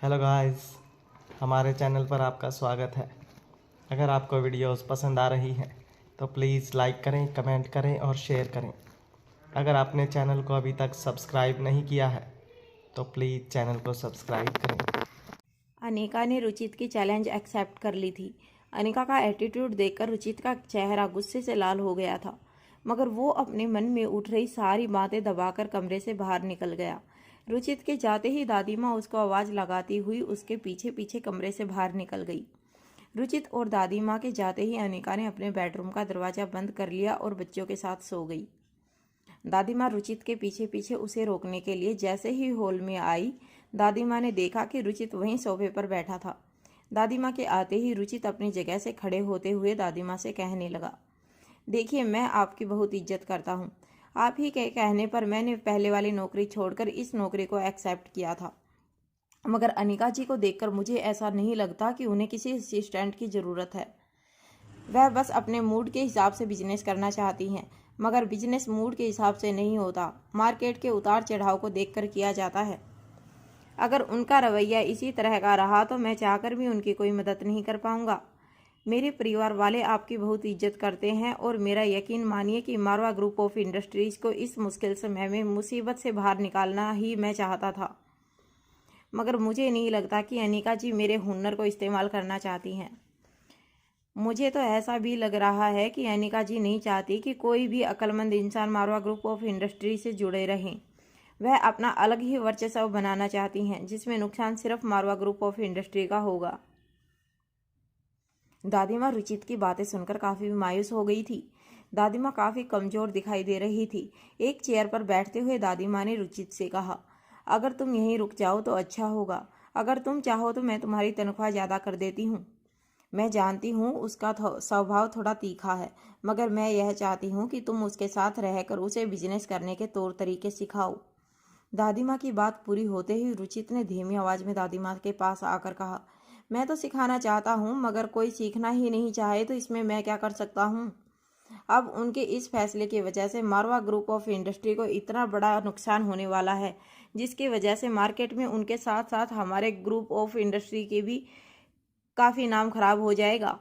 Hello guys, हमारे channel पर आपका स्वागत है। अगर आपको वीडियोस पसंद आ रही हैं तो प्लीज़ लाइक करें, कमेंट करें और शेयर करें। अगर आपने चैनल को अभी तक सब्सक्राइब नहीं किया है तो प्लीज़ चैनल को सब्सक्राइब करें। अनिका ने रुचित की चैलेंज एक्सेप्ट कर ली थी। अनिका का एटीट्यूड देखकर रुचित का चेहरा गुस्से से लाल हो गया था, मगर वो अपने मन में उठ रही सारी बातें दबाकर कमरे से बाहर निकल गया। रुचित के जाते ही दादी माँ उसको आवाज़ लगाती हुई उसके पीछे पीछे कमरे से बाहर निकल गई। रुचित और दादी माँ के जाते ही अनिका ने अपने बेडरूम का दरवाज़ा बंद कर लिया और बच्चों के साथ सो गई। दादी माँ रुचित के पीछे पीछे उसे रोकने के लिए जैसे ही हॉल में आई, दादी माँ ने देखा कि रुचित वहीं सोफे पर बैठा था। दादी माँ के आते ही रुचित अपनी जगह से खड़े होते हुए दादी माँ से कहने लगा, देखिए, मैं आपकी बहुत इज्जत करता हूँ। आप ही के कहने पर मैंने पहले वाली नौकरी छोड़कर इस नौकरी को एक्सेप्ट किया था, मगर अनिका जी को देखकर मुझे ऐसा नहीं लगता कि उन्हें किसी असिस्टेंट की ज़रूरत है। वह बस अपने मूड के हिसाब से बिजनेस करना चाहती हैं, मगर बिजनेस मूड के हिसाब से नहीं होता, मार्केट के उतार चढ़ाव को देखकर किया जाता है। अगर उनका रवैया इसी तरह का रहा तो मैं चाहकर भी उनकी कोई मदद नहीं कर पाऊंगा। मेरे परिवार वाले आपकी बहुत इज्जत करते हैं और मेरा यकीन मानिए कि मारवा ग्रुप ऑफ इंडस्ट्रीज को इस मुश्किल समय में मुसीबत से बाहर निकालना ही मैं चाहता था, मगर मुझे नहीं लगता कि अनिका जी मेरे हुनर को इस्तेमाल करना चाहती हैं। मुझे तो ऐसा भी लग रहा है कि अनिका जी नहीं चाहती कि कोई भी अक्लमंद इंसान मारवा ग्रुप ऑफ इंडस्ट्री से जुड़े रहें। वह अपना अलग ही वर्चस्व बनाना चाहती हैं, जिसमें नुकसान सिर्फ मारवा ग्रुप ऑफ इंडस्ट्री का होगा। दादी माँ रुचित की बातें सुनकर काफ़ी मायूस हो गई थी। दादी माँ काफ़ी कमज़ोर दिखाई दे रही थी। एक चेयर पर बैठते हुए दादी माँ ने रुचित से कहा, अगर तुम यहीं रुक जाओ तो अच्छा होगा। अगर तुम चाहो तो मैं तुम्हारी तनख्वाह ज़्यादा कर देती हूँ। मैं जानती हूँ उसका स्वभाव थोड़ा तीखा है, मगर मैं यह चाहती हूँ कि तुम उसके साथ रहकर उसे बिजनेस करने के तौर तरीके सिखाओ। दादी माँ की बात पूरी होते ही रुचित ने धीमी आवाज़ में दादी माँ के पास आकर कहा, मैं तो सिखाना चाहता हूँ, मगर कोई सीखना ही नहीं चाहे तो इसमें मैं क्या कर सकता हूँ। अब उनके इस फैसले की वजह से मारवा ग्रुप ऑफ इंडस्ट्री को इतना बड़ा नुकसान होने वाला है, जिसकी वजह से मार्केट में उनके साथ साथ हमारे ग्रुप ऑफ इंडस्ट्री के भी काफ़ी नाम खराब हो जाएगा।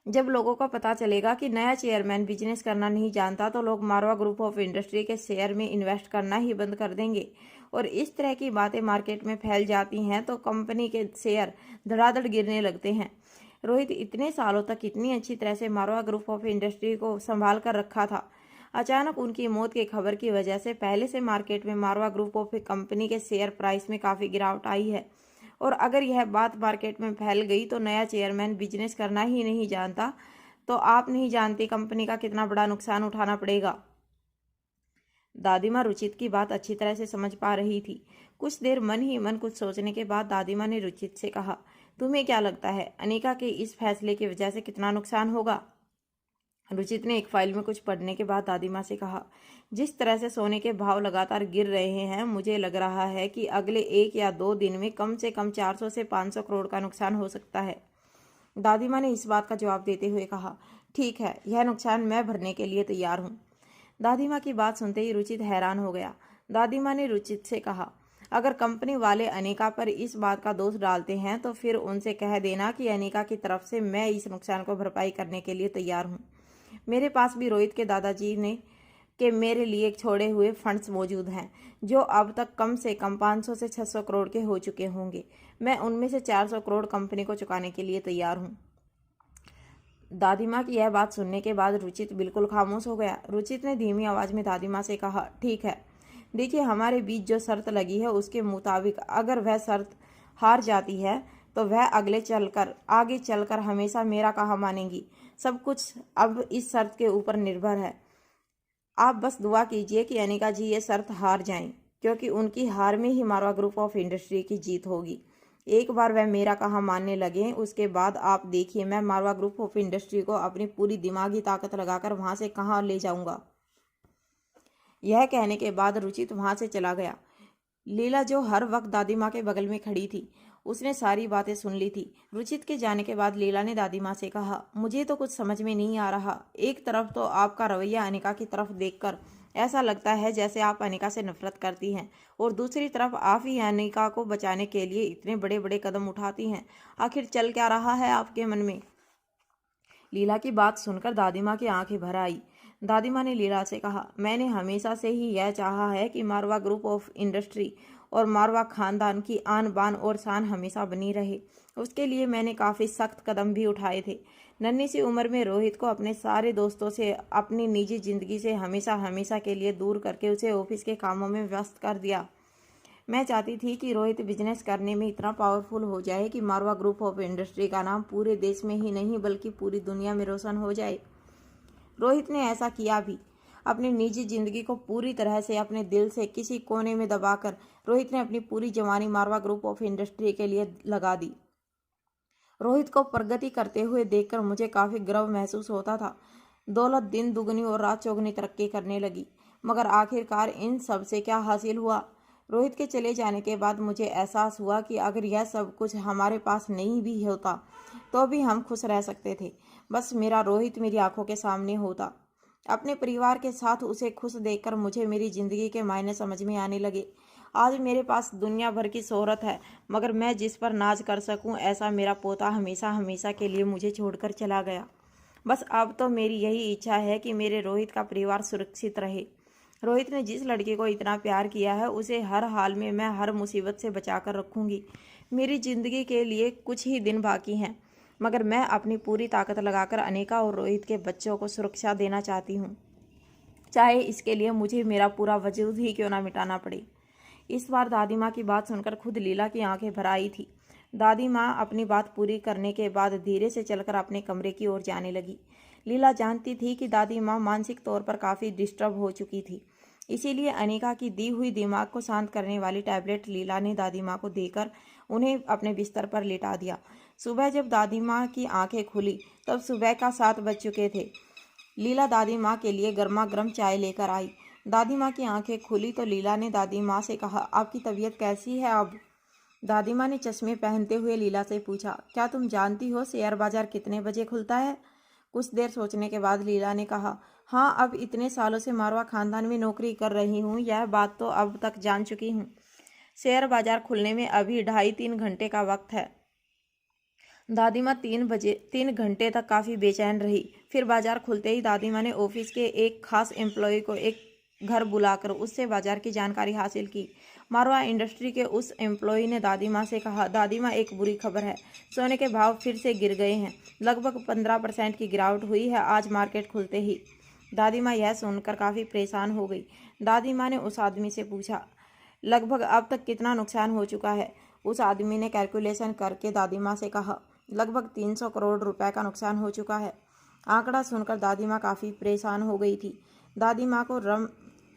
जब लोगों को पता चलेगा कि नया चेयरमैन बिजनेस करना नहीं जानता तो लोग मारवा ग्रुप ऑफ इंडस्ट्री के शेयर में इन्वेस्ट करना ही बंद कर देंगे, और इस तरह की बातें मार्केट में फैल जाती हैं तो कंपनी के शेयर धड़ाधड़ गिरने लगते हैं। रोहित इतने सालों तक इतनी अच्छी तरह से मारवा ग्रुप ऑफ इंडस्ट्री को संभाल कर रखा था। अचानक उनकी मौत की खबर की वजह से पहले से मार्केट में मारवा ग्रुप ऑफ कंपनी के शेयर प्राइस में काफ़ी गिरावट आई है, और अगर यह बात मार्केट में फैल गई तो नया चेयरमैन बिजनेस करना ही नहीं जानता तो आप नहीं जानती कंपनी का कितना बड़ा नुकसान उठाना पड़ेगा। दादी माँ रुचित की बात अच्छी तरह से समझ पा रही थी। कुछ देर मन ही मन कुछ सोचने के बाद दादी माँ ने रुचित से कहा, तुम्हें क्या लगता है अनिका के इस फैसले की वजह से कितना नुकसान होगा। रुचित ने एक फाइल में कुछ पढ़ने के बाद दादी माँ से कहा, जिस तरह से सोने के भाव लगातार गिर रहे हैं, मुझे लग रहा है कि अगले 1 या 2 दिन में कम से कम 400 से 500 करोड़ का नुकसान हो सकता है। दादी माँ ने इस बात का जवाब देते हुए कहा, ठीक है, यह नुकसान मैं भरने के लिए तैयार हूँ। दादी माँ की बात सुनते ही रुचित हैरान हो गया। दादी माँ ने रुचित से कहा, अगर कंपनी वाले अनिका पर इस बात का दोष डालते हैं तो फिर उनसे कह देना कि अनिका की तरफ से मैं इस नुकसान को भरपाई करने के लिए तैयार हूँ। मेरे पास भी रोहित के दादाजी ने के मेरे लिए छोड़े हुए फंड्स मौजूद हैं, जो अब तक कम से कम 500 से 600 करोड़ के हो चुके होंगे। मैं उनमें से 400 करोड़ कंपनी को चुकाने के लिए तैयार हूँ। दादी माँ की यह बात सुनने के बाद रुचित बिल्कुल खामोश हो गया। रुचित ने धीमी आवाज़ में दादी माँ से कहा, ठीक है, देखिए, हमारे बीच जो शर्त लगी है उसके मुताबिक अगर वह शर्त हार जाती है तो वह आगे चलकर हमेशा मेरा कहा मानेंगी। सब कुछ अब इस शर्त के ऊपर निर्भर है। आप बस दुआ कीजिए कि अनिका जी ये शर्त हार जाएं, क्योंकि उनकी हार में ही मारवा ग्रुप ऑफ इंडस्ट्री की जीत होगी। एक बार वह मेरा कहा मानने लगे, उसके बाद आप देखिए मैं मारवा ग्रुप ऑफ इंडस्ट्री को अपनी पूरी दिमागी ताकत लगाकर वहां से कहाँ ले जाऊंगा। यह कहने के बाद रुचित वहां से चला गया। लीला, जो हर वक्त दादी माँ के बगल में खड़ी थी, उसने सारी बातें सुन ली थी। रुचित के जाने के बाद लीला ने दादी माँ से कहा, मुझे तो कुछ समझ में नहीं आ रहा। एक तरफ तो आपका रवैया अनिका की तरफ देखकर ऐसा लगता है जैसे आप अनिका से नफरत करती हैं और दूसरी तरफ आप ही अनिका को बचाने के लिए इतने बड़े बड़े कदम उठाती हैं। आखिर चल क्या रहा है आपके मन में? लीला की बात सुनकर दादी माँ की आंखें भर आई। दादी माँ ने लीला से कहा, मैंने हमेशा से ही यह चाहा है कि मारवा ग्रुप ऑफ इंडस्ट्री और मारवा खानदान की आन बान और शान हमेशा बनी रहे। उसके लिए मैंने काफ़ी सख्त कदम भी उठाए थे। नन्ही सी उम्र में रोहित को अपने सारे दोस्तों से, अपनी निजी जिंदगी से हमेशा हमेशा के लिए दूर करके उसे ऑफिस के कामों में व्यस्त कर दिया। मैं चाहती थी कि रोहित बिजनेस करने में इतना पावरफुल हो जाए कि मारवा ग्रुप ऑफ इंडस्ट्री का नाम पूरे देश में ही नहीं बल्कि पूरी दुनिया में रोशन हो जाए। रोहित ने ऐसा किया भी। अपनी निजी जिंदगी को पूरी तरह से अपने दिल से किसी कोने में दबाकर रोहित ने अपनी पूरी जवानी मारवा ग्रुप ऑफ इंडस्ट्री के लिए लगा दी। रोहित को प्रगति करते हुए देखकर मुझे काफ़ी गर्व महसूस होता था। दौलत दिन दुगनी और रात चौगुनी तरक्की करने लगी, मगर आखिरकार इन सब से क्या हासिल हुआ? रोहित के चले जाने के बाद मुझे एहसास हुआ कि अगर यह सब कुछ हमारे पास नहीं भी होता तो भी हम खुश रह सकते थे। बस मेरा रोहित मेरी आंखों के सामने होता। अपने परिवार के साथ उसे खुश देखकर मुझे मेरी ज़िंदगी के मायने समझ में आने लगे। आज मेरे पास दुनिया भर की शोहरत है, मगर मैं जिस पर नाज कर सकूं ऐसा मेरा पोता हमेशा हमेशा के लिए मुझे छोड़कर चला गया। बस अब तो मेरी यही इच्छा है कि मेरे रोहित का परिवार सुरक्षित रहे। रोहित ने जिस लड़के को इतना प्यार किया है उसे हर हाल में मैं हर मुसीबत से बचाकर रखूंगी। मेरी ज़िंदगी के लिए कुछ ही दिन बाकी हैं, मगर मैं अपनी पूरी ताकत लगाकर अनिका और रोहित के बच्चों को सुरक्षा देना चाहती हूँ, चाहे इसके लिए मुझे मेरा पूरा वजूद ही क्यों ना मिटाना पड़े। इस बार दादी माँ की बात सुनकर खुद लीला की आंखें भर आई थी। दादी माँ अपनी बात पूरी करने के बाद धीरे से चलकर अपने कमरे की ओर जाने लगी। लीला जानती थी कि दादी माँ मानसिक तौर पर काफ़ी डिस्टर्ब हो चुकी थी, इसीलिए अनिका की दी हुई दिमाग को शांत करने वाली टैबलेट लीला ने दादी माँ को देकर उन्हें अपने बिस्तर पर लेटा दिया। सुबह जब दादी माँ की आंखें खुली तब सुबह का 7 बज चुके थे। लीला दादी माँ के लिए गर्मा गर्म चाय लेकर आई। दादी माँ की आंखें खुली तो लीला ने दादी माँ से कहा, आपकी तबीयत कैसी है अब? दादी माँ ने चश्मे पहनते हुए लीला से पूछा, क्या तुम जानती हो शेयर बाजार कितने बजे खुलता है? कुछ देर सोचने के बाद लीला ने कहा, हाँ, अब इतने सालों से मारवा खानदान में नौकरी कर रही हूँ, यह बात तो अब तक जान चुकी हूँ। शेयर बाजार खुलने में अभी 2.5-3 घंटे का वक्त है। दादी माँ 3 घंटे तक काफ़ी बेचैन रही। फिर बाजार खुलते ही दादी माँ ने ऑफिस के एक खास एम्प्लॉय को एक घर बुलाकर उससे बाजार की जानकारी हासिल की। मारवा इंडस्ट्री के उस एम्प्लॉय ने दादी माँ से कहा, दादी माँ, एक बुरी खबर है, सोने के भाव फिर से गिर गए हैं। लगभग 15% की गिरावट हुई है आज मार्केट खुलते ही। दादी माँ यह सुनकर काफ़ी परेशान हो गई। दादी माँ ने उस आदमी से पूछा, लगभग अब तक कितना नुकसान हो चुका है? उस आदमी ने कैलकुलेशन करके दादी माँ से कहा, लगभग 300 करोड़ रुपए का नुकसान हो चुका है। आंकड़ा सुनकर दादी माँ काफ़ी परेशान हो गई थी। दादी माँ को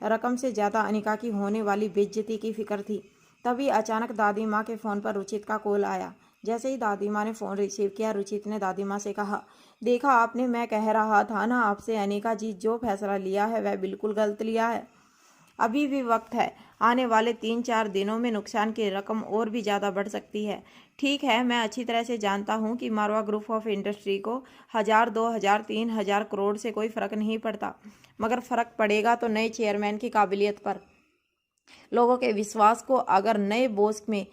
रकम से ज़्यादा अनिका की होने वाली बेइज्जती की फिक्र थी। तभी अचानक दादी माँ के फ़ोन पर रुचित का कॉल आया। जैसे ही दादी माँ ने फ़ोन रिसीव किया, रुचित ने दादी माँ से कहा, देखा आपने, मैं कह रहा था ना आपसे, अनिका जी जो फैसला लिया है वह बिल्कुल गलत लिया है। अभी भी वक्त है, आने वाले 3-4 दिनों में नुकसान की रकम और भी ज़्यादा बढ़ सकती है। ठीक है, मैं अच्छी तरह से जानता हूँ कि मारवा ग्रुप ऑफ इंडस्ट्री को 1000, 2000, 3000 करोड़ से कोई फ़र्क नहीं पड़ता, मगर फ़र्क पड़ेगा तो नए चेयरमैन की काबिलियत पर, लोगों के विश्वास को। अगर नए बॉस में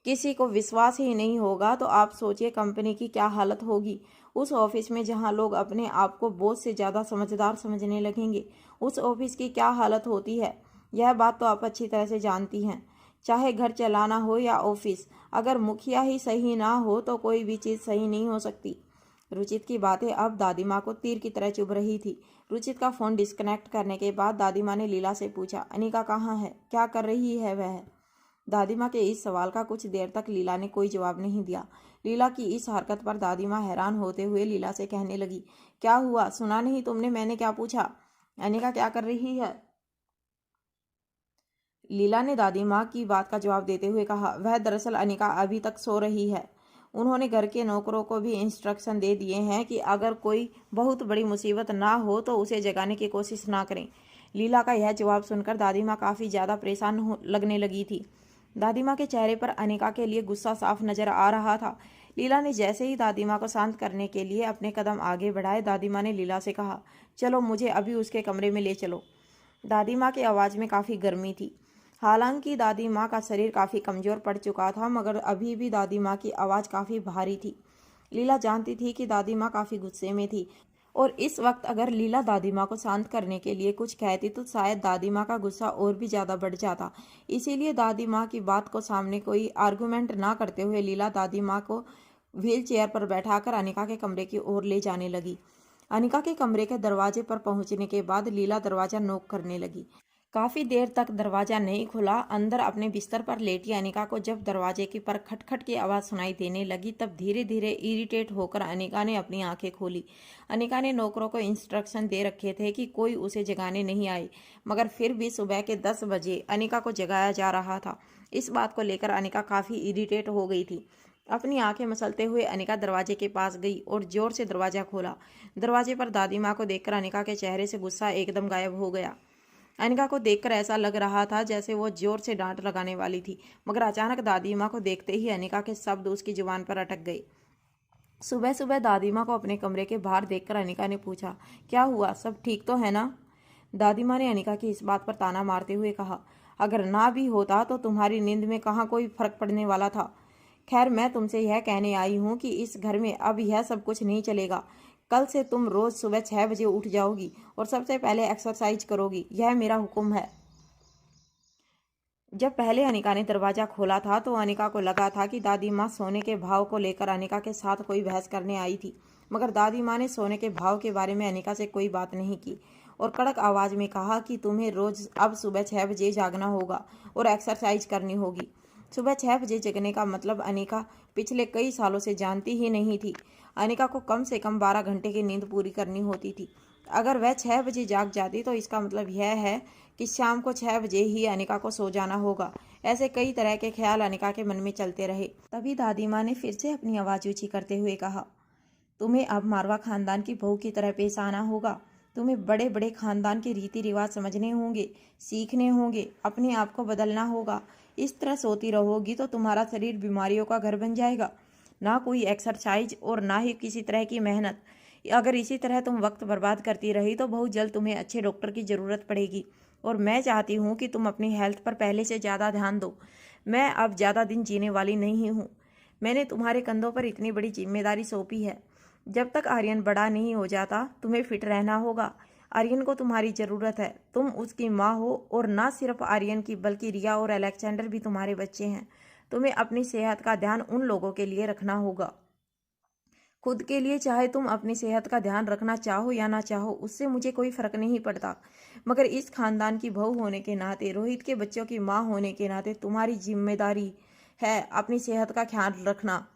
किसी को विश्वास ही नहीं होगा तो आप सोचिए कंपनी की क्या हालत होगी। उस ऑफिस में जहां लोग अपने आप को बॉस से ज़्यादा समझदार समझने लगेंगे, उस ऑफिस की क्या हालत होती है, यह बात तो आप अच्छी तरह से जानती हैं। चाहे घर चलाना हो या ऑफिस, अगर मुखिया ही सही ना हो तो कोई भी चीज़ सही नहीं हो सकती। रुचित की बातें अब दादी माँ को तीर की तरह चुभ रही थी। रुचित का फ़ोन डिस्कनेक्ट करने के बाद दादी माँ ने लीला से पूछा, अनिका कहाँ है, क्या कर रही है वह? दादी माँ के इस सवाल का कुछ देर तक लीला ने कोई जवाब नहीं दिया। लीला की इस हरकत पर दादी माँ हैरान होते हुए लीला से कहने लगी, क्या हुआ, सुना नहीं तुमने मैंने क्या पूछा? अनिका क्या कर रही है? लीला ने दादी माँ की बात का जवाब देते हुए कहा, वह दरअसल अनिका अभी तक सो रही है। उन्होंने घर के नौकरों को भी इंस्ट्रक्शन दे दिए हैं कि अगर कोई बहुत बड़ी मुसीबत ना हो तो उसे जगाने की कोशिश ना करें। लीला का यह जवाब सुनकर दादी माँ काफ़ी ज़्यादा परेशान लगने लगी थी। दादी माँ के चेहरे पर अनिका के लिए गुस्सा साफ नजर आ रहा था। लीला ने जैसे ही दादी माँ को शांत करने के लिए अपने कदम आगे बढ़ाए, दादी माँ ने लीला से कहा, चलो मुझे अभी उसके कमरे में ले चलो। दादी माँ की आवाज़ में काफ़ी गर्मी थी। हालांकि दादी माँ का शरीर काफ़ी कमज़ोर पड़ चुका था, मगर अभी भी दादी माँ की आवाज़ काफ़ी भारी थी। लीला जानती थी कि दादी माँ काफ़ी गुस्से में थी और इस वक्त अगर लीला दादी माँ को शांत करने के लिए कुछ कहती तो शायद दादी माँ का गुस्सा और भी ज़्यादा बढ़ जाता। इसीलिए दादी माँ की बात को सामने कोई आर्गुमेंट ना करते हुए लीला दादी माँ को व्हील चेयर पर बैठाकर अनिका के कमरे की ओर ले जाने लगी। अनिका के कमरे के दरवाजे पर पहुंचने के बाद लीला दरवाजा नॉक करने लगी। काफी देर तक दरवाजा नहीं खुला। अंदर अपने बिस्तर पर लेटी अनिका को जब दरवाजे की पर खटखट की आवाज सुनाई देने लगी, तब धीरे धीरे इरिटेट होकर अनिका ने अपनी आंखें खोली। अनिका ने नौकरों को इंस्ट्रक्शन दे रखे थे कि कोई उसे जगाने नहीं आए, मगर फिर भी सुबह के 10 बजे अनिका को जगाया जा रहा था। इस बात को लेकर अनिका काफी इरिटेट हो गई थी। अपनी आंखें मसलते हुए अनिका दरवाजे के पास गई और जोर से दरवाजा खोला। दरवाजे पर दादी माँ को देखकर अनिका के चेहरे से गुस्सा एकदम गायब हो गया। अनिका को देखकर ऐसा लग रहा था जैसे वो जोर से डांट लगाने वाली थी, मगर अचानक दादी माँ को देखते ही अनिका के शब्द उसकी जुबान पर अटक गए। सुबह सुबह दादी माँ को अपने कमरे के बाहर देखकर अनिका ने पूछा, क्या हुआ, सब ठीक तो है ना? दादी माँ ने अनिका की इस बात पर ताना मारते हुए कहा, अगर ना भी होता तो तुम्हारी नींद में कहाँ कोई फर्क पड़ने वाला था। खैर, मैं तुमसे यह कहने आई हूँ कि इस घर में अब यह सब कुछ नहीं चलेगा। कल से तुम रोज सुबह 6 बजे उठ जाओगी और सबसे पहले एक्सरसाइज करोगी, यह मेरा हुक्म है। जब पहले अनिका ने दरवाजा खोला था तो अनिका को लगा था कि दादी माँ सोने के भाव को लेकर अनिका के साथ कोई बहस करने आई थी, मगर दादी माँ ने सोने के भाव के बारे में अनिका से कोई बात नहीं की और कड़क आवाज में कहा कि तुम्हें रोज अब सुबह 6 बजे जागना होगा और एक्सरसाइज करनी होगी। सुबह 6 बजे जगने का मतलब अनिका पिछले कई सालों से जानती ही नहीं थी। अनिका को कम से कम 12 घंटे की नींद पूरी करनी होती थी। अगर वह 6 बजे जाग जाती तो इसका मतलब यह है कि शाम को 6 बजे ही अनिका को सो जाना होगा। ऐसे कई तरह के ख्याल अनिका के मन में चलते रहे। तभी दादी माँ ने फिर से अपनी आवाज़ ऊंची करते हुए कहा, तुम्हें अब मारवा खानदान की बहू की तरह पेश आना होगा। तुम्हें बड़े बड़े खानदान के रीति रिवाज समझने होंगे, सीखने होंगे, अपने आप को बदलना होगा। इस तरह सोती रहोगी तो तुम्हारा शरीर बीमारियों का घर बन जाएगा। ना कोई एक्सरसाइज और ना ही किसी तरह की मेहनत। अगर इसी तरह तुम वक्त बर्बाद करती रही तो बहुत जल्द तुम्हें अच्छे डॉक्टर की ज़रूरत पड़ेगी और मैं चाहती हूँ कि तुम अपनी हेल्थ पर पहले से ज़्यादा ध्यान दो। मैं अब ज़्यादा दिन जीने वाली नहीं हूँ। मैंने तुम्हारे कंधों पर इतनी बड़ी जिम्मेदारी सौंपी है। जब तक आर्यन बड़ा नहीं हो जाता तुम्हें फिट रहना होगा। आर्यन को तुम्हारी ज़रूरत है। तुम उसकी माँ हो और ना सिर्फ आर्यन की बल्कि रिया और अलेक्जेंडर भी तुम्हारे बच्चे हैं। तुम्हें अपनी सेहत का ध्यान उन लोगों के लिए रखना होगा। खुद के लिए चाहे तुम अपनी सेहत का ध्यान रखना चाहो या ना चाहो, उससे मुझे कोई फर्क नहीं पड़ता, मगर इस खानदान की बहू होने के नाते, रोहित के बच्चों की माँ होने के नाते तुम्हारी जिम्मेदारी है अपनी सेहत का ख्याल रखना।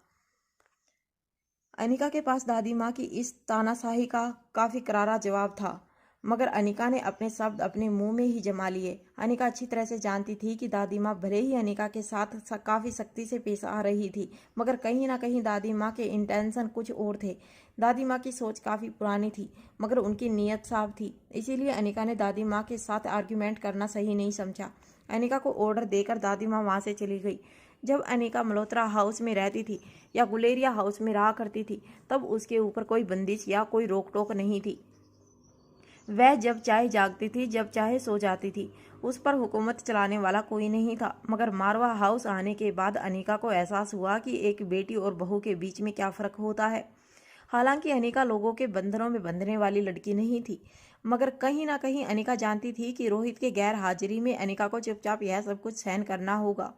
अनिका के पास दादी माँ की इस तानाशाही का काफी करारा जवाब था, मगर अनिका ने अपने शब्द अपने मुंह में ही जमा लिए। अनिका अच्छी तरह से जानती थी कि दादी माँ भले ही अनिका के साथ काफी सख्ती से पेश आ रही थी, मगर कहीं ना कहीं दादी माँ के इंटेंशन कुछ और थे। दादी माँ की सोच काफी पुरानी थी, मगर उनकी नीयत साफ थी। इसीलिए अनिका ने दादी माँ के साथ आर्ग्यूमेंट करना सही नहीं समझा। अनिका को ऑर्डर देकर दादी माँ वहाँ से चली गई। जब अनिका मल्होत्रा हाउस में रहती थी या गुलेरिया हाउस में रहा करती थी, तब उसके ऊपर कोई बंदिश या कोई रोक टोक नहीं थी। वह जब चाहे जागती थी, जब चाहे सो जाती थी। उस पर हुकूमत चलाने वाला कोई नहीं था। मगर मारवा हाउस आने के बाद अनिका को एहसास हुआ कि एक बेटी और बहू के बीच में क्या फ़र्क होता है। हालांकि अनिका लोगों के बंधनों में बंधने वाली लड़की नहीं थी, मगर कहीं ना कहीं अनिका जानती थी कि रोहित के गैर हाजिरी में अनिका को चुपचाप यह सब कुछ सहन करना होगा।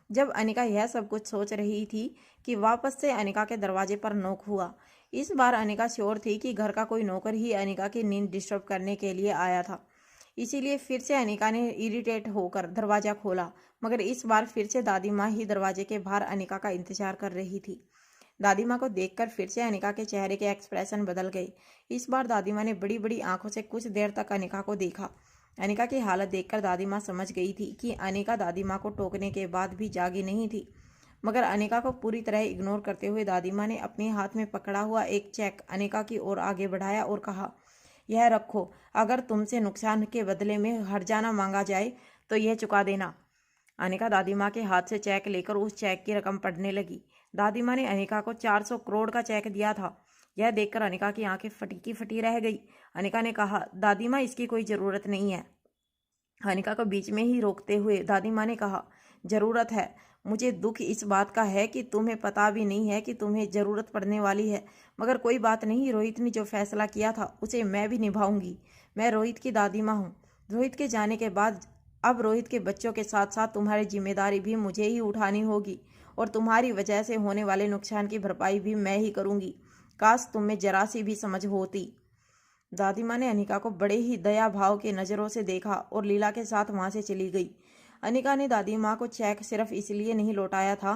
जब अनिका यह सब कुछ सोच रही थी कि वापस से अनिका के दरवाजे पर नॉक हुआ। इस बार अनिका श्योर थी कि घर का कोई नौकर ही अनिका की नींद डिस्टर्ब करने के लिए आया था। इसीलिए फिर से अनिका ने इरिटेट होकर दरवाजा खोला, मगर इस बार फिर से दादी माँ ही दरवाजे के बाहर अनिका का इंतजार कर रही थी। दादी माँ को देखकर फिर से अनिका के चेहरे के एक्सप्रेशन बदल गए। इस बार दादी माँ ने बड़ी बड़ी आंखों से कुछ देर तक अनिका को देखा। अनिका की हालत देखकर दादी माँ समझ गई थी कि अनिका दादी माँ को टोकने के बाद भी जागी नहीं थी, मगर अनिका को पूरी तरह इग्नोर करते हुए दादी माँ ने अपने हाथ में पकड़ा हुआ एक चेक अनिका की ओर आगे बढ़ाया और कहा, यह रखो, अगर तुमसे नुकसान के बदले में हर्जाना मांगा जाए तो यह चुका देना। अनिका दादी माँ के हाथ से चेक लेकर उस चेक की रकम पढ़ने लगी। दादी माँ ने अनिका को 400 करोड़ का चेक दिया था। यह देखकर अनिका की आंखें फटी की फटी रह गई। अनिका ने कहा, दादी माँ, इसकी कोई ज़रूरत नहीं है। अनिका को बीच में ही रोकते हुए दादी माँ ने कहा, जरूरत है। मुझे दुख इस बात का है कि तुम्हें पता भी नहीं है कि तुम्हें जरूरत पड़ने वाली है, मगर कोई बात नहीं, रोहित ने जो फैसला किया था उसे मैं भी निभाऊंगी। मैं रोहित की दादी माँ हूँ। रोहित के जाने के बाद अब रोहित के बच्चों के साथ साथ तुम्हारी जिम्मेदारी भी मुझे ही उठानी होगी और तुम्हारी वजह से होने वाले नुकसान की भरपाई भी मैं ही करूंगी। काश तुम में जरा सी भी समझ होती। दादी माँ ने अनिका को बड़े ही दया भाव के नज़रों से देखा और लीला के साथ वहाँ से चली गई। अनिका ने दादी माँ को चेक सिर्फ इसलिए नहीं लौटाया था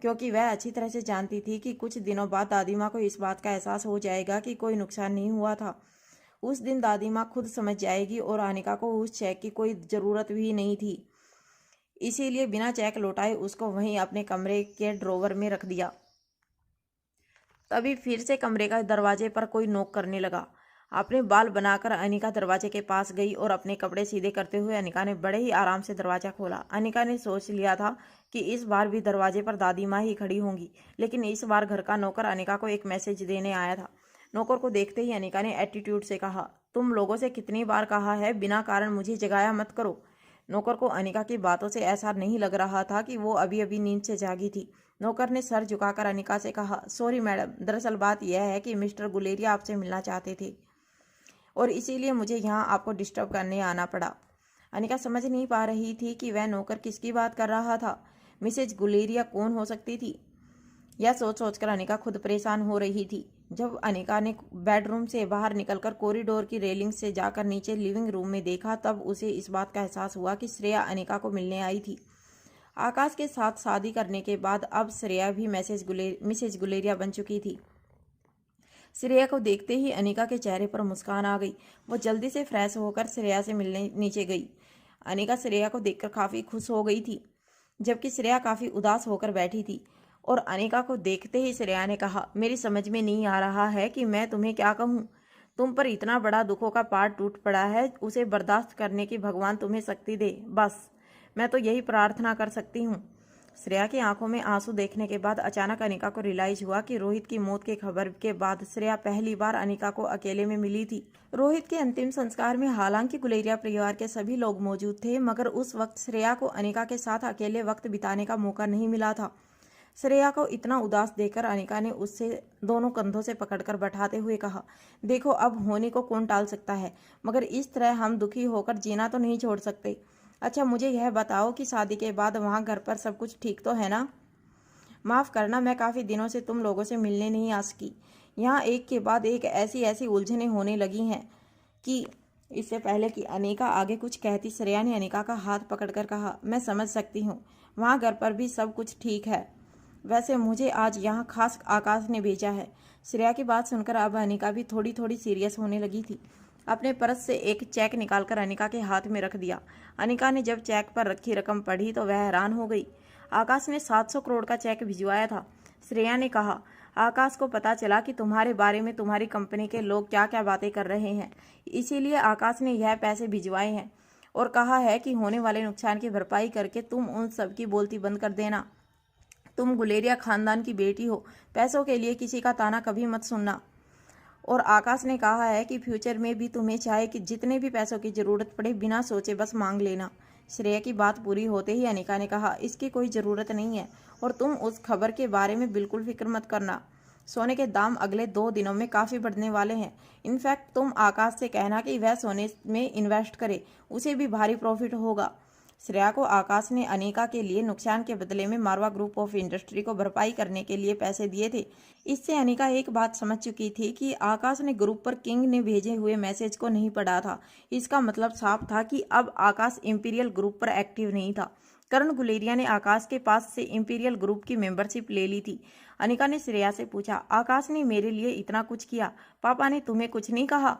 क्योंकि वह अच्छी तरह से जानती थी कि कुछ दिनों बाद दादी माँ को इस बात का एहसास हो जाएगा कि कोई नुकसान नहीं हुआ था। उस दिन दादी माँ खुद समझ जाएगी और अनिका को उस चेक की कोई ज़रूरत भी नहीं थी। इसीलिए बिना चेक लौटाए उसको वहीं अपने कमरे के ड्रॉवर में रख दिया। तभी फिर से कमरे का दरवाजे पर कोई नॉक करने लगा। अपने बाल बनाकर अनिका दरवाजे के पास गई और अपने कपड़े सीधे करते हुए अनिका ने बड़े ही आराम से दरवाज़ा खोला। अनिका ने सोच लिया था कि इस बार भी दरवाजे पर दादी माँ ही खड़ी होंगी, लेकिन इस बार घर का नौकर अनिका को एक मैसेज देने आया था। नौकर को देखते ही अनिका ने एटीट्यूड से कहा, तुम लोगों से कितनी बार कहा है बिना कारण मुझे जगाया मत करो। नौकर को अनिका की बातों से ऐसा नहीं लग रहा था कि वो अभी अभी नींद से जागी थी। नौकर ने सर झुकाकर अनिका से कहा, सॉरी मैडम, दरअसल बात यह है कि मिस्टर गुलेरिया आपसे मिलना चाहते थे और इसीलिए मुझे यहाँ आपको डिस्टर्ब करने आना पड़ा। अनिका समझ नहीं पा रही थी कि वह नौकर किसकी बात कर रहा था। मिसेज गुलेरिया कौन हो सकती थी, यह सोच सोचकर अनिका खुद परेशान हो रही थी। जब अनिका ने बेडरूम से बाहर निकलकर कॉरिडोर की रेलिंग से जाकर नीचे लिविंग रूम में देखा, तब उसे इस बात का एहसास हुआ कि श्रेया अनिका को मिलने आई थी। आकाश के साथ शादी करने के बाद अब श्रेया भी मिसेज गुलेरिया बन चुकी थी। श्रेया को देखते ही अनिका के चेहरे पर मुस्कान आ गई। वो जल्दी से फ्रेश होकर श्रेया से मिलने नीचे गई। अनिका श्रेया को देखकर काफ़ी खुश हो गई थी, जबकि श्रेया काफ़ी उदास होकर बैठी थी। और अनिका को देखते ही श्रेया ने कहा, मेरी समझ में नहीं आ रहा है कि मैं तुम्हें क्या कहूँ। तुम पर इतना बड़ा दुखों का पहाड़ टूट पड़ा है, उसे बर्दाश्त करने की भगवान तुम्हें शक्ति दे, बस मैं तो यही प्रार्थना कर सकती हूँ। श्रेया की आंखों में आंसू देखने के बाद अचानक अनिका को रियलाइज हुआ कि रोहित की मौत की खबर के बाद श्रेया पहली बार अनिका को अकेले में मिली थी। रोहित के अंतिम संस्कार में हालांकि गुलेरिया परिवार के सभी लोग मौजूद थे, मगर उस वक्त श्रेया को अनिका के साथ अकेले वक्त बिताने का मौका नहीं मिला था। श्रेया को इतना उदास देखकर अनिका ने उससे दोनों कंधों से पकड़कर बैठाते हुए कहा, देखो अब होने को कौन टाल सकता है, मगर इस तरह हम दुखी होकर जीना तो नहीं छोड़ सकते। अच्छा मुझे यह बताओ कि शादी के बाद वहाँ घर पर सब कुछ ठीक तो है ना? माफ़ करना, मैं काफ़ी दिनों से तुम लोगों से मिलने नहीं आ सकी। यहाँ एक के बाद एक ऐसी उलझनें होने लगी हैं कि इससे पहले कि अनिका आगे कुछ कहती, श्रेया ने अनिका का हाथ पकड़कर कहा, मैं समझ सकती हूँ, वहाँ घर पर भी सब कुछ ठीक है। वैसे मुझे आज यहाँ खास आकाश ने भेजा है। श्रेया की बात सुनकर अब अनिका भी थोड़ी थोड़ी सीरियस होने लगी थी। अपने पर्स से एक चेक निकालकर अनिका के हाथ में रख दिया। अनिका ने जब चेक पर रखी रकम पढ़ी तो वह हैरान हो गई। आकाश ने 700 करोड़ का चेक भिजवाया था। श्रेया ने कहा, आकाश को पता चला कि तुम्हारे बारे में तुम्हारी कंपनी के लोग क्या क्या बातें कर रहे हैं, इसीलिए आकाश ने यह पैसे भिजवाए हैं और कहा है कि होने वाले नुकसान की भरपाई करके तुम उन सब की बोलती बंद कर देना। तुम गुलेरिया खानदान की बेटी हो, पैसों के लिए किसी का ताना कभी मत सुनना। और आकाश ने कहा है कि फ्यूचर में भी तुम्हें चाहे कि जितने भी पैसों की ज़रूरत पड़े बिना सोचे बस मांग लेना। श्रेया की बात पूरी होते ही अनिका ने कहा, इसकी कोई ज़रूरत नहीं है और तुम उस खबर के बारे में बिल्कुल फिक्र मत करना। सोने के दाम अगले 2 दिनों में काफ़ी बढ़ने वाले हैं। इनफैक्ट तुम आकाश से कहना कि वह सोने में इन्वेस्ट करे, उसे भी भारी प्रॉफिट होगा। श्रेया को आकाश ने अनिका के लिए नुकसान के बदले में मारवा ग्रुप ऑफ इंडस्ट्री को भरपाई करने के लिए पैसे दिए थे। इससे अनिका एक बात समझ चुकी थी कि आकाश ने ग्रुप पर किंग ने भेजे हुए मैसेज को नहीं पढ़ा था। इसका मतलब साफ था कि अब आकाश इंपीरियल ग्रुप पर एक्टिव नहीं था। करण गुलेरिया ने आकाश के पास से इंपीरियल ग्रुप की मेंबरशिप ले ली थी। अनिका ने श्रेया से पूछा, आकाश ने मेरे लिए इतना कुछ किया, पापा ने तुम्हें कुछ नहीं कहा?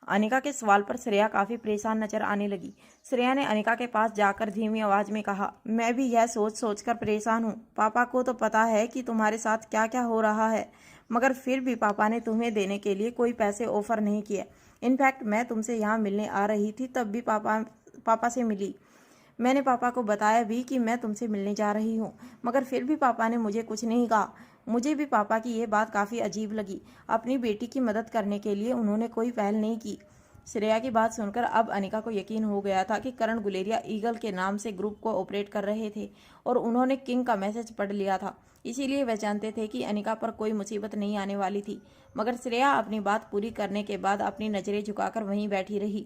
अनिका के सवाल पर श्रेया काफ़ी परेशान नजर आने लगी। श्रेया ने अनिका के पास जाकर धीमी आवाज़ में कहा, मैं भी यह सोच कर परेशान हूँ। पापा को तो पता है कि तुम्हारे साथ क्या क्या हो रहा है, मगर फिर भी पापा ने तुम्हें देने के लिए कोई पैसे ऑफर नहीं किए। इनफैक्ट मैं तुमसे यहाँ मिलने आ रही थी तब भी पापा से मिली। मैंने पापा को बताया भी कि मैं तुमसे मिलने जा रही हूँ, मगर फिर भी पापा ने मुझे कुछ नहीं कहा। मुझे भी पापा की ये बात काफ़ी अजीब लगी। अपनी बेटी की मदद करने के लिए उन्होंने कोई पहल नहीं की। श्रेया की बात सुनकर अब अनिका को यकीन हो गया था कि करण गुलेरिया ईगल के नाम से ग्रुप को ऑपरेट कर रहे थे और उन्होंने किंग का मैसेज पढ़ लिया था। इसीलिए वह जानते थे कि अनिका पर कोई मुसीबत नहीं आने वाली थी। मगर श्रेया अपनी बात पूरी करने के बाद अपनी नजरें झुकाकर वहीं बैठी रही।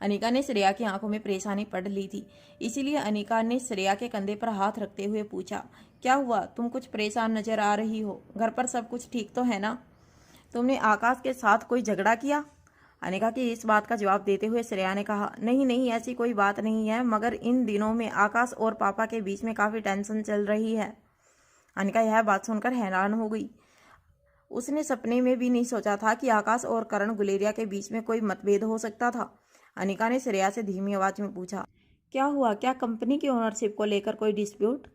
अनिका ने श्रेया की आंखों में परेशानी पढ़ ली थी। इसीलिए अनिका ने श्रेया के कंधे पर हाथ रखते हुए पूछा, क्या हुआ? तुम कुछ परेशान नजर आ रही हो। घर पर सब कुछ ठीक तो है ना? तुमने आकाश के साथ कोई झगड़ा किया? अनिका की इस बात का जवाब देते हुए श्रेया ने कहा, नहीं नहीं, ऐसी कोई बात नहीं है, मगर इन दिनों में आकाश और पापा के बीच में काफ़ी टेंशन चल रही है। अनिका यह बात सुनकर हैरान हो गई। उसने सपने में भी नहीं सोचा था कि आकाश और करण गुलेरिया के बीच में कोई मतभेद हो सकता था। अनिका ने श्रेया से धीमी आवाज में पूछा, क्या हुआ? क्या कंपनी की ओनरशिप को लेकर कोई डिस्प्यूट?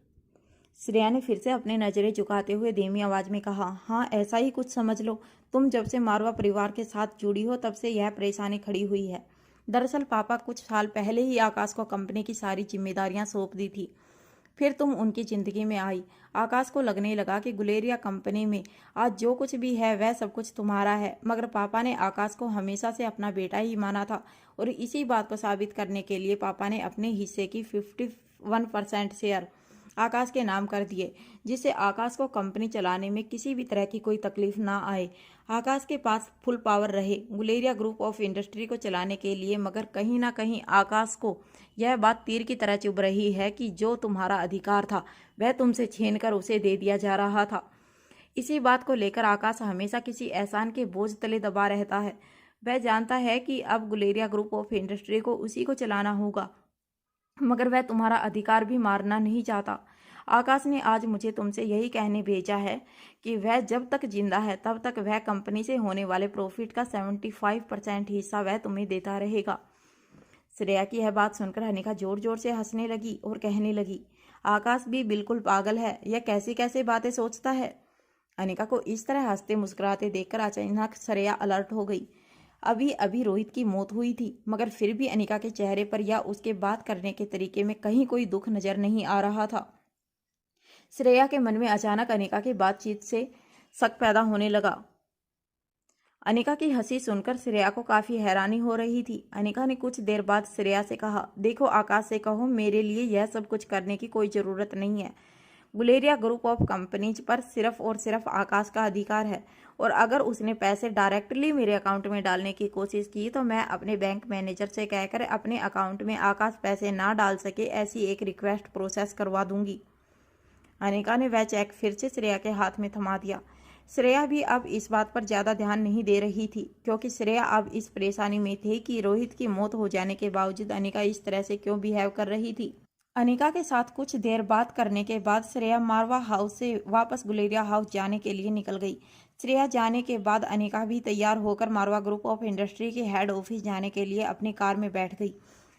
श्रेया ने फिर से अपनी नज़रें झुकाते हुए धीमी आवाज में कहा, हाँ, ऐसा ही कुछ समझ लो। तुम जब से मारवा परिवार के साथ जुड़ी हो तब से यह परेशानी खड़ी हुई है। दरअसल पापा कुछ साल पहले ही आकाश को कंपनी की सारी जिम्मेदारियां सौंप दी थी। फिर तुम उनकी जिंदगी में आई। आकाश को लगने लगा कि गुलेरिया कंपनी में आज जो कुछ भी है वह सब कुछ तुम्हारा है, मगर पापा ने आकाश को हमेशा से अपना बेटा ही माना था और इसी बात को साबित करने के लिए पापा ने अपने हिस्से की 51% शेयर आकाश के नाम कर दिए, जिससे आकाश को कंपनी चलाने में किसी भी तरह की कोई तकलीफ ना आए। आकाश के पास फुल पावर रहे गुलेरिया ग्रुप ऑफ इंडस्ट्री को चलाने के लिए, मगर कहीं ना कहीं आकाश को यह बात तीर की तरह चुभ रही है कि जो तुम्हारा अधिकार था वह तुमसे छीनकर उसे दे दिया जा रहा था। इसी बात को लेकर आकाश हमेशा किसी एहसान के बोझ तले दबा रहता है। वह जानता है कि अब गुलेरिया ग्रुप ऑफ इंडस्ट्री को उसी को चलाना होगा, मगर वह तुम्हारा अधिकार भी मारना नहीं चाहता। आकाश ने आज मुझे तुमसे यही कहने भेजा है कि वह जब तक जिंदा है तब तक वह कंपनी से होने वाले प्रॉफिट का 75% हिस्सा वह तुम्हें देता रहेगा। श्रेया की यह बात सुनकर अनिका जोर जोर से हंसने लगी और कहने लगी, आकाश भी बिल्कुल पागल है, यह कैसी कैसी बातें सोचता है। अनिका को इस तरह हंसते मुस्कुराते देखकर अचानक श्रेया अलर्ट हो गई। अभी अभी रोहित की मौत हुई थी, मगर फिर भी अनिका के चेहरे पर या उसके बात करने के तरीके में कहीं कोई दुख नजर नहीं आ रहा था। श्रेया के मन में अचानक अनिका की बातचीत से शक पैदा होने लगा। अनिका की हंसी सुनकर श्रेया को काफी हैरानी हो रही थी। अनिका ने कुछ देर बाद श्रेया से कहा, देखो, आकाश से कहो मेरे लिए यह सब कुछ करने की कोई जरूरत नहीं है। गुलेरिया ग्रुप ऑफ कंपनीज पर सिर्फ और सिर्फ आकाश का अधिकार है, और अगर उसने पैसे डायरेक्टली मेरे अकाउंट में डालने की कोशिश की तो मैं अपने बैंक मैनेजर से कहकर अपने अकाउंट में आकाश पैसे ना डाल सके ऐसी एक रिक्वेस्ट प्रोसेस करवा दूंगी। अनिका ने वह चेक फिर से श्रेया के हाथ में थमा दिया। श्रेया भी अब इस बात पर ज़्यादा ध्यान नहीं दे रही थी, क्योंकि श्रेया अब इस परेशानी में थी कि रोहित की मौत हो जाने के बावजूद अनिका इस तरह से क्यों बिहेव कर रही थी। अनिका के साथ कुछ देर बात करने के बाद श्रेया मारवा हाउस से वापस गुलेरिया हाउस जाने के लिए निकल गई। श्रेया जाने के बाद अनिका भी तैयार होकर मारवा ग्रुप ऑफ इंडस्ट्री के हेड ऑफिस जाने के लिए अपनी कार में बैठ गई।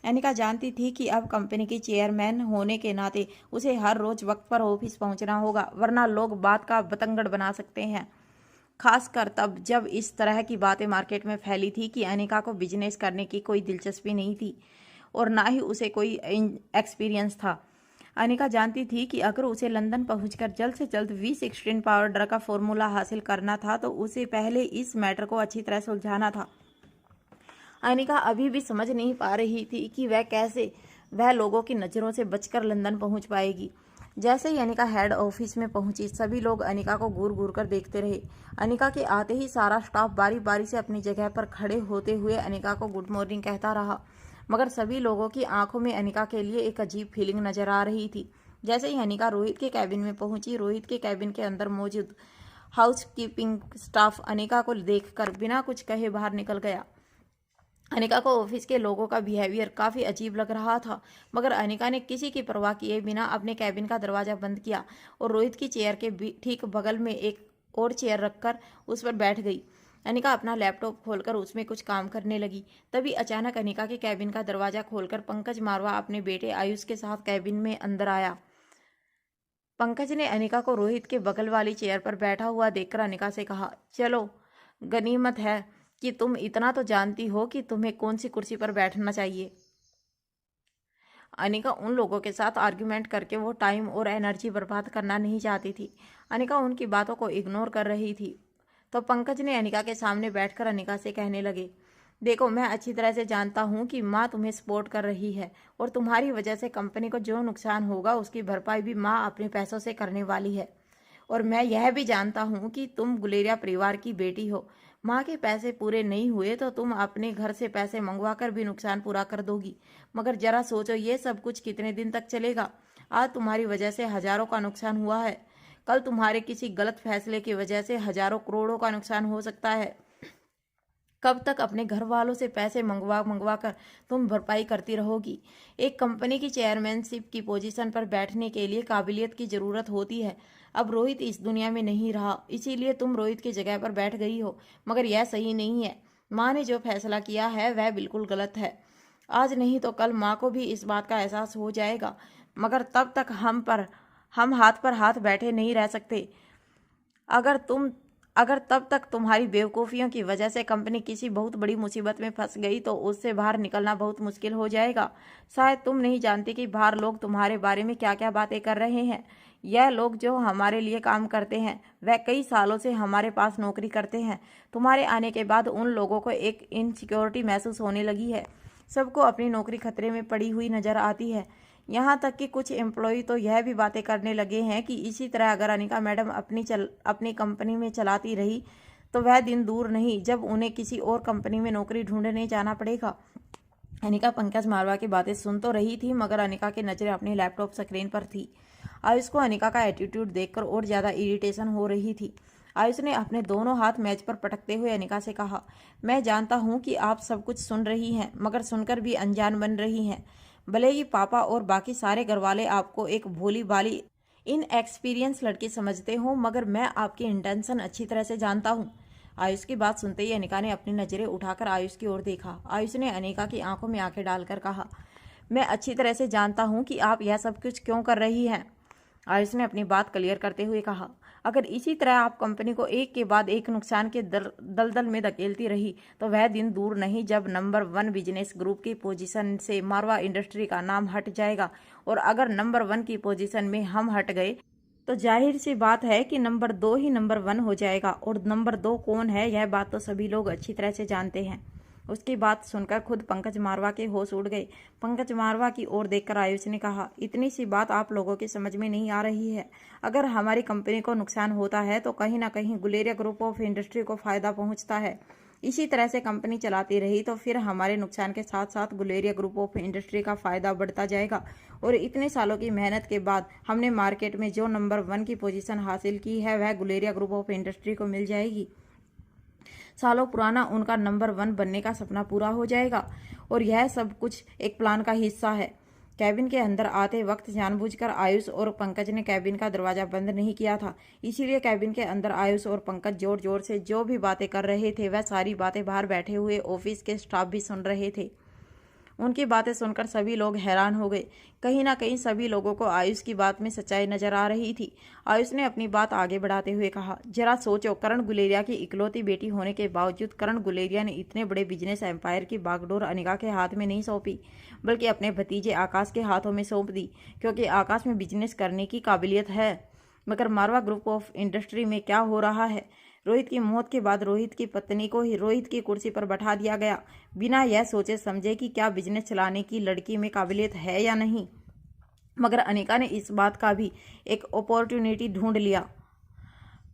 अनिका जानती थी कि अब कंपनी की चेयरमैन होने के नाते उसे हर रोज वक्त पर ऑफिस पहुंचना होगा, वरना लोग बात का बतंगड़ बना सकते हैं। खासकर तब जब इस तरह की बातें मार्केट में फैली थी कि अनिका को बिजनेस करने की कोई दिलचस्पी नहीं थी और ना ही उसे कोई एक्सपीरियंस था। अनिका जानती थी कि अगर उसे लंदन पहुंचकर जल्द से जल्द V16 पाउडर का फॉर्मूला हासिल करना था तो उसे पहले इस मैटर को अच्छी तरह सुलझाना था। अनिका अभी भी समझ नहीं पा रही थी कि वह लोगों की नज़रों से बचकर लंदन पहुंच पाएगी। जैसे ही अनिका हेड ऑफिस में पहुंची, सभी लोग अनिका को घूर घूर कर देखते रहे। अनिका के आते ही सारा स्टाफ बारी बारी से अपनी जगह पर खड़े होते हुए अनिका को गुड मॉर्निंग कहता रहा, मगर सभी लोगों की आंखों में अनिका के लिए एक अजीब फीलिंग नजर आ रही थी। जैसे ही अनिका रोहित के कैबिन में पहुंची, रोहित के कैबिन के अंदर मौजूद हाउस कीपिंग स्टाफ अनिका को देखकर बिना कुछ कहे बाहर निकल गया। अनिका को ऑफिस के लोगों का बिहेवियर काफ़ी अजीब लग रहा था, मगर अनिका ने किसी की परवाह किए बिना अपने कैबिन का दरवाज़ा बंद किया और रोहित की चेयर के ठीक बगल में एक और चेयर रखकर उस पर बैठ गई। अनिका अपना लैपटॉप खोलकर उसमें कुछ काम करने लगी। तभी अचानक अनिका के कैबिन का दरवाज़ा खोलकर पंकज मारवा अपने बेटे आयुष के साथ कैबिन में अंदर आया। पंकज ने अनिका को रोहित के बगल वाली चेयर पर बैठा हुआ देखकर अनिका से कहा, चलो, गनीमत है कि तुम इतना तो जानती हो कि तुम्हें कौन सी कुर्सी पर बैठना चाहिए। अनिका उन लोगों के साथ आर्ग्यूमेंट करके वो टाइम और एनर्जी बर्बाद करना नहीं चाहती थी। अनिका उनकी बातों को इग्नोर कर रही थी, तो पंकज ने अनिका के सामने बैठकर अनिका से कहने लगे, देखो, मैं अच्छी तरह से जानता हूँ कि माँ तुम्हें सपोर्ट कर रही है और तुम्हारी वजह से कंपनी को जो नुकसान होगा उसकी भरपाई भी माँ अपने पैसों से करने वाली है। और मैं यह भी जानता हूँ कि तुम गुलेरिया परिवार की बेटी हो। माँ के पैसे पूरे नहीं हुए तो तुम अपने घर से पैसे मंगवा कर भी नुकसान पूरा कर दोगी। मगर जरा सोचो, ये सब कुछ कितने दिन तक चलेगा? आज तुम्हारी वजह से हजारों का नुकसान हुआ है, कल तुम्हारे किसी गलत फैसले की वजह से हजारों करोड़ों का नुकसान हो सकता है। कब तक अपने घर वालों से पैसे मंगवा मंगवा कर तुम भरपाई करती रहोगी? एक कंपनी की चेयरमैनशिप की पोजीशन पर बैठने के लिए काबिलियत की जरूरत होती है। अब रोहित इस दुनिया में नहीं रहा, इसीलिए तुम रोहित की जगह पर बैठ गई हो, मगर यह सही नहीं है। माँ ने जो फैसला किया है वह बिल्कुल गलत है। आज नहीं तो कल माँ को भी इस बात का एहसास हो जाएगा, मगर तब तक हम हाथ पर हाथ बैठे नहीं रह सकते। अगर तब तक तुम्हारी बेवकूफ़ियों की वजह से कंपनी किसी बहुत बड़ी मुसीबत में फंस गई तो उससे बाहर निकलना बहुत मुश्किल हो जाएगा। शायद तुम नहीं जानती कि बाहर लोग तुम्हारे बारे में क्या क्या बातें कर रहे हैं। यह लोग जो हमारे लिए काम करते हैं वह कई सालों से हमारे पास नौकरी करते हैं। तुम्हारे आने के बाद उन लोगों को एक इनसिक्योरिटी महसूस होने लगी है। सबको अपनी नौकरी खतरे में पड़ी हुई नजर आती है। यहाँ तक कि कुछ एम्प्लॉय तो यह भी बातें करने लगे हैं कि इसी तरह अगर अनिका मैडम अपनी कंपनी में चलाती रही तो वह दिन दूर नहीं जब उन्हें किसी और कंपनी में नौकरी ढूंढने जाना पड़ेगा। अनिका पंकज मारवा की बातें सुन तो रही थी, मगर अनिका की नज़रें अपने लैपटॉप स्क्रीन पर थी। आयुष को अनिका का एटीट्यूड देखकर और ज़्यादा इरिटेशन हो रही थी। आयुष ने अपने दोनों हाथ मेज पर पटकते हुए अनिका से कहा, मैं जानता हूँ कि आप सब कुछ सुन रही हैं, मगर सुनकर भी अनजान बन रही हैं। भले ही पापा और बाकी सारे घरवाले आपको एक भोली भाली इनएक्सपीरियंस लड़की समझते हो, मगर मैं आपकी इंटेंशन अच्छी तरह से जानता हूँ। आयुष की बात सुनते ही अनिका ने अपनी नज़रें उठाकर आयुष की ओर देखा। आयुष ने अनिका की आंखों में आंखें डालकर कहा, मैं अच्छी तरह से जानता हूँ कि आप यह सब कुछ क्यों कर रही हैं। आयुष ने अपनी बात क्लियर करते हुए कहा, अगर इसी तरह आप कंपनी को एक के बाद एक नुकसान के दलदल में धकेलती रही तो वह दिन दूर नहीं जब नंबर 1 बिजनेस ग्रुप की पोजीशन से मारवा इंडस्ट्री का नाम हट जाएगा। और अगर नंबर 1 की पोजीशन में हम हट गए तो जाहिर सी बात है कि नंबर 2 ही नंबर 1 हो जाएगा। और नंबर 2 कौन है यह बात तो सभी लोग अच्छी तरह से जानते हैं। उसकी बात सुनकर खुद पंकज मारवा के होश उड़ गए। पंकज मारवा की ओर देखकर आयुष ने कहा, इतनी सी बात आप लोगों की समझ में नहीं आ रही है। अगर हमारी कंपनी को नुकसान होता है तो कहीं ना कहीं गुलेरिया ग्रुप ऑफ इंडस्ट्री को फायदा पहुंचता है। इसी तरह से कंपनी चलाती रही तो फिर हमारे नुकसान के साथ साथ गुलेरिया ग्रुप ऑफ इंडस्ट्री का फायदा बढ़ता जाएगा। और इतने सालों की मेहनत के बाद हमने मार्केट में जो नंबर 1 की पोजीशन हासिल की है वह गुलेरिया ग्रुप ऑफ इंडस्ट्री को मिल जाएगी। सालों पुराना उनका नंबर 1 बनने का सपना पूरा हो जाएगा। और यह सब कुछ एक प्लान का हिस्सा है। कैबिन के अंदर आते वक्त जानबूझकर आयुष और पंकज ने कैबिन का दरवाजा बंद नहीं किया था, इसीलिए कैबिन के अंदर आयुष और पंकज जोर जोर से जो भी बातें कर रहे थे वह सारी बातें बाहर बैठे हुए ऑफिस के स्टाफ भी सुन रहे थे। उनकी बातें सुनकर सभी लोग हैरान हो गए। कहीं ना कहीं सभी लोगों को आयुष की बात में सच्चाई नजर आ रही थी। आयुष ने अपनी बात आगे बढ़ाते हुए कहा, जरा सोचो, करण गुलेरिया की इकलौती बेटी होने के बावजूद करण गुलेरिया ने इतने बड़े बिजनेस एम्पायर की बागडोर अनिका के हाथ में नहीं सौंपी, बल्कि अपने भतीजे आकाश के हाथों में सौंप दी, क्योंकि आकाश में बिजनेस करने की काबिलियत है। मगर मारवा ग्रुप ऑफ इंडस्ट्री में क्या हो रहा है? रोहित की मौत के बाद रोहित की पत्नी को ही रोहित की कुर्सी पर बैठा दिया गया, बिना यह सोचे समझे कि क्या बिजनेस चलाने की लड़की में काबिलियत है या नहीं। मगर अनिका ने इस बात का भी एक अपॉर्चुनिटी ढूंढ लिया।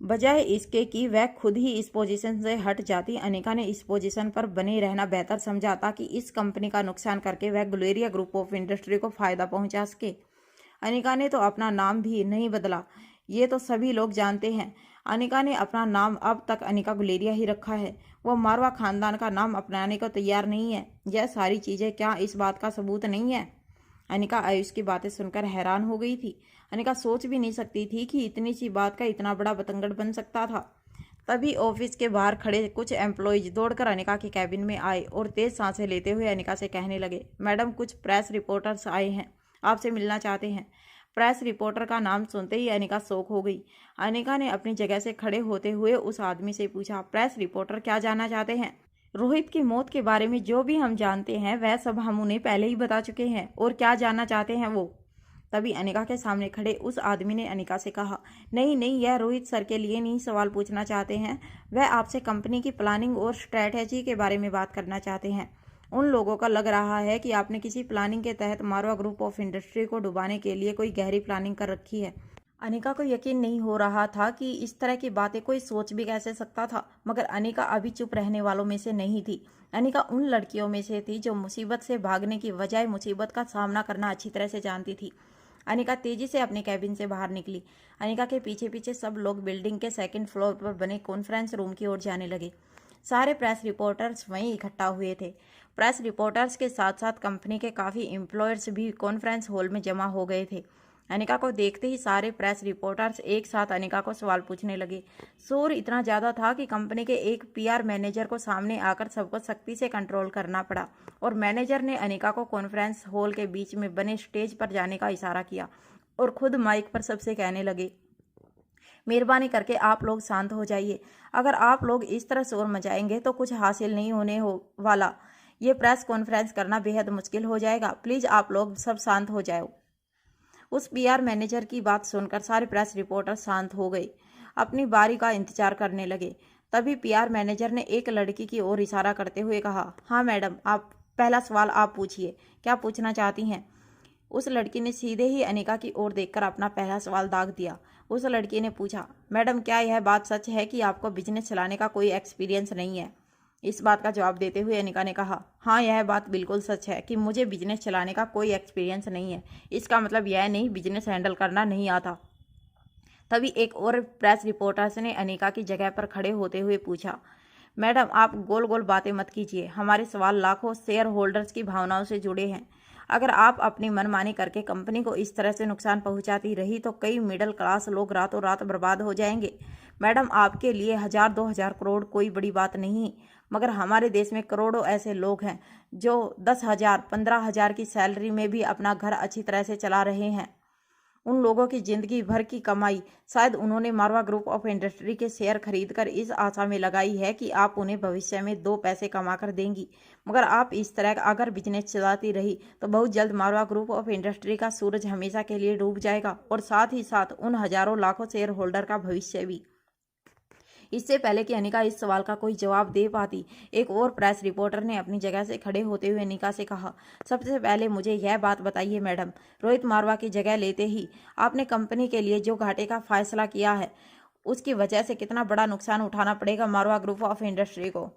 बजाय इसके कि वह खुद ही इस पोजीशन से हट जाती, अनिका ने इस पोजीशन पर बने रहना बेहतर समझा ताकि इस कंपनी का नुकसान करके वह गुलेरिया ग्रुप ऑफ इंडस्ट्री को फायदा पहुंचा सके। अनिका ने तो अपना नाम भी नहीं बदला, ये तो सभी लोग जानते हैं। अनिका ने अपना नाम अब तक अनिका गुलेरिया ही रखा है। वो मारवा खानदान का नाम अपनाने को तैयार नहीं है। यह सारी चीज़ें क्या इस बात का सबूत नहीं है? अनिका आयुष की बातें सुनकर हैरान हो गई थी। अनिका सोच भी नहीं सकती थी कि इतनी सी बात का इतना बड़ा बतंगड़ बन सकता था। तभी ऑफिस के बाहर खड़े कुछ एम्प्लॉयज दौड़कर अनिका के कैबिन में आए और तेज सांसें लेते हुए अनिका से कहने लगे, मैडम, कुछ प्रेस रिपोर्टर्स आए हैं, आपसे मिलना चाहते हैं। प्रेस रिपोर्टर का नाम सुनते ही अनिका शॉक हो गई। अनिका ने अपनी जगह से खड़े होते हुए उस आदमी से पूछा, प्रेस रिपोर्टर क्या जानना चाहते हैं? रोहित की मौत के बारे में जो भी हम जानते हैं वह सब हम उन्हें पहले ही बता चुके हैं। और क्या जानना चाहते हैं वो? तभी अनिका के सामने खड़े उस आदमी ने अनिका से कहा, नहीं नहीं, यह रोहित सर के लिए नहीं सवाल पूछना चाहते हैं। वह आपसे कंपनी की प्लानिंग और स्ट्रैटेजी के बारे में बात करना चाहते हैं। उन लोगों का लग रहा है कि आपने किसी प्लानिंग के तहत मारवा ग्रुप ऑफ इंडस्ट्री को डुबाने के लिए कोई गहरी प्लानिंग कर रखी है। अनिका को यकीन नहीं हो रहा था कि इस तरह की बातें कोई सोच भी कैसे सकता था, मगर अनिका अभी चुप रहने वालों में से नहीं थी। अनिका उन लड़कियों में से थी जो मुसीबत से भागने की बजाय मुसीबत का सामना करना अच्छी तरह से जानती थी। अनिका तेजी से अपने कैबिन से बाहर निकली। अनिका के पीछे पीछे सब लोग बिल्डिंग के सेकंड फ्लोर पर बने कॉन्फ्रेंस रूम की ओर जाने लगे। सारे प्रेस रिपोर्टर्स वहीं इकट्ठा हुए थे। प्रेस रिपोर्टर्स के साथ साथ कंपनी के काफ़ी एम्प्लॉयर्स भी कॉन्फ्रेंस हॉल में जमा हो गए थे। अनिका को देखते ही सारे प्रेस रिपोर्टर्स एक साथ अनिका को सवाल पूछने लगे। शोर इतना ज़्यादा था कि कंपनी के एक पीआर मैनेजर को सामने आकर सबको सख्ती से कंट्रोल करना पड़ा और मैनेजर ने अनिका को कॉन्फ्रेंस हॉल के बीच में बने स्टेज पर जाने का इशारा किया और खुद माइक पर सबसे कहने लगे, मेहरबानी करके आप लोग शांत हो जाइए। अगर आप लोग इस तरह शोर मचाएंगे तो कुछ हासिल नहीं होने वाला। ये प्रेस कॉन्फ्रेंस करना बेहद मुश्किल हो जाएगा। प्लीज़ आप लोग सब शांत हो जाओ। उस पीआर मैनेजर की बात सुनकर सारे प्रेस रिपोर्टर शांत हो गए, अपनी बारी का इंतजार करने लगे। तभी पीआर मैनेजर ने एक लड़की की ओर इशारा करते हुए कहा, हाँ मैडम, आप पहला सवाल आप पूछिए, क्या पूछना चाहती हैं। उस लड़की ने सीधे ही अनिका की ओर देखकर अपना पहला सवाल दाग दिया। उस लड़की ने पूछा, मैडम क्या यह बात सच है कि आपको बिजनेस चलाने का कोई एक्सपीरियंस नहीं है। इस बात का जवाब देते हुए अनिका ने कहा, हाँ यह बात बिल्कुल सच है कि मुझे बिजनेस चलाने का कोई एक्सपीरियंस नहीं है। इसका मतलब यह नहीं बिजनेस हैंडल करना नहीं आता। तभी एक और प्रेस रिपोर्टर्स ने अनिका की जगह पर खड़े होते हुए पूछा, मैडम आप गोल गोल बातें मत कीजिए। हमारे सवाल लाखों शेयर होल्डर्स की भावनाओं से जुड़े हैं। अगर आप अपनी मनमानी करके कंपनी को इस तरह से नुकसान पहुंचाती रही तो कई मिडिल क्लास लोग रातों रात बर्बाद हो जाएंगे। मैडम आपके लिए 1000-2000 करोड़ कोई बड़ी बात नहीं, मगर हमारे देश में करोड़ों ऐसे लोग हैं जो 10,000-15,000 की सैलरी में भी अपना घर अच्छी तरह से चला रहे हैं। उन लोगों की जिंदगी भर की कमाई शायद उन्होंने मारवा ग्रुप ऑफ इंडस्ट्री के शेयर खरीदकर इस आशा में लगाई है कि आप उन्हें भविष्य में 2 पैसे कमा कर देंगी। मगर आप इस तरह अगर बिजनेस चलाती रही तो बहुत जल्द मारवा ग्रुप ऑफ इंडस्ट्री का सूरज हमेशा के लिए डूब जाएगा और साथ ही साथ उन हजारों लाखों शेयर होल्डर का भविष्य भी। इससे पहले कि अनिका इस सवाल का कोई जवाब दे पाती, एक और प्रेस रिपोर्टर ने अपनी जगह से खड़े होते हुए अनिका से कहा, सबसे पहले मुझे यह बात बताइए मैडम, रोहित मारवा की जगह लेते ही आपने कंपनी के लिए जो घाटे का फैसला किया है उसकी वजह से कितना बड़ा नुकसान उठाना पड़ेगा मारवा ग्रुप ऑफ इंडस्ट्री को।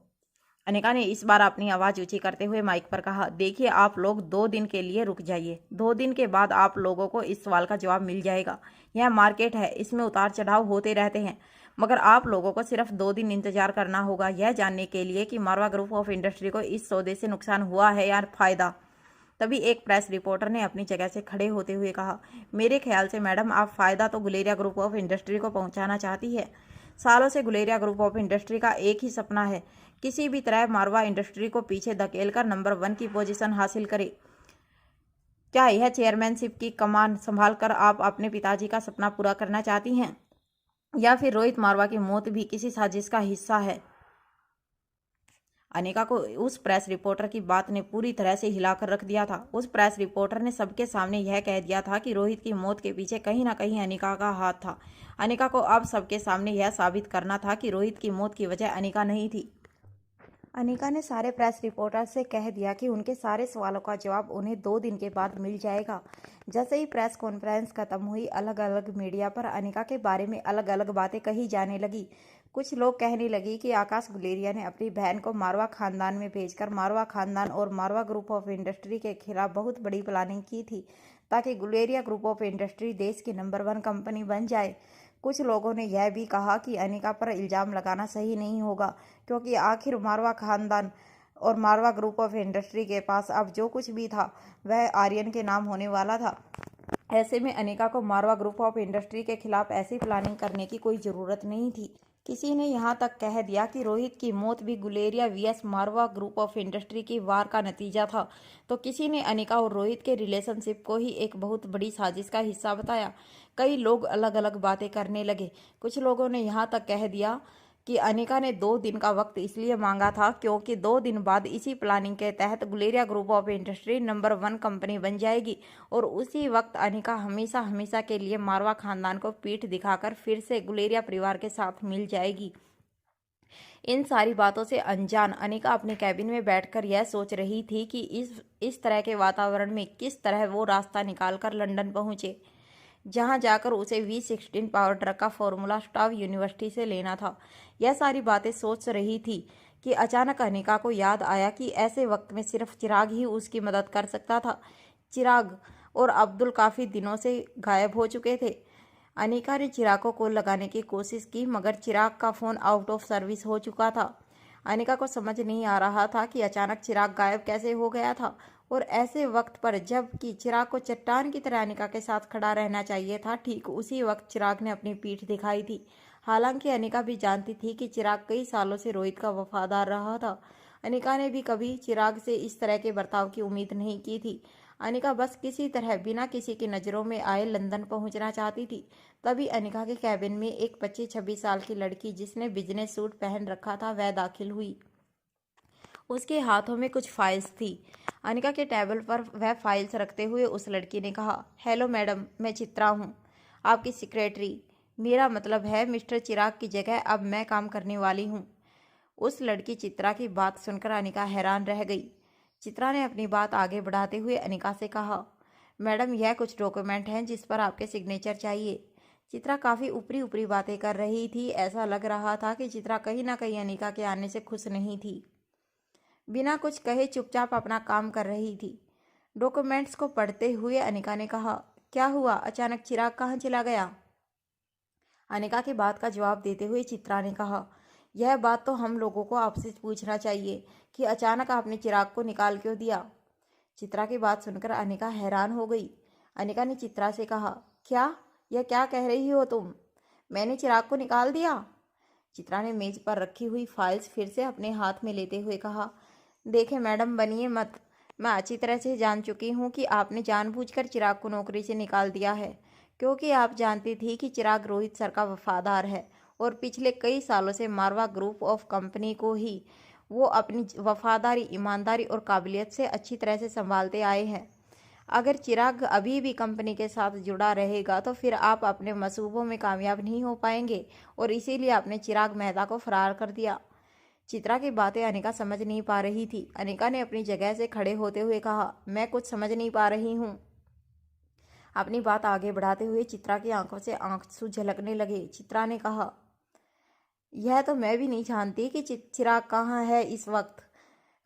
अनिका ने इस बार अपनी आवाज़ ऊंची करते हुए माइक पर कहा, देखिए आप लोग 2 दिन के लिए रुक जाइए। 2 दिन के बाद आप लोगों को इस सवाल का जवाब मिल जाएगा। यह मार्केट है, इसमें उतार चढ़ाव होते रहते हैं, मगर आप लोगों को सिर्फ 2 दिन इंतजार करना होगा यह जानने के लिए कि मारवा ग्रुप ऑफ इंडस्ट्री को इस सौदे से नुकसान हुआ है या फायदा। तभी एक प्रेस रिपोर्टर ने अपनी जगह से खड़े होते हुए कहा, मेरे ख्याल से मैडम आप फ़ायदा तो गुलेरिया ग्रुप ऑफ इंडस्ट्री को पहुंचाना चाहती है। सालों से गुलेरिया ग्रुप ऑफ इंडस्ट्री का एक ही सपना है, किसी भी तरह मारवा इंडस्ट्री को पीछे धकेलकर नंबर 1 की पोजीशन हासिल करे। क्या यह चेयरमैनशिप की कमान संभाल कर आप अपने पिताजी का सपना पूरा करना चाहती हैं, या फिर रोहित मारवा की मौत भी किसी साजिश का हिस्सा है। अनिका को उस प्रेस रिपोर्टर की बात ने पूरी तरह से हिलाकर रख दिया था। उस प्रेस रिपोर्टर ने सबके सामने यह कह दिया था कि रोहित की मौत के पीछे कहीं ना कहीं अनिका का हाथ था। अनिका को अब सबके सामने यह साबित करना था कि रोहित की मौत की वजह अनिका नहीं थी। अनिका ने सारे प्रेस रिपोर्टर से कह दिया कि उनके सारे सवालों का जवाब उन्हें 2 दिन के बाद मिल जाएगा। जैसे ही प्रेस कॉन्फ्रेंस खत्म हुई, अलग अलग मीडिया पर अनिका के बारे में अलग अलग बातें कही जाने लगी। कुछ लोग कहने लगे कि आकाश गुलेरिया ने अपनी बहन को मारवा खानदान में भेजकर मारवा खानदान और मारवा ग्रुप ऑफ इंडस्ट्री के खिलाफ बहुत बड़ी प्लानिंग की थी ताकि गुलेरिया ग्रुप ऑफ इंडस्ट्री देश की नंबर 1 कंपनी बन जाए। कुछ लोगों ने यह भी कहा कि अनिका पर इल्ज़ाम लगाना सही नहीं होगा, क्योंकि आखिर मारवा खानदान और मारवा ग्रुप ऑफ इंडस्ट्री के पास अब जो कुछ भी था वह आर्यन के नाम होने वाला था। ऐसे में अनिका को मारवा ग्रुप ऑफ इंडस्ट्री के खिलाफ ऐसी प्लानिंग करने की कोई ज़रूरत नहीं थी। किसी ने यहाँ तक कह दिया कि रोहित की मौत भी Guleria vs Marwa group of industry की वार का नतीजा था, तो किसी ने अनिका और रोहित के रिलेशनशिप को ही एक बहुत बड़ी साजिश का हिस्सा बताया। कई लोग अलग अलग बातें करने लगे। कुछ लोगों ने यहाँ तक कह दिया कि अनिका ने 2 दिन का वक्त इसलिए मांगा था क्योंकि 2 दिन बाद इसी प्लानिंग के तहत Guleria group of industry number 1 company बन जाएगी और उसी वक्त अनिका हमेशा हमेशा के लिए मारवा खानदान को पीठ दिखाकर फिर से गुलेरिया परिवार के साथ मिल जाएगी। इन सारी बातों से अनजान अनिका अपने कैबिन में बैठकर यह सोच रही थी कि इस तरह के वातावरण में किस तरह वो रास्ता निकालकर लंदन पहुंचे, जहां जाकर उसे V16 पावर ट्रक का फॉर्मूला स्टाफ यूनिवर्सिटी से लेना था। यह सारी बातें सोच रही थी कि अचानक अनिका को याद आया कि ऐसे वक्त में सिर्फ चिराग ही उसकी मदद कर सकता था। चिराग और अब्दुल काफ़ी दिनों से गायब हो चुके थे। अनिका ने चिराग को कॉल लगाने की कोशिश की मगर चिराग का फ़ोन आउट ऑफ सर्विस हो चुका था। अनिका को समझ नहीं आ रहा था कि अचानक चिराग गायब कैसे हो गया था और ऐसे वक्त पर जबकि चिराग को चट्टान की तरह अनिका के साथ खड़ा रहना चाहिए था, ठीक उसी वक्त चिराग ने अपनी पीठ दिखाई थी। हालांकि अनिका भी जानती थी कि चिराग कई सालों से रोहित का वफादार रहा था। अनिका ने भी कभी चिराग से इस तरह के बर्ताव की उम्मीद नहीं की थी। अनिका बस किसी तरह बिना किसी की नज़रों में आए लंदन पहुंचना चाहती थी। तभी अनिका के कैबिन में एक 25-26 साल की लड़की जिसने बिजनेस सूट पहन रखा था वह दाखिल हुई। उसके हाथों में कुछ फाइल्स थी। अनिका के टेबल पर वह फाइल्स रखते हुए उस लड़की ने कहा, हेलो मैडम, मैं चित्रा हूँ, आपकी सेक्रेटरी। मेरा मतलब है मिस्टर चिराग की जगह अब मैं काम करने वाली हूँ। उस लड़की चित्रा की बात सुनकर अनिका हैरान रह गई। चित्रा ने अपनी बात आगे बढ़ाते हुए अनिका से कहा, मैडम यह कुछ डॉक्यूमेंट हैं जिस पर आपके सिग्नेचर चाहिए। चित्रा काफ़ी ऊपरी ऊपरी बातें कर रही थी। ऐसा लग रहा था कि चित्रा कहीं ना कहीं अनिका के आने से खुश नहीं थी। बिना कुछ कहे चुपचाप अपना काम कर रही थी। डॉक्यूमेंट्स को पढ़ते हुए अनिका ने कहा, क्या हुआ, अचानक चिराग कहाँ चला गया? अनिका की बात का जवाब देते हुए चित्रा ने कहा, यह बात तो हम लोगों को आपसे पूछना चाहिए कि अचानक आपने चिराग को निकाल क्यों दिया। चित्रा की बात सुनकर अनिका हैरान हो गई। अनिका ने चित्रा से कहा, क्या, यह क्या कह रही हो तुम? मैंने चिराग को निकाल दिया? चित्रा ने मेज पर रखी हुई फाइल्स फिर से अपने हाथ में लेते हुए कहा, देखें मैडम, बनिए मत। मैं अच्छी तरह से जान चुकी हूँ कि आपने जानबूझकर चिराग को नौकरी से निकाल दिया है क्योंकि आप जानती थी कि चिराग रोहित सर का वफादार है और पिछले कई सालों से मारवा ग्रुप ऑफ कंपनी को ही वो अपनी वफादारी, ईमानदारी और काबिलियत से अच्छी तरह से संभालते आए हैं। अगर चिराग अभी भी कंपनी के साथ जुड़ा रहेगा तो फिर आप अपने मंसूबों में कामयाब नहीं हो पाएंगे और इसीलिए आपने चिराग मेहता को फरार कर दिया। चित्रा की बातें अनिका समझ नहीं पा रही थी। अनिका ने अपनी जगह से खड़े होते हुए कहा, मैं कुछ समझ नहीं पा रही हूँ। अपनी बात आगे बढ़ाते हुए चित्रा की आंखों से आंसू झलकने लगे। चित्रा ने कहा, यह तो मैं भी नहीं जानती कि चिराग कहाँ है इस वक्त।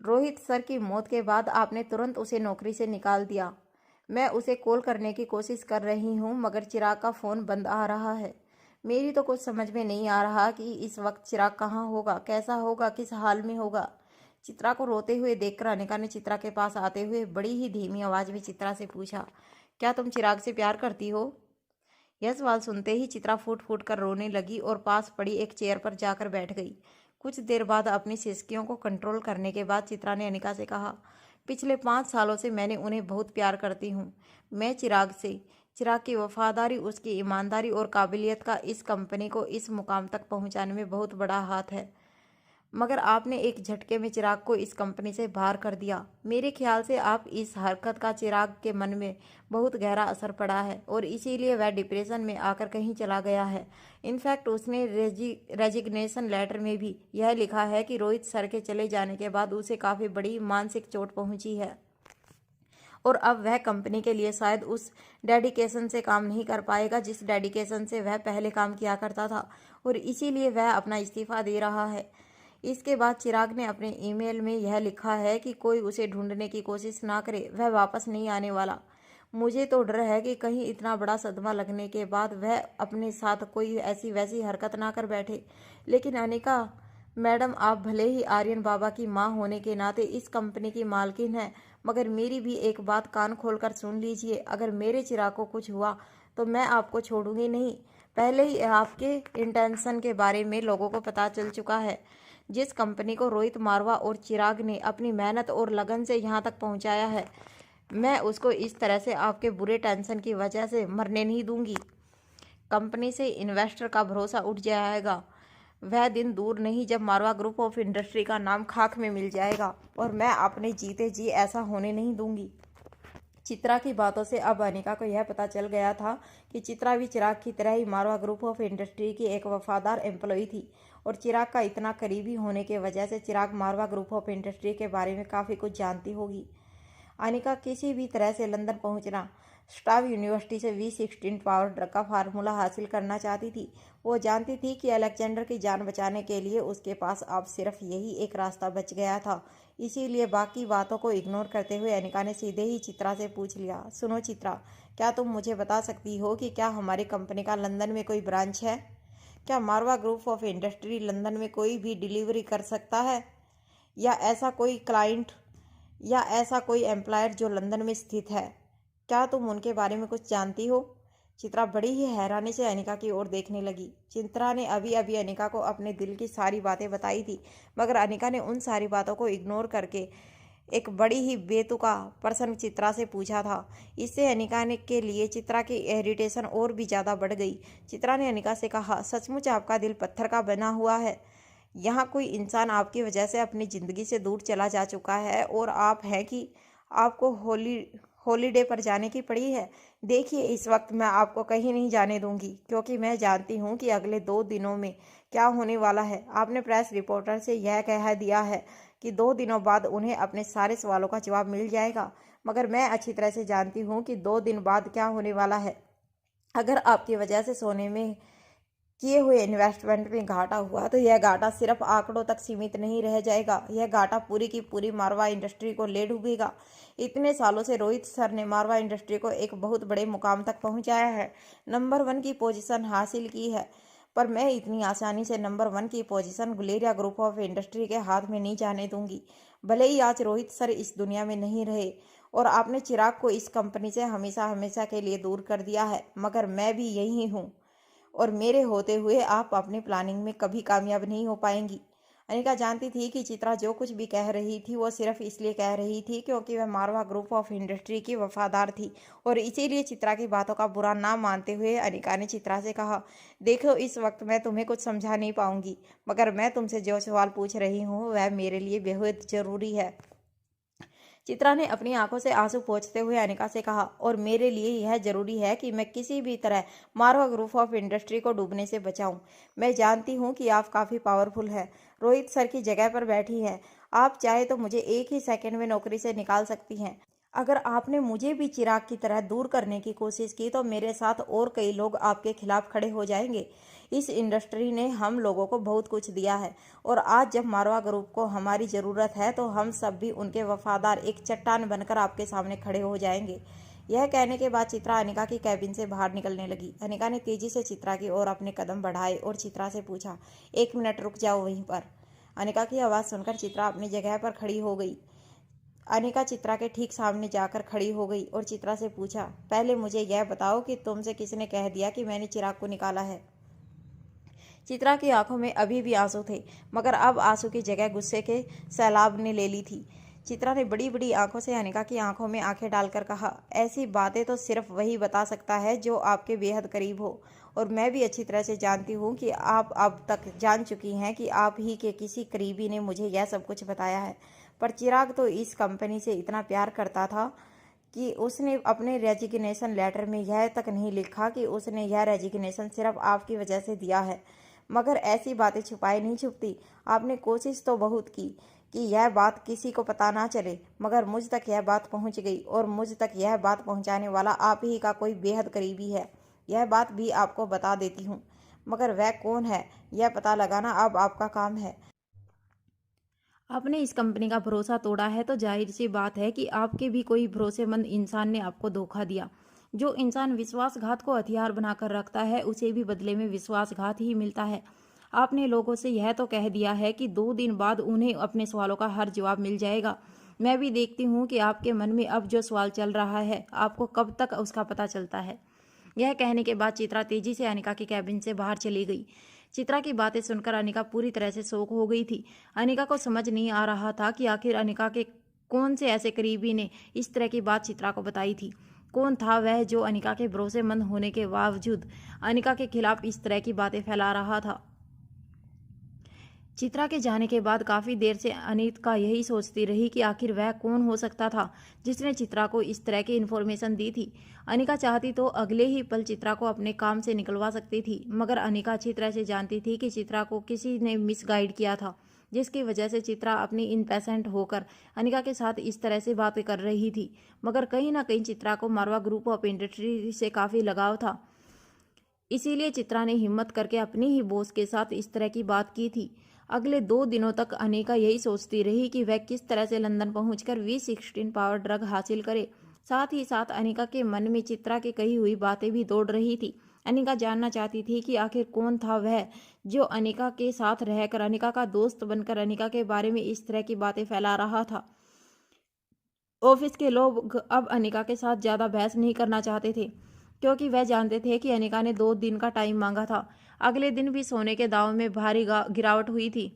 रोहित सर की मौत के बाद आपने तुरंत उसे नौकरी से निकाल दिया। मैं उसे कॉल करने की कोशिश कर रही हूँ मगर चिराग का फ़ोन बंद आ रहा है। मेरी तो कुछ समझ में नहीं आ रहा कि इस वक्त चिराग कहाँ होगा, कैसा होगा, किस हाल में होगा। चित्रा को रोते हुए देखकर अनिका ने चित्रा के पास आते हुए बड़ी ही धीमी आवाज़ में चित्रा से पूछा, क्या तुम चिराग से प्यार करती हो? यह सवाल सुनते ही चित्रा फूट फूट कर रोने लगी और पास पड़ी एक चेयर पर जाकर बैठ गई। कुछ देर बाद अपनी सिसकियों को कंट्रोल करने के बाद चित्रा ने अनिका से कहा, पिछले 5 सालों से मैंने उन्हें बहुत प्यार करती हूँ। मैं चिराग से, चिराग की वफादारी, उसकी ईमानदारी और काबिलियत का इस कंपनी को इस मुकाम तक पहुँचाने में बहुत बड़ा हाथ है, मगर आपने एक झटके में चिराग को इस कंपनी से बाहर कर दिया। मेरे ख्याल से आप इस हरकत का चिराग के मन में बहुत गहरा असर पड़ा है और इसीलिए वह डिप्रेशन में आकर कहीं चला गया है। इनफैक्ट उसने रेजिग्नेशन लेटर में भी यह लिखा है कि रोहित सर के चले जाने के बाद उसे काफ़ी बड़ी मानसिक चोट पहुंची है और अब वह कंपनी के लिए शायद उस डेडिकेशन से काम नहीं कर पाएगा जिस डेडिकेशन से वह पहले काम किया करता था और इसीलिए वह अपना इस्तीफ़ा दे रहा है। इसके बाद चिराग ने अपने ईमेल में यह लिखा है कि कोई उसे ढूंढने की कोशिश ना करे, वह वापस नहीं आने वाला। मुझे तो डर है कि कहीं इतना बड़ा सदमा लगने के बाद वह अपने साथ कोई ऐसी वैसी हरकत ना कर बैठे। लेकिन अनिका मैडम, आप भले ही आर्यन बाबा की माँ होने के नाते इस कंपनी की मालकिन हैं, मगर मेरी भी एक बात कान खोलकर सुन लीजिए। अगर मेरे चिराग को कुछ हुआ तो मैं आपको छोड़ूंगी नहीं। पहले ही आपके इंटेंशन के बारे में लोगों को पता चल चुका है। जिस कंपनी को रोहित मारवा और चिराग ने अपनी मेहनत और लगन से यहाँ तक पहुँचाया है, मैं उसको इस तरह से आपके बुरे टेंशन की वजह से मरने नहीं दूंगी। कंपनी से इन्वेस्टर का भरोसा उठ जाएगा। वह दिन दूर नहीं जब मारवा ग्रुप ऑफ इंडस्ट्री का नाम खाक में मिल जाएगा और मैं अपने जीते जी ऐसा होने नहीं दूंगी। चित्रा की बातों से अब अनिका को यह पता चल गया था कि चित्रा भी चिराग की तरह ही मारवा ग्रुप ऑफ इंडस्ट्री की एक वफादार एम्प्लॉई थी और चिराग का इतना करीबी होने की वजह से चिराग मारवा ग्रुप ऑफ इंडस्ट्री के बारे में काफ़ी कुछ जानती होगी। अनिका किसी भी तरह से लंदन पहुंचना, स्टाफ यूनिवर्सिटी से V16 पावर ड्रग का फार्मूला हासिल करना चाहती थी। वो जानती थी कि अलेक्जेंडर की जान बचाने के लिए उसके पास अब सिर्फ यही एक रास्ता बच गया था। इसीलिए बाकी बातों को इग्नोर करते हुए अनिका ने सीधे ही चित्रा से पूछ लिया, सुनो चित्रा, क्या तुम मुझे बता सकती हो कि क्या हमारी कंपनी का लंदन में कोई ब्रांच है? क्या मारवा ग्रुप ऑफ इंडस्ट्री लंदन में कोई भी डिलीवरी कर सकता है? या ऐसा कोई क्लाइंट या ऐसा कोई एम्प्लॉयर जो लंदन में स्थित है? क्या तुम उनके बारे में कुछ जानती हो? चित्रा बड़ी ही हैरानी से अनिका की ओर देखने लगी। चित्रा ने अभी अभी अनिका को अपने दिल की सारी बातें बताई थी, मगर अनिका ने उन सारी बातों को इग्नोर करके एक बड़ी ही बेतुका प्रश्न चित्रा से पूछा था। इससे अनिका ने के लिए चित्रा की इरिटेशन और भी ज़्यादा बढ़ गई। चित्रा ने अनिका से कहा, सचमुच आपका दिल पत्थर का बना हुआ है? यहाँ कोई इंसान आपकी वजह से अपनी ज़िंदगी से दूर चला जा चुका है और आप हैं कि आपको हॉलीडे पर जाने की पड़ी है। देखिए, इस वक्त मैं आपको कहीं नहीं जाने दूंगी क्योंकि मैं जानती हूँ कि अगले 2 दिनों में क्या होने वाला है। आपने प्रेस रिपोर्टर से यह कह दिया है कि 2 दिनों बाद उन्हें अपने सारे सवालों का जवाब मिल जाएगा, मगर मैं अच्छी तरह से जानती हूँ कि 2 दिन बाद क्या होने वाला है। अगर आपकी वजह से सोने में किए हुए इन्वेस्टमेंट में घाटा हुआ तो यह घाटा सिर्फ आंकड़ों तक सीमित नहीं रह जाएगा, यह घाटा पूरी की पूरी मारवा इंडस्ट्री को ले डूबेगा। इतने सालों से रोहित सर ने मारवा इंडस्ट्री को एक बहुत बड़े मुकाम तक पहुंचाया है, नंबर 1 की पोजीशन हासिल की है, पर मैं इतनी आसानी से नंबर 1 की position Guleria group of industry के हाथ में नहीं जाने दूंगी। भले ही आज रोहित सर इस दुनिया में नहीं रहे और आपने चिराग को इस कंपनी से हमेशा हमेशा के लिए दूर कर दिया है, मगर मैं भी यही हूँ और मेरे होते हुए आप अपनी प्लानिंग में कभी कामयाब नहीं हो पाएंगी। अनिका जानती थी कि चित्रा जो कुछ भी कह रही थी वो सिर्फ इसलिए कह रही थी क्योंकि वह मारवा ग्रुप ऑफ इंडस्ट्री की वफादार थी और इसीलिए चित्रा की बातों का बुरा ना मानते हुए अनिका ने चित्रा से कहा, देखो, इस वक्त मैं तुम्हें कुछ समझा नहीं पाऊंगी, मगर मैं तुमसे जो सवाल पूछ रही हूँ वह मेरे लिए बेहद जरूरी है। चित्रा ने अपनी आंखों से आंसू पोंछते हुए अनिका से कहा, और मेरे लिए यह जरूरी है कि मैं किसी भी तरह मारवा ग्रुप ऑफ इंडस्ट्री को डूबने से बचाऊं। मैं जानती हूं कि आप काफ़ी पावरफुल हैं, रोहित सर की जगह पर बैठी हैं। आप चाहे तो मुझे एक ही सेकंड में नौकरी से निकाल सकती हैं। अगर आपने मुझे भी चिराग की तरह दूर करने की कोशिश की तो मेरे साथ और कई लोग आपके खिलाफ खड़े हो जाएंगे। इस इंडस्ट्री ने हम लोगों को बहुत कुछ दिया है और आज जब मारवा ग्रुप को हमारी ज़रूरत है तो हम सब भी उनके वफादार एक चट्टान बनकर आपके सामने खड़े हो जाएंगे। यह कहने के बाद चित्रा अनिका की कैबिन से बाहर निकलने लगी। अनिका ने तेजी से चित्रा की ओर अपने कदम बढ़ाए और चित्रा से पूछा, 1 मिनट रुक जाओ वहीं पर। अनिका की आवाज़ सुनकर चित्रा अपनी जगह पर खड़ी हो गई। अनिका चित्रा के ठीक सामने जाकर खड़ी हो गई और चित्रा से पूछा, पहले मुझे यह बताओ कि तुमसे किसने कह दिया कि मैंने चिराग को निकाला है? चित्रा की आंखों में अभी भी आंसू थे, मगर अब आंसू की जगह गुस्से के सैलाब ने ले ली थी। चित्रा ने बड़ी बड़ी आंखों से अनिका की आंखों में आंखें डालकर कहा, ऐसी बातें तो सिर्फ वही बता सकता है जो आपके बेहद करीब हो, और मैं भी अच्छी तरह से जानती हूँ कि आप अब तक जान चुकी हैं कि आप ही के किसी करीबी ने मुझे यह सब कुछ बताया है। पर चिराग तो इस कंपनी से इतना प्यार करता था कि उसने अपने रेजिग्नेशन लेटर में यह तक नहीं लिखा कि उसने यह रेजिग्नेशन सिर्फ आपकी वजह से दिया है। मगर ऐसी बातें छुपाए नहीं छुपती। आपने कोशिश तो बहुत की कि यह बात किसी को पता ना चले, मगर मुझ तक यह बात पहुंच गई और मुझ तक यह बात पहुंचाने वाला आप ही का कोई बेहद करीबी है। यह बात भी आपको बता देती हूँ, मगर वह कौन है यह पता लगाना अब आपका काम है। आपने इस कंपनी का भरोसा तोड़ा है तो जाहिर सी बात है कि आपके भी कोई भरोसेमंद इंसान ने आपको धोखा दिया। जो इंसान विश्वासघात को हथियार बनाकर रखता है उसे भी बदले में विश्वासघात ही मिलता है। आपने लोगों से यह तो कह दिया है कि 2 दिन बाद उन्हें अपने सवालों का हर जवाब मिल जाएगा। मैं भी देखती हूँ कि आपके मन में अब जो सवाल चल रहा है आपको कब तक उसका पता चलता है। यह कहने के बाद चित्रा तेजी से अनिका की कैबिन से बाहर चली गई। चित्रा की बातें सुनकर अनिका पूरी तरह से शॉक हो गई थी। अनिका को समझ नहीं आ रहा था कि आखिर अनिका के कौन से ऐसे करीबी ने इस तरह की बात चित्रा को बताई थी। कौन था वह जो अनिका के भरोसेमंद होने के बावजूद अनिका के खिलाफ इस तरह की बातें फैला रहा था। चित्रा के जाने के बाद काफी देर से अनीता यही सोचती रही कि आखिर वह कौन हो सकता था जिसने चित्रा को इस तरह की इन्फॉर्मेशन दी थी। अनिका चाहती तो अगले ही पल चित्रा को अपने काम से निकलवा सकती थी, मगर अनिका अच्छी तरह से जानती थी कि चित्रा को किसी ने मिसगाइड किया था, जिसकी वजह से चित्रा अपनी इम्पेशेंट होकर अनिका के साथ इस तरह से बातें कर रही थी। मगर कहीं ना कहीं चित्रा को मारवा ग्रुप ऑफ इंडस्ट्री से काफी लगाव था, इसीलिए चित्रा ने हिम्मत करके अपनी ही बॉस के साथ इस तरह की बात की थी। अगले 2 दिनों तक अनिका यही सोचती रही कि वह किस तरह से लंदन पहुंचकर V16 पावर ड्रग हासिल करे। साथ ही साथ अनिका के मन में चित्रा की कही हुई बातें भी दौड़ रही थी। अनिका जानना चाहती थी कि आखिर कौन था वह जो अनिका के साथ रहकर अनिका का दोस्त बनकर अनिका के बारे में इस तरह की बातें फैला रहा था। ऑफिस के लोग अब अनिका के साथ ज्यादा बहस नहीं करना चाहते थे, क्योंकि वह जानते थे कि अनिका ने 2 दिन का टाइम मांगा था। अगले दिन भी सोने के दाव में भारी गिरावट हुई थी।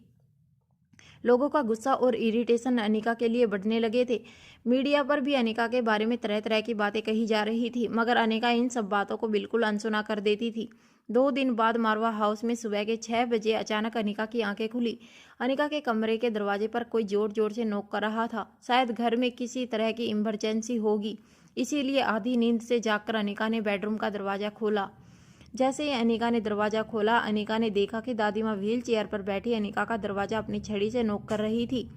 लोगों का गुस्सा और इरिटेशन अनिका के लिए बढ़ने लगे थे। मीडिया पर भी अनिका के बारे में तरह तरह की बातें कही जा रही थी, मगर अनिका इन सब बातों को बिल्कुल अनसुना कर देती थी। 2 दिन बाद मारवा हाउस में सुबह के 6 बजे अचानक अनिका की आंखें खुली। अनिका के कमरे के दरवाजे पर कोई जोर जोर से नॉक कर रहा था। शायद घर में किसी तरह की इमरजेंसी होगी, इसीलिए आधी नींद से जागकर अनिका ने बेडरूम का दरवाजा खोला। जैसे ही अनिका ने दरवाजा खोला, अनिका ने देखा कि दादी माँ व्हील चेयर पर बैठी अनिका का दरवाजा अपनी छड़ी से नोक कर रही थी।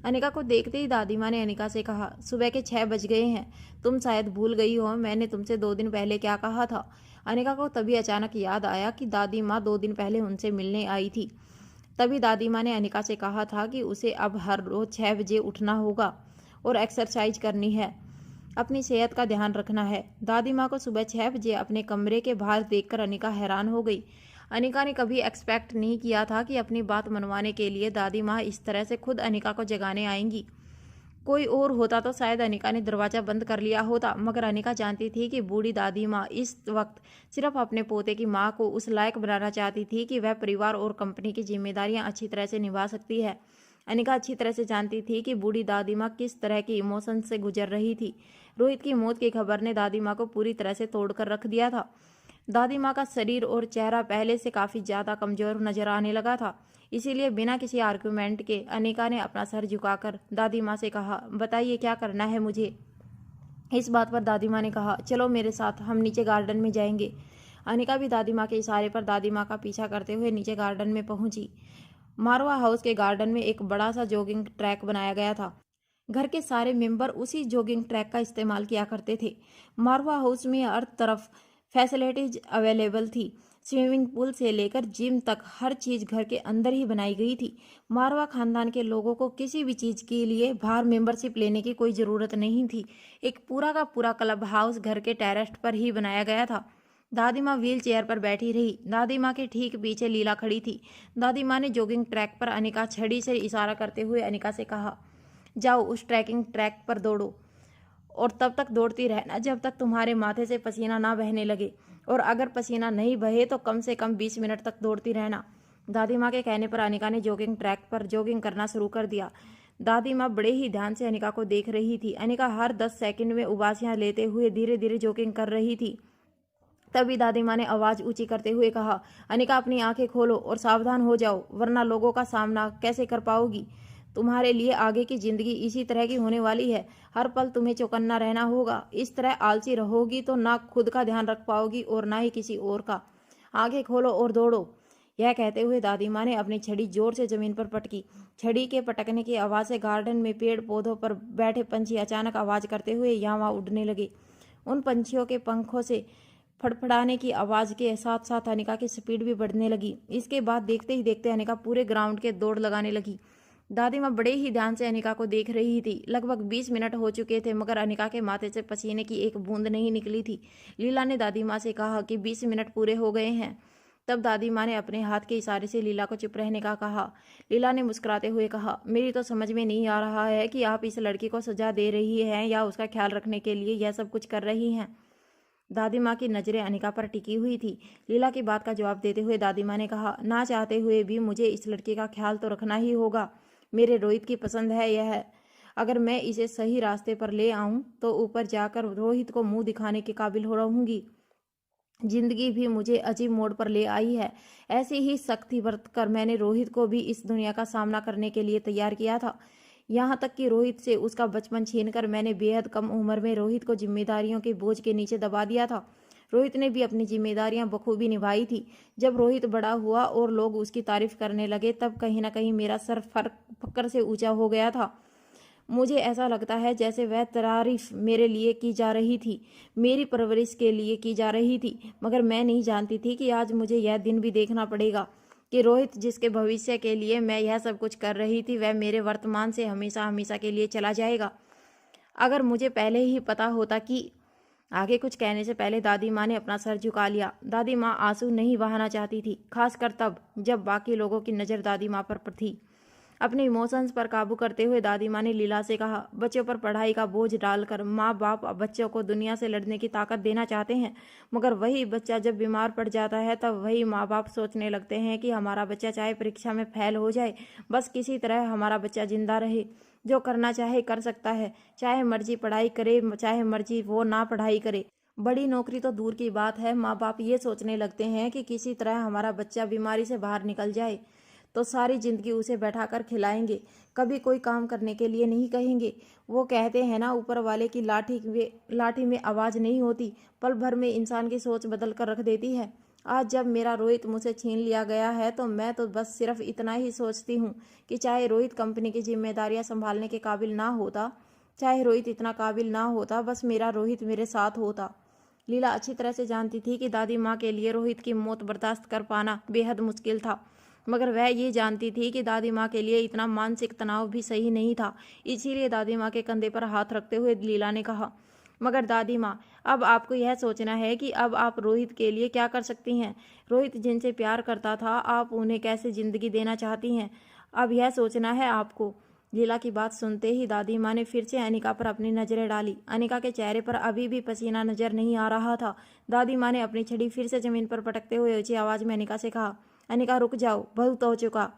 अनिका को देखते ही दादी माँ ने अनिका से कहा, सुबह के 6 बज गए हैं, तुम शायद भूल गई हो मैंने तुमसे 2 दिन पहले क्या कहा था। अनिका को तभी अचानक याद आया कि दादी माँ 2 दिन पहले उनसे मिलने आई थी। तभी दादी माँ ने अनिका से कहा था कि उसे अब हर रोज 6 बजे उठना होगा और एक्सरसाइज करनी है, अपनी सेहत का ध्यान रखना है। दादी माँ को सुबह 6 बजे अपने कमरे के बाहर देखकर अनिका हैरान हो गई। अनिका ने कभी एक्सपेक्ट नहीं किया था कि अपनी बात मनवाने के लिए दादी माँ इस तरह से खुद अनिका को जगाने आएंगी। कोई और होता तो शायद अनिका ने दरवाजा बंद कर लिया होता, मगर अनिका जानती थी कि बूढ़ी दादी माँ इस वक्त सिर्फ अपने पोते की माँ को उस लायक बनाना चाहती थी कि वह परिवार और कंपनी की जिम्मेदारियां अच्छी तरह से निभा सकती है। अनिका अच्छी तरह से जानती थी कि बूढ़ी दादी माँ किस तरह की इमोशन से गुजर रही थी। रोहित की मौत की खबर ने दादी माँ को पूरी तरह से तोड़कर रख दिया था। दादी माँ का शरीर और चेहरा पहले से काफी ज्यादा कमजोर नजर आने लगा था, इसीलिए बिना किसी आर्गुमेंट के अनिका ने अपना सर झुकाकर दादी माँ से कहा, बताइए क्या करना है मुझे। इस बात पर दादी माँ ने कहा, चलो मेरे साथ, हम नीचे गार्डन में जाएंगे। अनिका भी दादी माँ के इशारे पर दादी माँ का पीछा करते हुए नीचे गार्डन में पहुंची। मारवा हाउस के गार्डन में एक बड़ा सा जॉगिंग ट्रैक बनाया गया था। घर के सारे मेंबर उसी जॉगिंग ट्रैक का इस्तेमाल किया करते थे। मारवा हाउस में हर तरफ फैसिलिटीज अवेलेबल थी। स्विमिंग पूल से लेकर जिम तक हर चीज घर के अंदर ही बनाई गई थी। मारवा खानदान के लोगों को किसी भी चीज के लिए बाहर मेंबरशिप लेने की कोई जरूरत नहीं थी। एक पूरा का पूरा क्लब हाउस घर के टेरेस पर ही बनाया गया था। दादी माँ व्हील चेयर पर बैठी रही। दादी माँ के ठीक पीछे लीला खड़ी थी। दादी माँ ने जॉगिंग ट्रैक पर अनिका छड़ी से इशारा करते हुए अनिका से कहा, जाओ उस ट्रैकिंग ट्रैक पर दौड़ो और तब तक दौड़ती रहना जब तक तुम्हारे माथे से पसीना ना बहने लगे, और अगर पसीना नहीं बहे तो कम से कम 20 मिनट तक दौड़ती रहना। दादी माँ के कहने पर अनिका ने जॉगिंग ट्रैक पर जॉगिंग करना शुरू कर दिया। दादी माँ बड़े ही ध्यान से अनिका को देख रही थी। अनिका हर 10 सेकंड में उबासियां लेते हुए धीरे धीरे जॉगिंग कर रही थी। तभी दादी माँ ने आवाज ऊंची करते हुए कहा, अनिका अपनी आंखें खोलो और सावधान हो जाओ, वरना लोगों का सामना कैसे कर पाओगी। तुम्हारे लिए आगे की जिंदगी इसी तरह की होने वाली है। हर पल तुम्हें चौकन्ना रहना होगा। इस तरह आलसी रहोगी तो ना खुद का ध्यान रख पाओगी और ना ही किसी और का। आंखें खोलो और दौड़ो। यह कहते हुए दादी माँ ने अपनी छड़ी जोर से जमीन पर पटकी। छड़ी के पटकने की आवाज से गार्डन में पेड़ पौधों पर बैठे पंछी अचानक आवाज करते हुए यहाँ वहाँ उड़ने लगे। उन पंछियों के पंखों से फड़फड़ाने की आवाज के साथ साथ अनिका की स्पीड भी बढ़ने लगी। इसके बाद देखते ही देखते अनिका पूरे ग्राउंड के दौड़ लगाने लगी। दादी माँ बड़े ही ध्यान से अनिका को देख रही थी। लगभग 20 मिनट हो चुके थे, मगर अनिका के माथे से पसीने की एक बूंद नहीं निकली थी। लीला ने दादी माँ से कहा कि 20 मिनट पूरे हो गए हैं। तब दादी माँ ने अपने हाथ के इशारे से लीला को चुप रहने का कहा। लीला ने मुस्कुराते हुए कहा, मेरी तो समझ में नहीं आ रहा है कि आप इस लड़की को सजा दे रही हैं या उसका ख्याल रखने के लिए यह सब कुछ कर रही हैं। दादी माँ की नजरें अनिका पर टिकी हुई थी। लीला की बात का जवाब देते हुए दादी माँ ने कहा, ना चाहते हुए भी मुझे इस लड़की का ख्याल तो रखना ही होगा। मेरे रोहित की पसंद है यह। अगर मैं इसे सही रास्ते पर ले आऊं तो ऊपर जाकर रोहित को मुंह दिखाने के काबिल हो रहूंगी। जिंदगी भी मुझे अजीब मोड़ पर ले आई है। ऐसी ही सख्ती बरत कर मैंने रोहित को भी इस दुनिया का सामना करने के लिए तैयार किया था। यहाँ तक कि रोहित से उसका बचपन छीनकर मैंने बेहद कम उम्र में रोहित को जिम्मेदारियों के बोझ के नीचे दबा दिया था। रोहित ने भी अपनी जिम्मेदारियां बखूबी निभाई थी। जब रोहित बड़ा हुआ और लोग उसकी तारीफ करने लगे, तब कहीं ना कहीं मेरा सर फक्र से ऊंचा हो गया था। मुझे ऐसा लगता है जैसे वह तारीफ मेरे लिए की जा रही थी, मेरी परवरिश के लिए की जा रही थी। मगर मैं नहीं जानती थी कि आज मुझे यह दिन भी देखना पड़ेगा कि रोहित, जिसके भविष्य के लिए मैं यह सब कुछ कर रही थी, वह मेरे वर्तमान से हमेशा हमेशा के लिए चला जाएगा। अगर मुझे पहले ही पता होता कि आगे कुछ कहने से पहले दादी माँ ने अपना सर झुका लिया। दादी माँ आंसू नहीं बहाना चाहती थी, खासकर तब जब बाकी लोगों की नज़र दादी माँ पर थी। अपने इमोशंस पर काबू करते हुए दादी माँ ने लीला से कहा, बच्चों पर पढ़ाई का बोझ डालकर माँ बाप बच्चों को दुनिया से लड़ने की ताकत देना चाहते हैं, मगर वही बच्चा जब बीमार पड़ जाता है तब वही माँ बाप सोचने लगते हैं कि हमारा बच्चा चाहे परीक्षा में फेल हो जाए, बस किसी तरह हमारा बच्चा जिंदा रहे। जो करना चाहे कर सकता है, चाहे मर्जी पढ़ाई करे, चाहे मर्जी वो ना पढ़ाई करे। बड़ी नौकरी तो दूर की बात है, माँ बाप ये सोचने लगते हैं कि किसी तरह हमारा बच्चा बीमारी से बाहर निकल जाए तो सारी जिंदगी उसे बैठाकर खिलाएंगे, कभी कोई काम करने के लिए नहीं कहेंगे। वो कहते हैं ना, ऊपर वाले की लाठी में आवाज़ नहीं होती, पल भर में इंसान की सोच बदल कर रख देती है। आज जब मेरा रोहित मुझसे छीन लिया गया है तो मैं तो बस सिर्फ इतना ही सोचती हूँ कि चाहे रोहित कंपनी की जिम्मेदारियां संभालने के काबिल ना होता, चाहे रोहित इतना काबिल ना होता, बस मेरा रोहित मेरे साथ होता। लीला अच्छी तरह से जानती थी कि दादी माँ के लिए रोहित की मौत बर्दाश्त कर पाना बेहद मुश्किल था, मगर वह ये जानती थी कि दादी माँ के लिए इतना मानसिक तनाव भी सही नहीं था। इसीलिए दादी माँ के कंधे पर हाथ रखते हुए लीला ने कहा, मगर दादी माँ, अब आपको यह सोचना है कि अब आप रोहित के लिए क्या कर सकती हैं। रोहित जिनसे प्यार करता था, आप उन्हें कैसे जिंदगी देना चाहती हैं, अब यह सोचना है आपको। लीला की बात सुनते ही दादी माँ ने फिर से अनिका पर अपनी नजरें डाली। अनिका के चेहरे पर अभी भी पसीना नजर नहीं आ रहा था। दादी माँ ने अपनी छड़ी फिर से जमीन पर पटकते हुए ऊंची आवाज में अनिका से कहा, अनिका रुक जाओ, बहुत हो चुका।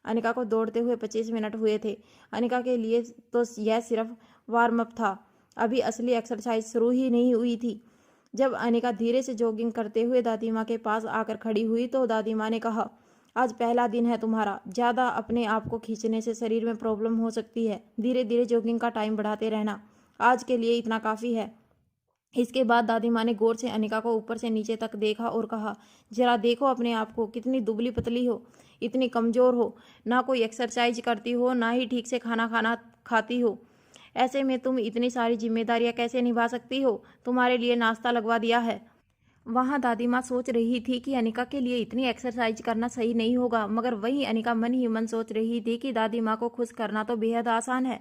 अनिका को दौड़ते हुए 25 मिनट हुए थे। अनिका के लिए तो यह सिर्फ वार्म अप था, अभी असली एक्सरसाइज शुरू ही नहीं हुई थी। जब अनिका धीरे से जॉगिंग करते हुए दादी माँ के पास आकर खड़ी हुई तो दादी माँ ने कहा, आज पहला दिन है तुम्हारा, ज़्यादा अपने आप को खींचने से शरीर में प्रॉब्लम हो सकती है। धीरे धीरे जॉगिंग का टाइम बढ़ाते रहना, आज के लिए इतना काफ़ी है। इसके बाद दादी माँ ने गौर से अनिका को ऊपर से नीचे तक देखा और कहा, जरा देखो अपने आप को, कितनी दुबली पतली हो, इतनी कमज़ोर हो, ना कोई एक्सरसाइज करती हो, ना ही ठीक से खाना खाती हो। ऐसे में तुम इतनी सारी जिम्मेदारियां कैसे निभा सकती हो। तुम्हारे लिए नाश्ता लगवा दिया है। वहाँ दादी माँ सोच रही थी कि अनिका के लिए इतनी एक्सरसाइज करना सही नहीं होगा, मगर वहीं अनिका मन ही मन सोच रही थी कि दादी माँ को खुश करना तो बेहद आसान है।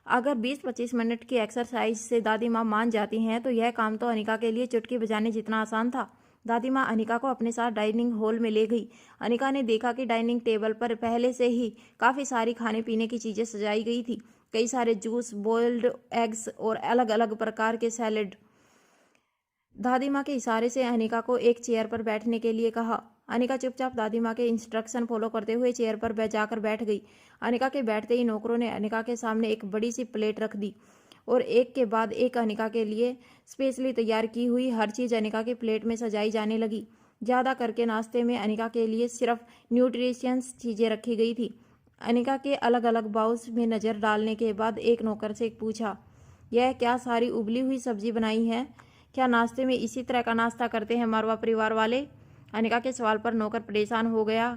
अगर 20-25 मिनट की एक्सरसाइज से दादी माँ मान जाती हैं तो यह काम तो अनिका के लिए चुटकी बजाने जितना आसान था। दादी माँ अनिका को अपने साथ डाइनिंग हॉल में ले गई। अनिका ने देखा कि डाइनिंग टेबल पर पहले से ही काफ़ी सारी खाने पीने की चीज़ें सजाई गई थी, कई सारे जूस, बॉइल्ड एग्स और अलग अलग प्रकार के सैलेड। दादी माँ के इशारे से अनिका को एक चेयर पर बैठने के लिए कहा। अनिका चुपचाप दादी माँ के इंस्ट्रक्शन फॉलो करते हुए चेयर पर जाकर बैठ गई। अनिका के बैठते ही नौकरों ने अनिका के सामने एक बड़ी सी प्लेट रख दी और एक के बाद एक अनिका के लिए स्पेशली तैयार की हुई हर चीज़ अनिका की प्लेट में सजाई जाने लगी। ज़्यादा करके नाश्ते में अनिका के लिए सिर्फ न्यूट्रिशियस चीज़ें रखी गई थी। अनिका के अलग अलग बाउल्स में नज़र डालने के बाद एक नौकर से पूछा, यह क्या सारी उबली हुई सब्जी बनाई है? क्या नाश्ते में इसी तरह का नाश्ता करते हैं मारवा परिवार वाले? अनिका के सवाल पर नौकर परेशान हो गया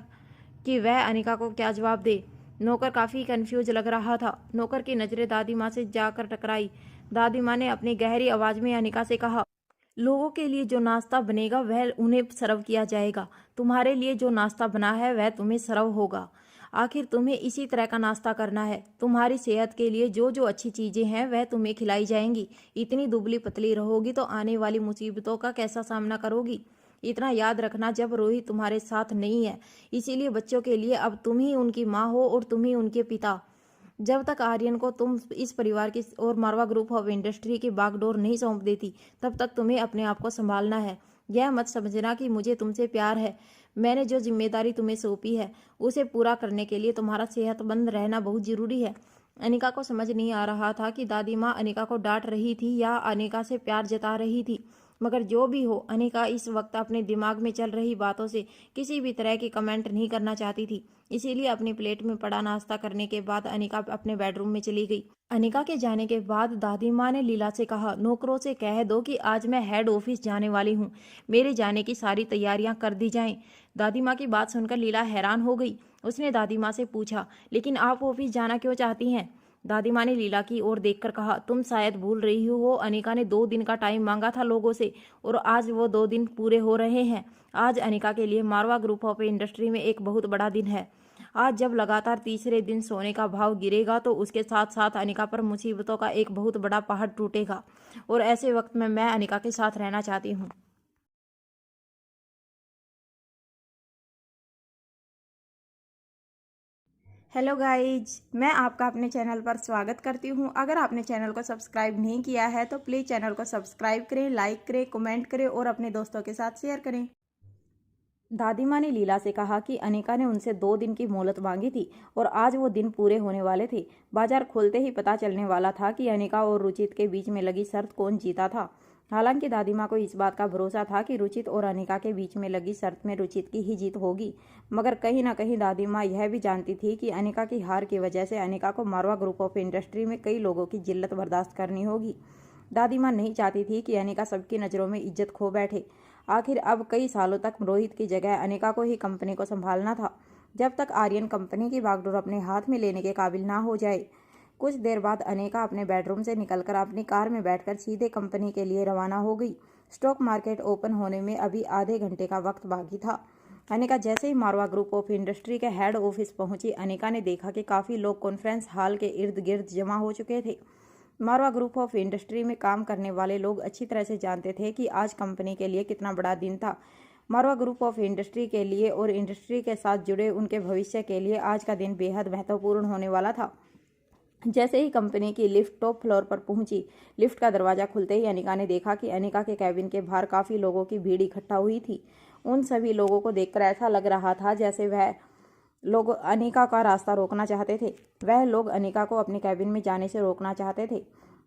कि वह अनिका को क्या जवाब दे। नौकर काफ़ी कंफ्यूज लग रहा था। नौकर की नज़रें दादी माँ से जाकर टकराई। दादी माँ ने अपनी गहरी आवाज़ में अनिका से कहा, लोगों के लिए जो नाश्ता बनेगा वह उन्हें सर्व किया जाएगा। तुम्हारे लिए जो नाश्ता बना है वह तुम्हें सर्व होगा। आखिर तुम्हें इसी तरह का नाश्ता करना है। तुम्हारी सेहत के लिए जो जो अच्छी चीज़ें हैं वह तुम्हें खिलाई जाएंगी। इतनी दुबली पतली रहोगी तो आने वाली मुसीबतों का कैसा सामना करोगी। इतना याद रखना, जब रोहित तुम्हारे साथ नहीं है, इसीलिए बच्चों के लिए अब तुम ही उनकी माँ हो और तुम ही उनके पिता। जब तक आर्यन को तुम इस परिवार की और मारवा ग्रुप ऑफ इंडस्ट्री की बागडोर नहीं सौंप देती, तब तक तुम्हें अपने आप को संभालना है। यह मत समझना कि मुझे तुमसे प्यार है। मैंने जो जिम्मेदारी तुम्हें सौंपी है उसे पूरा करने के लिए तुम्हारा सेहतमंद रहना बहुत जरूरी है। अनिका को समझ नहीं आ रहा था कि दादी माँ अनिका को डांट रही थी या अनिका से प्यार जता रही थी। मगर जो भी हो, अनिका इस वक्त अपने दिमाग में चल रही बातों से किसी भी तरह की कमेंट नहीं करना चाहती थी। इसीलिए अपनी प्लेट में पड़ा नाश्ता करने के बाद अनिका अपने बेडरूम में चली गई। अनिका के जाने के बाद दादी माँ ने लीला से कहा, नौकरों से कह दो कि आज मैं हेड ऑफिस जाने वाली हूँ, मेरे जाने की सारी तैयारियां कर दी जाएं। दादी माँ की बात सुनकर लीला हैरान हो गई। उसने दादी माँ से पूछा, लेकिन आप ऑफिस जाना क्यों चाहती हैं? दादी माँ ने लीला की ओर देखकर कहा, तुम शायद भूल रही हो, अनिका ने 2 दिन का टाइम मांगा था लोगों से और आज वो 2 दिन पूरे हो रहे हैं। आज अनिका के लिए मारवा ग्रुप ऑफ इंडस्ट्री में एक बहुत बड़ा दिन है। आज जब लगातार तीसरे दिन सोने का भाव गिरेगा तो उसके साथ साथ अनिका पर मुसीबतों का एक बहुत बड़ा पहाड़ टूटेगा और ऐसे वक्त में मैं अनिका के साथ रहना चाहती हूँ। हेलो गाइज, मैं आपका अपने चैनल पर स्वागत करती हूं। अगर आपने चैनल को सब्सक्राइब नहीं किया है तो प्लीज़ चैनल को सब्सक्राइब करें, लाइक करें, कमेंट करें और अपने दोस्तों के साथ शेयर करें। दादी माँ ने लीला से कहा कि अनिका ने उनसे 2 दिन की मोहलत मांगी थी और आज वो दिन पूरे होने वाले थे। बाजार खोलते ही पता चलने वाला था कि अनिका और रुचित के बीच में लगी शर्त कौन जीता था। हालांकि दादी माँ को इस बात का भरोसा था कि रुचित और अनिका के बीच में लगी शर्त में रुचित की ही जीत होगी, मगर कहीं ना कहीं दादी माँ यह भी जानती थी कि अनिका की हार की वजह से अनिका को मारवा ग्रुप ऑफ इंडस्ट्री में कई लोगों की जिल्लत बर्दाश्त करनी होगी। दादी माँ नहीं चाहती थी कि अनिका सबकी नज़रों में इज्जत खो बैठे। आखिर अब कई सालों तक रोहित की जगह अनिका को ही कंपनी को संभालना था, जब तक आर्यन कंपनी की बागडोर अपने हाथ में लेने के काबिल ना हो जाए। कुछ देर बाद अनिका अपने बेडरूम से निकलकर अपनी कार में बैठकर सीधे कंपनी के लिए रवाना हो गई। स्टॉक मार्केट ओपन होने में अभी आधे घंटे का वक्त बाकी था। अनिका जैसे ही मारवा ग्रुप ऑफ इंडस्ट्री के हेड ऑफिस पहुंची, अनिका ने देखा कि काफ़ी लोग कॉन्फ्रेंस हॉल के इर्द गिर्द जमा हो चुके थे। मारवा ग्रुप ऑफ इंडस्ट्री में काम करने वाले लोग अच्छी तरह से जानते थे कि आज कंपनी के लिए कितना बड़ा दिन था। मारवा ग्रुप ऑफ इंडस्ट्री के लिए और इंडस्ट्री के साथ जुड़े उनके भविष्य के लिए आज का दिन बेहद महत्वपूर्ण होने वाला था। जैसे ही कंपनी की लिफ्ट टॉप फ्लोर पर पहुंची, लिफ्ट का दरवाजा खुलते ही अनिका ने देखा कि अनिका के कैबिन के बाहर काफ़ी लोगों की भीड़ इकट्ठा हुई थी। उन सभी लोगों को देखकर ऐसा लग रहा था जैसे वह लोग अनिका का रास्ता रोकना चाहते थे। वह लोग अनिका को अपने कैबिन में जाने से रोकना चाहते थे।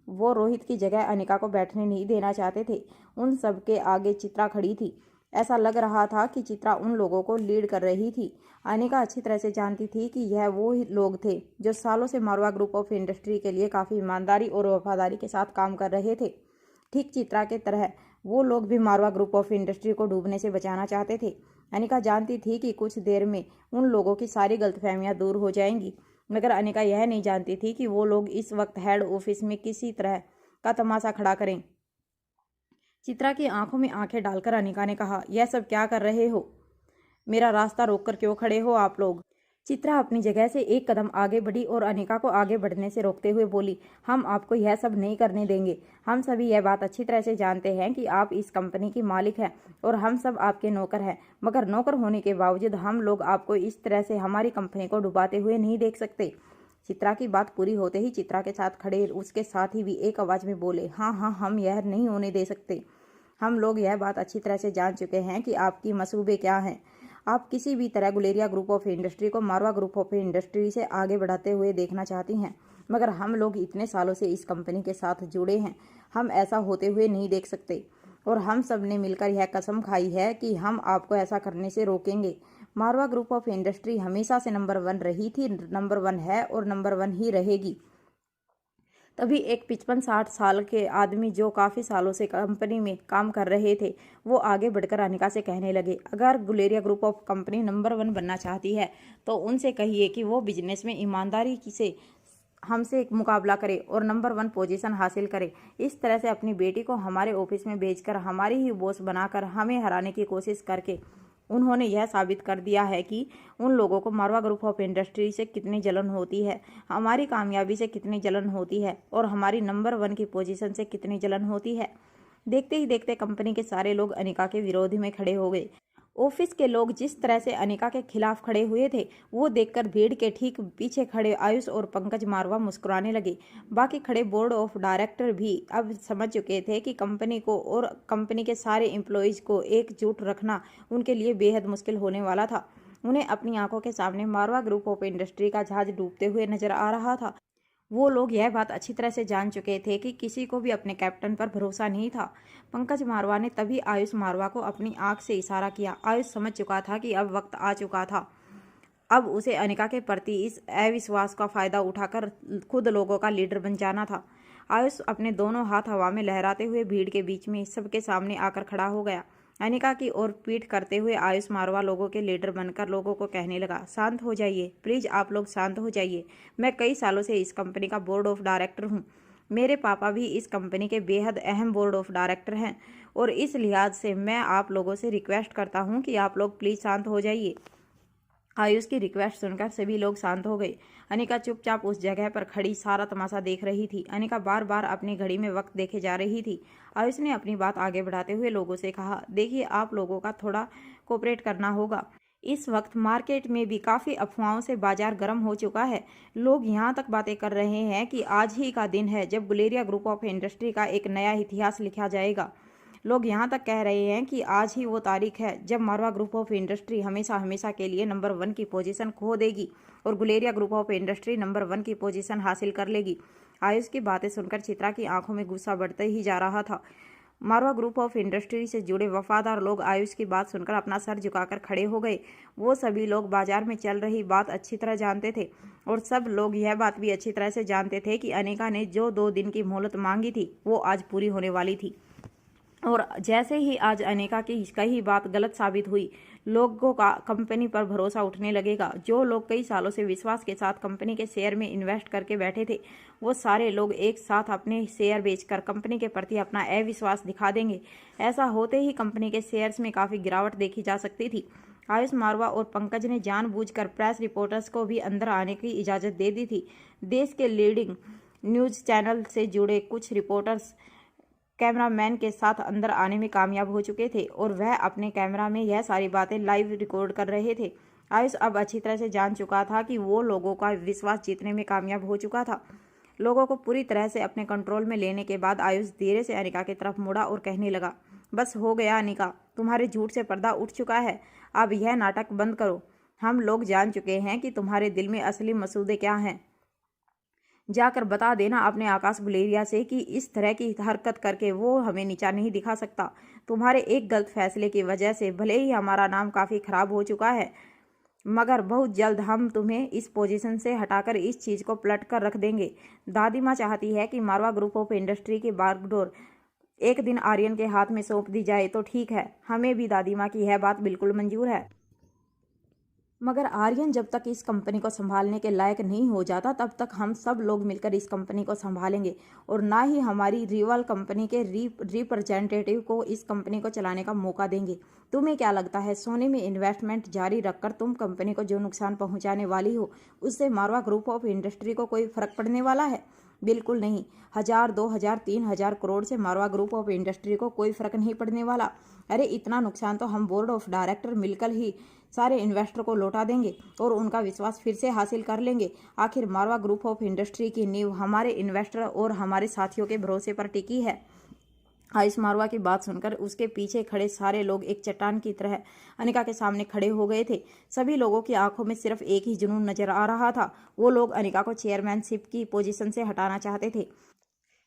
वो रोहित की जगह अनिका को बैठने नहीं देना चाहते थे। उन सब के आगे चित्रा खड़ी थी। ऐसा लग रहा था कि चित्रा उन लोगों को लीड कर रही थी। अनिका अच्छी तरह से जानती थी कि यह वो ही लोग थे जो सालों से मारवा ग्रुप ऑफ इंडस्ट्री के लिए काफ़ी ईमानदारी और वफादारी के साथ काम कर रहे थे। ठीक चित्रा के तरह वो लोग भी मारवा ग्रुप ऑफ इंडस्ट्री को डूबने से बचाना चाहते थे। अनिका जानती थी कि कुछ देर में उन लोगों की सारी गलतफहमियां दूर हो जाएंगी, मगर अनिका यह नहीं जानती थी कि वो लोग इस वक्त हेड ऑफिस में किसी तरह का तमाशा खड़ा करें। चित्रा की आंखों में आंखें डालकर अनिका ने कहा, यह सब क्या कर रहे हो? मेरा रास्ता रोककर क्यों खड़े हो आप लोग? चित्रा अपनी जगह से एक कदम आगे बढ़ी और अनिका को आगे बढ़ने से रोकते हुए बोली, हम आपको यह सब नहीं करने देंगे। हम सभी यह बात अच्छी तरह से जानते हैं कि आप इस कंपनी की मालिक हैं और हम सब आपके नौकर हैं, मगर नौकर होने के बावजूद हम लोग आपको इस तरह से हमारी कंपनी को डुबाते हुए नहीं देख सकते। चित्रा की बात पूरी होते ही चित्रा के साथ खड़े उसके साथी भी एक आवाज़ में बोले, हाँ हाँ, हम यह नहीं होने दे सकते। हम लोग यह बात अच्छी तरह से जान चुके हैं कि आपकी मसूबे क्या हैं। आप किसी भी तरह गुलेरिया ग्रुप ऑफ इंडस्ट्री को मारवा ग्रुप ऑफ इंडस्ट्री से आगे बढ़ाते हुए देखना चाहती हैं, मगर हम लोग इतने सालों से इस कंपनी के साथ जुड़े हैं, हम ऐसा होते हुए नहीं देख सकते और हम सब ने मिलकर यह कसम खाई है कि हम आपको ऐसा करने से रोकेंगे। मारवा ग्रुप ऑफ इंडस्ट्री हमेशा से नंबर 1 रही थी, नंबर 1 है और नंबर 1 ही रहेगी। तभी एक 55-60 साल के आदमी जो काफ़ी सालों से कंपनी में काम कर रहे थे, वो आगे बढ़कर अनिका से कहने लगे, अगर Guleria group of company number 1 बनना चाहती है तो उनसे कहिए कि वो बिजनेस में ईमानदारी से हमसे एक मुकाबला करे और नंबर 1 पोजीशन हासिल करे। इस तरह से अपनी बेटी को हमारे ऑफिस में भेजकर हमारी ही बॉस बनाकर हमें हराने की कोशिश करके उन्होंने यह साबित कर दिया है कि उन लोगों को मारवा ग्रुप ऑफ इंडस्ट्री से कितनी जलन होती है, हमारी कामयाबी से कितनी जलन होती है और हमारी नंबर 1 की पोजीशन से कितनी जलन होती है। देखते ही देखते कंपनी के सारे लोग अनिका के विरोध में खड़े हो गए। ऑफिस के लोग जिस तरह से अनिका के खिलाफ खड़े हुए थे, वो देखकर भीड़ के ठीक पीछे खड़े आयुष और पंकज मारवा मुस्कुराने लगे। बाकी खड़े बोर्ड ऑफ डायरेक्टर भी अब समझ चुके थे कि कंपनी को और कंपनी के सारे एम्प्लॉयज़ को एकजुट रखना उनके लिए बेहद मुश्किल होने वाला था। उन्हें अपनी आंखों के सामने मारवा ग्रुप ऑफ इंडस्ट्री का जहाज डूबते हुए नजर आ रहा था। वो लोग यह बात अच्छी तरह से जान चुके थे कि किसी को भी अपने कैप्टन पर भरोसा नहीं था। पंकज मारवा ने तभी आयुष मारवा को अपनी आंख से इशारा किया। आयुष समझ चुका था कि अब वक्त आ चुका था। अब उसे अनिका के प्रति इस अविश्वास का फायदा उठाकर खुद लोगों का लीडर बन जाना था। आयुष अपने दोनों हाथ हवा में लहराते हुए भीड़ के बीच में सबके सामने आकर खड़ा हो गया। अनिका की ओर पीठ करते हुए आयुष मारवा लोगों के लीडर बनकर लोगों को कहने लगा, शांत हो जाइए, प्लीज आप लोग शांत हो जाइए। मैं कई सालों से इस कंपनी का बोर्ड ऑफ डायरेक्टर हूँ। मेरे पापा भी इस कंपनी के बेहद अहम बोर्ड ऑफ डायरेक्टर हैं और इस लिहाज से मैं आप लोगों से रिक्वेस्ट करता हूँ कि आप लोग प्लीज शांत हो जाइए। आयुष की रिक्वेस्ट सुनकर सभी लोग शांत हो गए। अनिका चुपचाप उस जगह पर खड़ी सारा तमाशा देख रही थी। अनिका बार बार अपनी घड़ी में वक्त देखे जा रही थी। आयुष ने अपनी बात आगे बढ़ाते हुए लोगों से कहा, देखिए आप लोगों का थोड़ा कोऑपरेट करना होगा। इस वक्त मार्केट में भी काफ़ी अफवाहों से बाजार गर्म हो चुका है। लोग यहाँ तक बातें कर रहे हैं कि आज ही का दिन है जब गुलेरिया ग्रुप ऑफ इंडस्ट्री का एक नया इतिहास लिखा जाएगा। लोग यहाँ तक कह रहे हैं कि आज ही वो तारीख है जब मारवा ग्रुप ऑफ इंडस्ट्री हमेशा हमेशा के लिए नंबर 1 की पोजीशन खो देगी और Guleria group of industry number 1 की पोजीशन हासिल कर लेगी। आयुष की बातें सुनकर चित्रा की आंखों में गुस्सा बढ़ते ही जा रहा था। मारवा ग्रुप ऑफ इंडस्ट्री से जुड़े वफादार लोग आयुष की बात सुनकर अपना सर झुकाकर खड़े हो गए। वो सभी लोग बाजार में चल रही बात अच्छी तरह जानते थे और सब लोग यह बात भी अच्छी तरह से जानते थे कि अनिका ने जो 2 दिन की मोहलत मांगी थी वो आज पूरी होने वाली थी। और जैसे ही आज अनिका की कही बात गलत साबित हुई, लोगों का कंपनी पर भरोसा उठने लगेगा। जो लोग कई सालों से विश्वास के साथ कंपनी के शेयर में इन्वेस्ट करके बैठे थे, वो सारे लोग एक साथ अपने शेयर बेचकर कंपनी के प्रति अपना अविश्वास दिखा देंगे। ऐसा होते ही कंपनी के शेयर्स में काफ़ी गिरावट देखी जा सकती थी। आयुष मारवा और पंकज ने जानबूझकर प्रेस रिपोर्टर्स को भी अंदर आने की इजाज़त दे दी थी। देश के लीडिंग न्यूज़ चैनल से जुड़े कुछ रिपोर्टर्स कैमरामैन के साथ अंदर आने में कामयाब हो चुके थे और वह अपने कैमरा में यह सारी बातें लाइव रिकॉर्ड कर रहे थे। आयुष अब अच्छी तरह से जान चुका था कि वो लोगों का विश्वास जीतने में कामयाब हो चुका था। लोगों को पूरी तरह से अपने कंट्रोल में लेने के बाद आयुष धीरे से अनिका की तरफ मुड़ा और कहने लगा, बस हो गया अनिका, तुम्हारे झूठ से पर्दा उठ चुका है। अब यह नाटक बंद करो। हम लोग जान चुके हैं कि तुम्हारे दिल में असली मसूदे क्या हैं। जाकर बता देना अपने आकाश गुलेरिया से कि इस तरह की हरकत करके वो हमें नीचा नहीं दिखा सकता। तुम्हारे एक गलत फैसले की वजह से भले ही हमारा नाम काफ़ी खराब हो चुका है, मगर बहुत जल्द हम तुम्हें इस पोजीशन से हटाकर इस चीज़ को पलट कर रख देंगे। दादी माँ चाहती है कि मारवा ग्रुप ऑफ इंडस्ट्री की बागडोर एक दिन आर्यन के हाथ में सौंप दी जाए तो ठीक है। हमें भी दादी माँ की यह बात बिल्कुल मंजूर है, मगर आर्यन जब तक इस कंपनी को संभालने के लायक नहीं हो जाता तब तक हम सब लोग मिलकर इस कंपनी को संभालेंगे और ना ही हमारी रिवल कंपनी के रिप्रेजेंटेटिव को इस कंपनी को चलाने का मौका देंगे। तुम्हें क्या लगता है सोने में इन्वेस्टमेंट जारी रखकर तुम कंपनी को जो नुकसान पहुंचाने वाली हो उससे मारवा ग्रुप ऑफ इंडस्ट्री को कोई फर्क पड़ने वाला है? बिल्कुल नहीं। 1000, 2000, 3000 करोड़ से मारवा ग्रुप ऑफ इंडस्ट्री को कोई फर्क नहीं पड़ने वाला। अरे इतना नुकसान तो हम बोर्ड ऑफ डायरेक्टर मिलकर ही सारे इन्वेस्टर को लौटा देंगे और उनका विश्वास फिर से हासिल कर लेंगे। आखिर मारवा ग्रुप ऑफ इंडस्ट्री की नींव हमारे इन्वेस्टर और हमारे साथियों के भरोसे पर टिकी है। आयुष मारवा की बात सुनकर उसके पीछे खड़े सारे लोग एक चट्टान की तरह अनिका के सामने खड़े हो गए थे। सभी लोगों की आंखों में सिर्फ एक ही जुनून नजर आ रहा था। वो लोग अनिका को चेयरमैनशिप की पोजीशन से हटाना चाहते थे।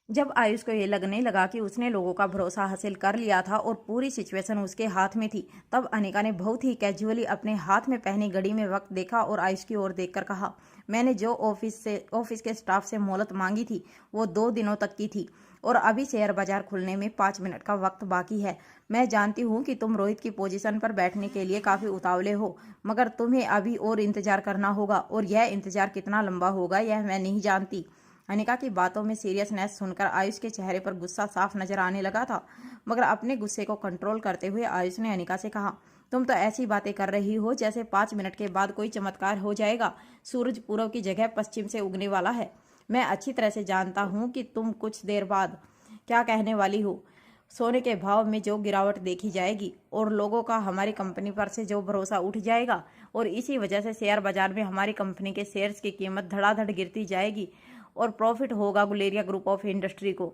जब आयुष को ये लगने लगा कि उसने लोगों का भरोसा हासिल कर लिया था और पूरी सिचुएशन उसके हाथ में थी, तब अनिका ने बहुत ही कैजुअली अपने हाथ में पहनी घड़ी में वक्त देखा और आयुष की ओर देखकर कहा, मैंने जो ऑफिस के स्टाफ से मोहलत मांगी थी वो 2 दिनों तक की थी और अभी शेयर बाजार खुलने में 5 मिनट का वक्त बाकी है। मैं जानती हूँ कि तुम रोहित की पोजीशन पर बैठने के लिए काफ़ी उतावले हो, मगर तुम्हें अभी और इंतजार करना होगा और यह इंतजार कितना लंबा होगा यह मैं नहीं जानती। अनिका की बातों में सीरियसनेस सुनकर आयुष के चेहरे पर गुस्सा साफ नजर आने लगा था, मगर अपने गुस्से को कंट्रोल करते हुए आयुष ने अनिका से कहा, तुम तो ऐसी बातें कर रही हो जैसे 5 मिनट के बाद कोई चमत्कार हो जाएगा। सूरज पूर्व की जगह पश्चिम से उगने वाला है। मैं अच्छी तरह से जानता हूँ कि तुम कुछ देर बाद क्या कहने वाली हो। सोने के भाव में जो गिरावट देखी जाएगी और लोगों का हमारी कंपनी पर से जो भरोसा उठ जाएगा और इसी वजह से शेयर बाजार में हमारी कंपनी के शेयर्स की कीमत धड़ाधड़ गिरती जाएगी और प्रॉफिट होगा गुलेरिया ग्रुप ऑफ इंडस्ट्री को।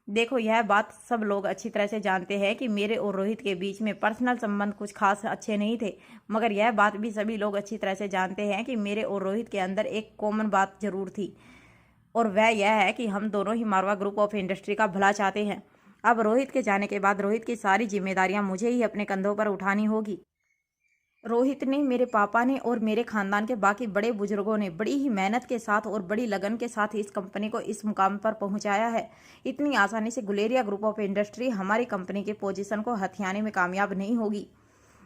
देखो यह बात सब लोग अच्छी तरह से जानते हैं कि मेरे और रोहित के बीच में पर्सनल संबंध कुछ खास अच्छे नहीं थे, मगर यह बात भी सभी लोग अच्छी तरह से जानते हैं कि मेरे और रोहित के अंदर एक कॉमन बात जरूर थी। और वह यह है कि हम दोनों ही मारवा ग्रुप ऑफ इंडस्ट्री का भला चाहते हैं। अब रोहित के जाने के बाद रोहित की सारी जिम्मेदारियां मुझे ही अपने कंधों पर उठानी होगी। रोहित ने, मेरे पापा ने और मेरे खानदान के बाकी बड़े बुजुर्गों ने बड़ी ही मेहनत के साथ और बड़ी लगन के साथ इस कंपनी को इस मुकाम पर पहुंचाया है। इतनी आसानी से गुलेरिया ग्रुप ऑफ इंडस्ट्री हमारी कंपनी के पोजीशन को हथियाने में कामयाब नहीं होगी।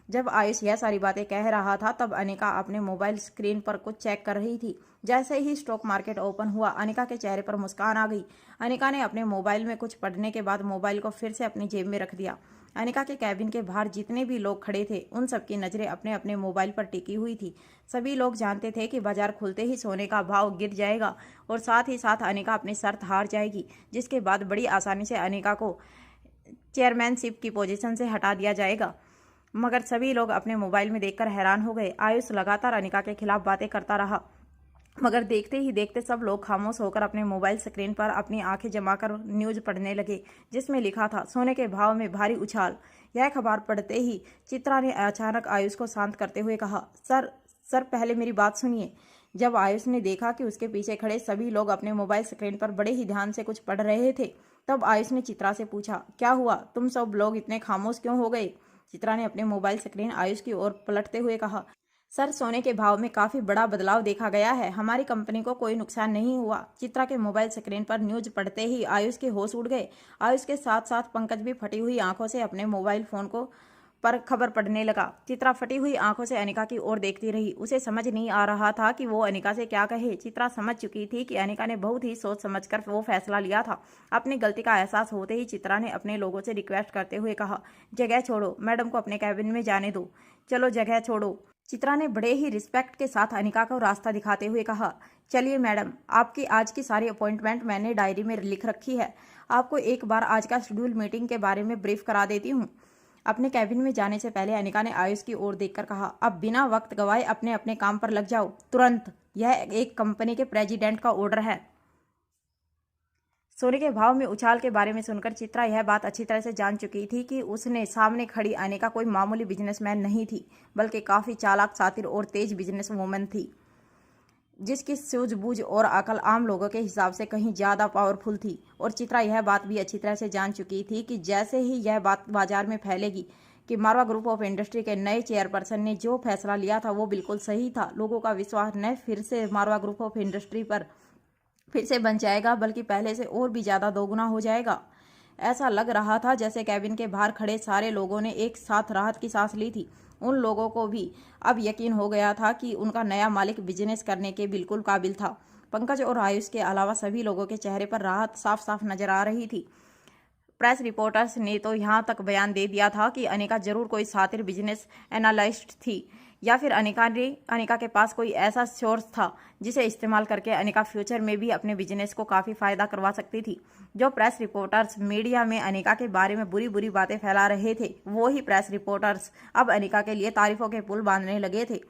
जब आयुष यह सारी बातें कह रहा था तब अनिका अपने मोबाइल स्क्रीन पर कुछ चेक कर रही थी। जैसे ही स्टॉक मार्केट ओपन हुआ, अनिका के चेहरे पर मुस्कान आ गई। अनिका ने अपने मोबाइल में कुछ पढ़ने के बाद मोबाइल को फिर से अपनी जेब में रख दिया। अनिका के कैबिन के बाहर जितने भी लोग खड़े थे उन सबकी नजरें अपने अपने मोबाइल पर टिकी हुई थी। सभी लोग जानते थे कि बाजार खुलते ही सोने का भाव गिर जाएगा और साथ ही साथ अनिका अपनी शर्त हार जाएगी, जिसके बाद बड़ी आसानी से अनिका को चेयरमैनशिप की पोजीशन से हटा दिया जाएगा। मगर सभी लोग अपने मोबाइल में देखकर हैरान हो गए। आयुष लगातार अनिका के खिलाफ बातें करता रहा, मगर देखते ही देखते सब लोग खामोश होकर अपने मोबाइल स्क्रीन पर अपनी आंखें जमाकर न्यूज पढ़ने लगे, जिसमें लिखा था सोने के भाव में भारी उछाल। यह खबर पढ़ते ही चित्रा ने अचानक आयुष को शांत करते हुए कहा, सर पहले मेरी बात सुनिए। जब आयुष ने देखा कि उसके पीछे खड़े सभी लोग अपने मोबाइल स्क्रीन पर बड़े ही ध्यान से कुछ पढ़ रहे थे, तब आयुष ने चित्रा से पूछा, क्या हुआ, तुम सब लोग इतने खामोश क्यों हो गए? चित्रा ने अपने मोबाइल स्क्रीन आयुष की ओर पलटते हुए कहा, सर सोने के भाव में काफी बड़ा बदलाव देखा गया है, हमारी कंपनी को कोई नुकसान नहीं हुआ। चित्रा के मोबाइल स्क्रीन पर न्यूज पढ़ते ही आयुष के होश उड़ गए। आयुष के साथ साथ पंकज भी फटी हुई आंखों से अपने मोबाइल फोन को पर खबर पढ़ने लगा। चित्रा फटी हुई आंखों से अनिका की ओर देखती रही। उसे समझ नहीं आ रहा था कि वो अनिका से क्या कहे। चित्रा समझ चुकी थी कि अनिका ने बहुत ही सोच समझकर वो फैसला लिया था। अपनी गलती का एहसास होते ही चित्रा ने अपने लोगों से रिक्वेस्ट करते हुए कहा, जगह छोड़ो, मैडम को अपने कैबिन में जाने दो, चलो जगह छोड़ो। चित्रा ने बड़े ही रिस्पेक्ट के साथ अनिका को रास्ता दिखाते हुए कहा, चलिए मैडम, आपकी आज की सारी अपॉइंटमेंट मैंने डायरी में लिख रखी है। आपको एक बार आज का शेड्यूल मीटिंग के बारे में ब्रीफ करा देती हूँ। अपने कैबिन में जाने से पहले अनिका ने आयुष की ओर देखकर कहा, अब बिना वक्त गवाए अपने अपने काम पर लग जाओ, तुरंत। यह एक कंपनी के प्रेसिडेंट का ऑर्डर है। सोने के भाव में उछाल के बारे में सुनकर चित्रा यह बात अच्छी तरह से जान चुकी थी कि उसने सामने खड़ी अनिका कोई मामूली बिजनेसमैन नहीं थी, बल्कि काफी चालाक, शातिर और तेज बिजनेस वूमन थी, जिसकी सूझबूझ और अकल आम लोगों के हिसाब से कहीं ज़्यादा पावरफुल थी। और चित्रा यह बात भी अच्छी तरह से जान चुकी थी कि जैसे ही यह बात बाजार में फैलेगी कि मारवा ग्रुप ऑफ इंडस्ट्री के नए चेयरपर्सन ने जो फैसला लिया था वो बिल्कुल सही था, लोगों का विश्वास न फिर से मारवा ग्रुप ऑफ इंडस्ट्री पर फिर से बन जाएगा, बल्कि पहले से और भी ज़्यादा दोगुना हो जाएगा। ऐसा लग रहा था जैसे कैबिन के बाहर खड़े सारे लोगों ने एक साथ राहत की सांस ली थी। उन लोगों को भी अब यकीन हो गया था कि उनका नया मालिक बिजनेस करने के बिल्कुल काबिल था। पंकज और आयुष के अलावा सभी लोगों के चेहरे पर राहत साफ साफ नजर आ रही थी। प्रेस रिपोर्टर्स ने तो यहाँ तक बयान दे दिया था कि अनिका जरूर कोई शातिर बिजनेस एनालिस्ट थी, या फिर अनिका के पास कोई ऐसा सोर्स था जिसे इस्तेमाल करके अनिका फ्यूचर में भी अपने बिजनेस को काफ़ी फ़ायदा करवा सकती थी। जो प्रेस रिपोर्टर्स मीडिया में अनिका के बारे में बुरी बुरी बातें फैला रहे थे, वो ही प्रेस रिपोर्टर्स अब अनिका के लिए तारीफों के पुल बांधने लगे थे।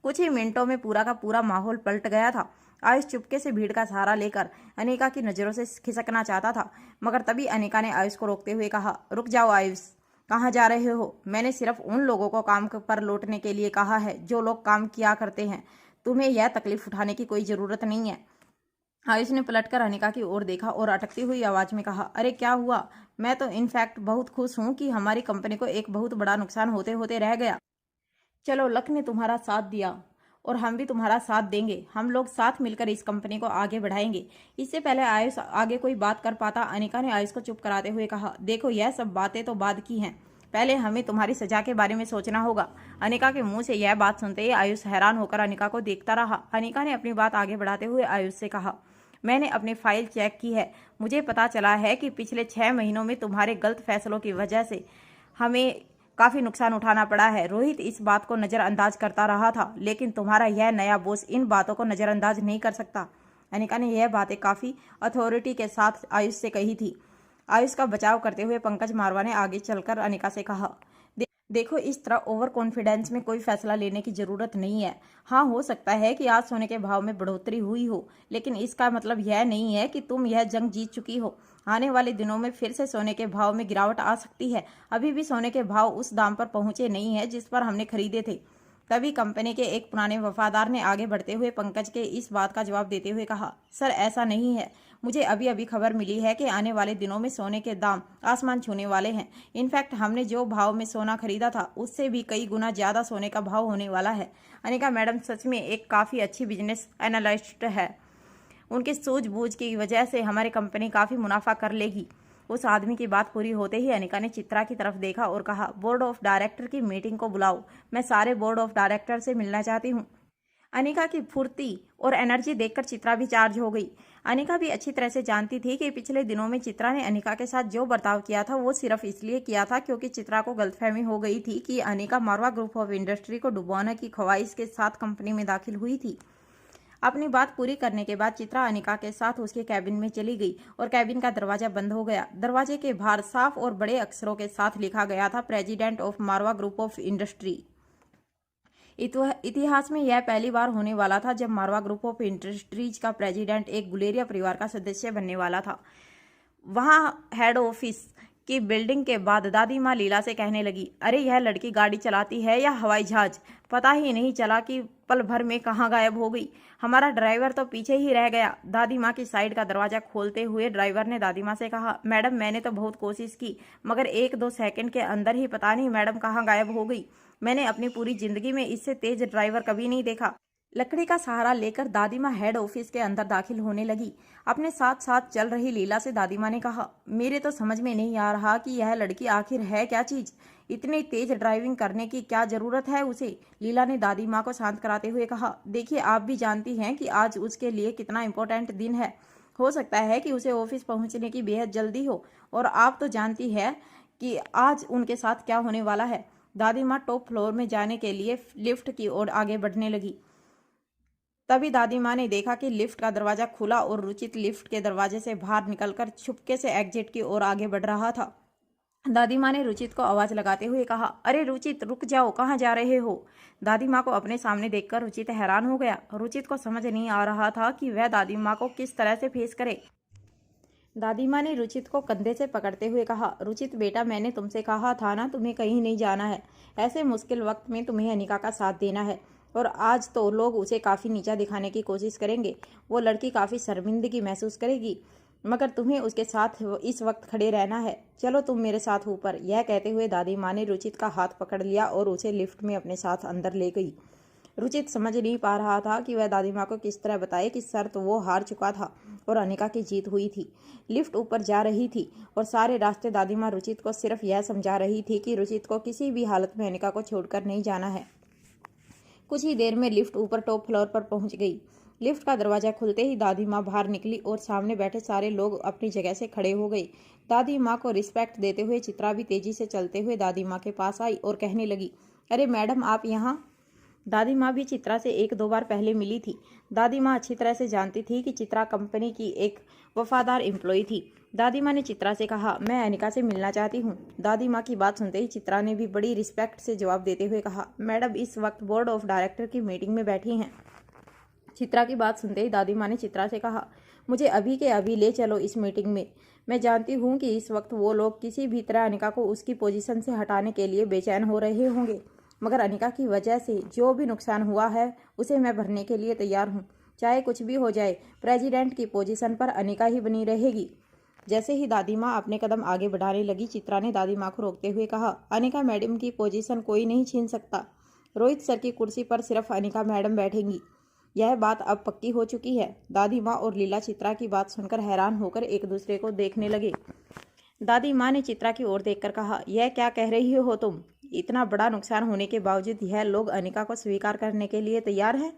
कुछ ही मिनटों में पूरा का पूरा माहौल पलट गया था। आयुष चुपके से भीड़ का सहारा लेकर अनिका की नज़रों से खिसकना चाहता था, मगर तभी अनिका ने आयुष को रोकते हुए कहा, रुक जाओ आयुष, कहाँ जा रहे हो? मैंने सिर्फ उन लोगों को काम पर लौटने के लिए कहा है जो लोग काम किया करते हैं, तुम्हें यह तकलीफ उठाने की कोई ज़रूरत नहीं है। आयुष ने पलटकर अनिका की ओर देखा और अटकती हुई आवाज़ में कहा, अरे क्या हुआ? मैं तो इनफैक्ट बहुत खुश हूँ कि हमारी कंपनी को एक बहुत बड़ा नुकसान होते होते रह गया। चलो, लक ने तुम्हारा साथ दिया और हम भी तुम्हारा साथ देंगे। हम लोग साथ मिलकर इस कंपनी को आगे बढ़ाएंगे। इससे पहले आयुष आगे कोई बात कर पाता, अनिका ने आयुष को चुप कराते हुए कहा, देखो यह सब बातें तो बाद की हैं, पहले हमें तुम्हारी सजा के बारे में सोचना होगा। अनिका के मुंह से यह बात सुनते ही आयुष हैरान होकर अनिका को देखता रहा। अनिका ने अपनी बात आगे बढ़ाते हुए आयुष से कहा, मैंने अपनी फाइल चेक की है, मुझे पता चला है कि पिछले 6 महीनों में तुम्हारे गलत फैसलों की वजह से हमें काफ़ी नुकसान उठाना पड़ा है। रोहित इस बात को नज़रअंदाज करता रहा था, लेकिन तुम्हारा यह नया बॉस इन बातों को नज़रअंदाज नहीं कर सकता। अनिका ने यह बातें काफ़ी अथॉरिटी के साथ आयुष से कही थी। आयुष का बचाव करते हुए पंकज मारवा ने आगे चलकर अनिका से कहा, देखो इस तरह ओवर कॉन्फिडेंस में कोई फैसला लेने की ज़रूरत नहीं है। हाँ, हो सकता है कि आज सोने के भाव में बढ़ोतरी हुई हो, लेकिन इसका मतलब यह नहीं है कि तुम यह जंग जीत चुकी हो। आने वाले दिनों में फिर से सोने के भाव में गिरावट आ सकती है। अभी भी सोने के भाव उस दाम पर पहुंचे नहीं है जिस पर हमने खरीदे थे। तभी कंपनी के एक पुराने वफादार ने आगे बढ़ते हुए पंकज के इस बात का जवाब देते हुए कहा, सर ऐसा नहीं है। मुझे अभी अभी खबर मिली है कि आने वाले दिनों में सोने के दाम आसमान छूने वाले हैं। इनफैक्ट हमने जो भाव में सोना खरीदा था उससे भी कई गुना ज़्यादा सोने का भाव होने वाला है। अनिका मैडम सच में एक काफ़ी अच्छी बिजनेस एनालिस्ट है। उनकी सूझबूझ की वजह से हमारी कंपनी काफ़ी मुनाफा कर लेगी। उस आदमी की बात पूरी होते ही अनिका ने चित्रा की तरफ देखा और कहा, बोर्ड ऑफ डायरेक्टर की मीटिंग को बुलाओ, मैं सारे बोर्ड ऑफ डायरेक्टर से मिलना चाहती हूँ। अनिका की फुर्ती और एनर्जी देखकर चित्रा भी चार्ज हो गई। अनिका भी अच्छी तरह से जानती थी कि पिछले दिनों में चित्रा ने अनिका के साथ जो बर्ताव किया था वो सिर्फ इसलिए किया था क्योंकि चित्रा को गलतफहमी हो गई थी कि अनिका मारवा ग्रुप ऑफ इंडस्ट्री को डुबोने की ख्वाहिश के साथ कंपनी में दाखिल हुई थी। अपनी बात पूरी करने के बाद चित्रा अनिका के साथ उसके कैबिन में चली गई और कैबिन का दरवाजा बंद हो गया। दरवाजे के बाहर साफ और बड़े अक्षरों के साथ लिखा गया था, president of Marwa group of industry. इतिहास में यह पहली बार होने वाला था जब मारवा ग्रुप ऑफ इंडस्ट्रीज का प्रेसिडेंट एक गुलेरिया परिवार का सदस्य बनने वाला था। वहां हेड ऑफिस की बिल्डिंग के बाद दादी माँ लीला से कहने लगी, अरे यह लड़की गाड़ी चलाती है या हवाई जहाज, पता ही नहीं चला कि पल भर में कहाँ गायब हो गई। हमारा ड्राइवर तो पीछे ही रह गया। दादी माँ की साइड का दरवाजा खोलते हुए ड्राइवर ने दादी माँ से कहा, मैडम मैंने तो बहुत कोशिश की मगर 1-2 सेकंड के अंदर ही पता नहीं मैडम कहाँ गायब हो गई। मैंने अपनी पूरी जिंदगी में इससे तेज ड्राइवर कभी नहीं देखा। लकड़ी का सहारा लेकर दादी माँ हेड ऑफिस के अंदर दाखिल होने लगी। अपने साथ साथ चल रही लीला से दादी माँ ने कहा, मेरे तो समझ में नहीं आ रहा कि यह लड़की आखिर है क्या चीज, इतनी तेज ड्राइविंग करने की क्या जरूरत है उसे। लीला ने दादी माँ को शांत कराते हुए कहा, देखिए आप भी जानती हैं कि आज उसके लिए कितना इम्पोर्टेंट दिन है। हो सकता है कि उसे ऑफिस पहुंचने की बेहद जल्दी हो और आप तो जानती है कि आज उनके साथ क्या होने वाला है। दादी माँ टॉप फ्लोर में जाने के लिए लिफ्ट की ओर आगे बढ़ने लगी। तभी दादी माँ ने देखा कि लिफ्ट का दरवाजा खुला और रुचित लिफ्ट के दरवाजे से बाहर निकलकर छुपके से एग्जिट की ओर आगे बढ़ रहा था। दादी माँ ने रुचित को आवाज लगाते हुए कहा, अरे रुचित रुक जाओ, कहाँ जा रहे हो। दादी माँ को अपने सामने देखकर रुचित हैरान हो गया। रुचित को समझ नहीं आ रहा था कि वह दादी माँ को किस तरह से फेस करे। दादी माँ ने रुचित को कंधे से पकड़ते हुए कहा, रुचित बेटा मैंने तुमसे कहा था ना तुम्हें कहीं नहीं जाना है। ऐसे मुश्किल वक्त में तुम्हें अनिका का साथ देना है और आज तो लोग उसे काफ़ी नीचा दिखाने की कोशिश करेंगे। वो लड़की काफ़ी शर्मिंदगी महसूस करेगी मगर तुम्हें उसके साथ इस वक्त खड़े रहना है। चलो तुम मेरे साथ ऊपर। यह कहते हुए दादी माँ ने रुचित का हाथ पकड़ लिया और उसे लिफ्ट में अपने साथ अंदर ले गई। रुचित समझ नहीं पा रहा था कि वह दादी माँ को किस तरह बताए कि शर्त वो हार चुका था और अनिका की जीत हुई थी। लिफ्ट ऊपर जा रही थी और सारे रास्ते दादी माँ रुचित को सिर्फ यह समझा रही थी कि रुचित को किसी भी हालत में अनिका को छोड़कर नहीं जाना है। कुछ ही देर में लिफ्ट ऊपर टॉप फ्लोर पर पहुंच गई। लिफ्ट का दरवाजा खुलते ही दादी माँ बाहर निकली और सामने बैठे सारे लोग अपनी जगह से खड़े हो गए। दादी माँ को रिस्पेक्ट देते हुए चित्रा भी तेजी से चलते हुए दादी माँ के पास आई और कहने लगी, अरे मैडम आप यहाँ। दादी माँ भी चित्रा से 1-2 बार पहले मिली थी। दादी माँ अच्छी तरह से जानती थी कि चित्रा कंपनी की एक वफादार एम्प्लॉय थी। दादी माँ ने चित्रा से कहा, मैं अनिका से मिलना चाहती हूँ। दादी माँ की बात सुनते ही चित्रा ने भी बड़ी रिस्पेक्ट से जवाब देते हुए कहा, मैडम इस वक्त बोर्ड ऑफ डायरेक्टर की मीटिंग में बैठी हैं। चित्रा की बात सुनते ही दादी माँ ने चित्रा से कहा, मुझे अभी के अभी ले चलो इस मीटिंग में। मैं जानती हूँ कि इस वक्त वो लोग किसी भी तरह अनिका को उसकी पोजीशन से हटाने के लिए बेचैन हो रहे होंगे मगर अनिका की वजह से जो भी नुकसान हुआ है उसे मैं भरने के लिए तैयार हूँ। चाहे कुछ भी हो जाए, प्रेसिडेंट की पोजीशन पर अनिका ही बनी रहेगी। जैसे ही दादी माँ अपने कदम आगे बढ़ाने लगी, चित्रा ने दादी माँ को रोकते हुए कहा, अनिका मैडम की पोजीशन कोई नहीं छीन सकता। रोहित सर की कुर्सी पर सिर्फ अनिका मैडम बैठेंगी। यह बात अब पक्की हो चुकी है। दादी माँ और लीला चित्रा की बात सुनकर हैरान होकर एक दूसरे को देखने लगे। दादी माँ ने चित्रा की ओर देखकर कहा, यह क्या कह रही हो तुम? इतना बड़ा नुकसान होने के बावजूद यह लोग अनिका को स्वीकार करने के लिए तैयार हैं।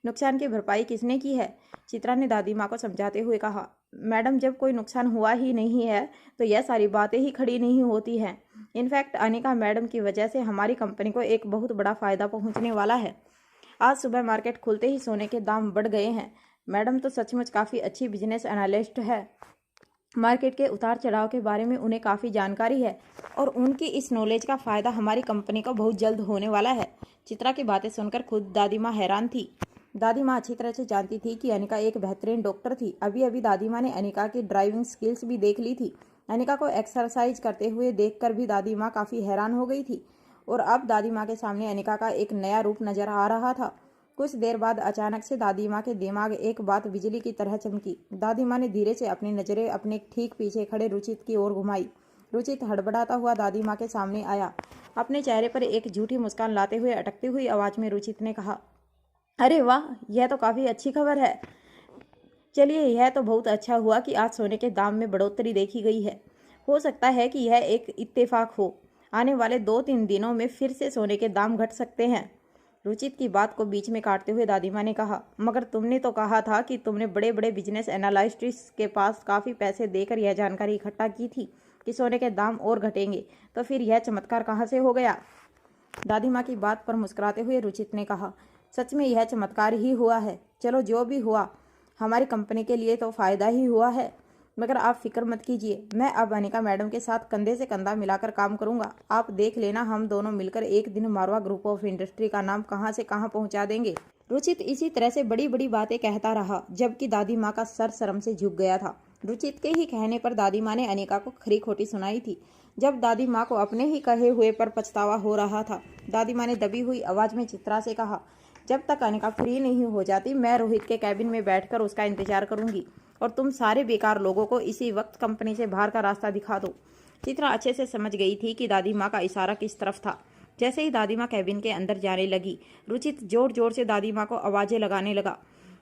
नुकसान की भरपाई किसने की है? चित्रा ने दादी माँ को समझाते हुए कहा, मैडम जब कोई नुकसान हुआ ही नहीं है तो यह सारी बातें ही खड़ी नहीं होती हैं। इनफैक्ट अनिका मैडम की वजह से हमारी कंपनी को एक बहुत बड़ा फ़ायदा पहुंचने वाला है। आज सुबह मार्केट खुलते ही सोने के दाम बढ़ गए हैं। मैडम तो सचमुच काफ़ी अच्छी बिजनेस एनालिस्ट है। मार्केट के उतार चढ़ाव के बारे में उन्हें काफ़ी जानकारी है और उनकी इस नॉलेज का फ़ायदा हमारी कंपनी को बहुत जल्द होने वाला है। चित्रा की बातें सुनकर खुद दादी माँ हैरान थी। दादी माँ अच्छी तरह से जानती थी कि अनिका एक बेहतरीन डॉक्टर थी। अभी अभी दादी माँ ने अनिका की ड्राइविंग स्किल्स भी देख ली थी। अनिका को एक्सरसाइज करते हुए देखकर भी दादी माँ काफ़ी हैरान हो गई थी और अब दादी माँ के सामने अनिका का एक नया रूप नजर आ रहा था। कुछ देर बाद अचानक से दादी माँ के दिमाग एक बात बिजली की तरह चमकी। दादी माँ ने धीरे से अपनी नजरें अपने ठीक पीछे खड़े रुचित की ओर घुमाई। रुचित हड़बड़ाता हुआ दादी माँ के सामने आया। अपने चेहरे पर एक झूठी मुस्कान लाते हुए अटकती हुई आवाज में रुचित ने कहा, अरे वाह, यह तो काफी अच्छी खबर है। चलिए, यह तो बहुत अच्छा हुआ कि आज सोने के दाम में बढ़ोतरी देखी गई है। हो सकता है कि यह एक इत्तेफाक हो। आने वाले 2-3 दिनों में फिर से सोने के दाम घट सकते हैं। रुचित की बात को बीच में काटते हुए दादी माँ ने कहा, मगर तुमने तो कहा था कि तुमने बड़े बड़े बिजनेस एनालिस्ट्स के पास काफ़ी पैसे देकर यह जानकारी इकट्ठा की थी कि सोने के दाम और घटेंगे, तो फिर यह चमत्कार कहाँ से हो गया? दादी माँ की बात पर मुस्कुराते हुए रुचित ने कहा, सच में यह चमत्कार ही हुआ है। चलो, जो भी हुआ हमारी कंपनी के लिए तो फ़ायदा ही हुआ है। मगर आप फिक्र मत कीजिए, मैं अब अनिका मैडम के साथ कंधे से कंधा मिलाकर काम करूंगा। आप देख लेना, हम दोनों मिलकर एक दिन मारवा ग्रुप ऑफ इंडस्ट्री का नाम कहां से कहां पहुंचा देंगे। रुचित इसी तरह से बड़ी बड़ी बातें कहता रहा, जबकि दादी माँ का सर शर्म से झुक गया था। रुचित के ही कहने पर दादी माँ ने अनिका को खरी खोटी सुनाई थी। जब दादी माँ को अपने ही कहे हुए पर पछतावा हो रहा था, दादी माँ ने दबी हुई आवाज में चित्रा से कहा, जब तक अनिका फ्री नहीं हो जाती, मैं रोहित के कैबिन में बैठकर उसका इंतजार करूंगी और तुम सारे बेकार लोगों को इसी वक्त कंपनी से बाहर का रास्ता दिखा दो। चित्रा अच्छे से समझ गई थी कि दादी माँ का इशारा किस तरफ था। जैसे ही दादी माँ कैबिन के अंदर जाने लगी, रुचित जोर जोर से दादी माँ को आवाजें लगाने लगा,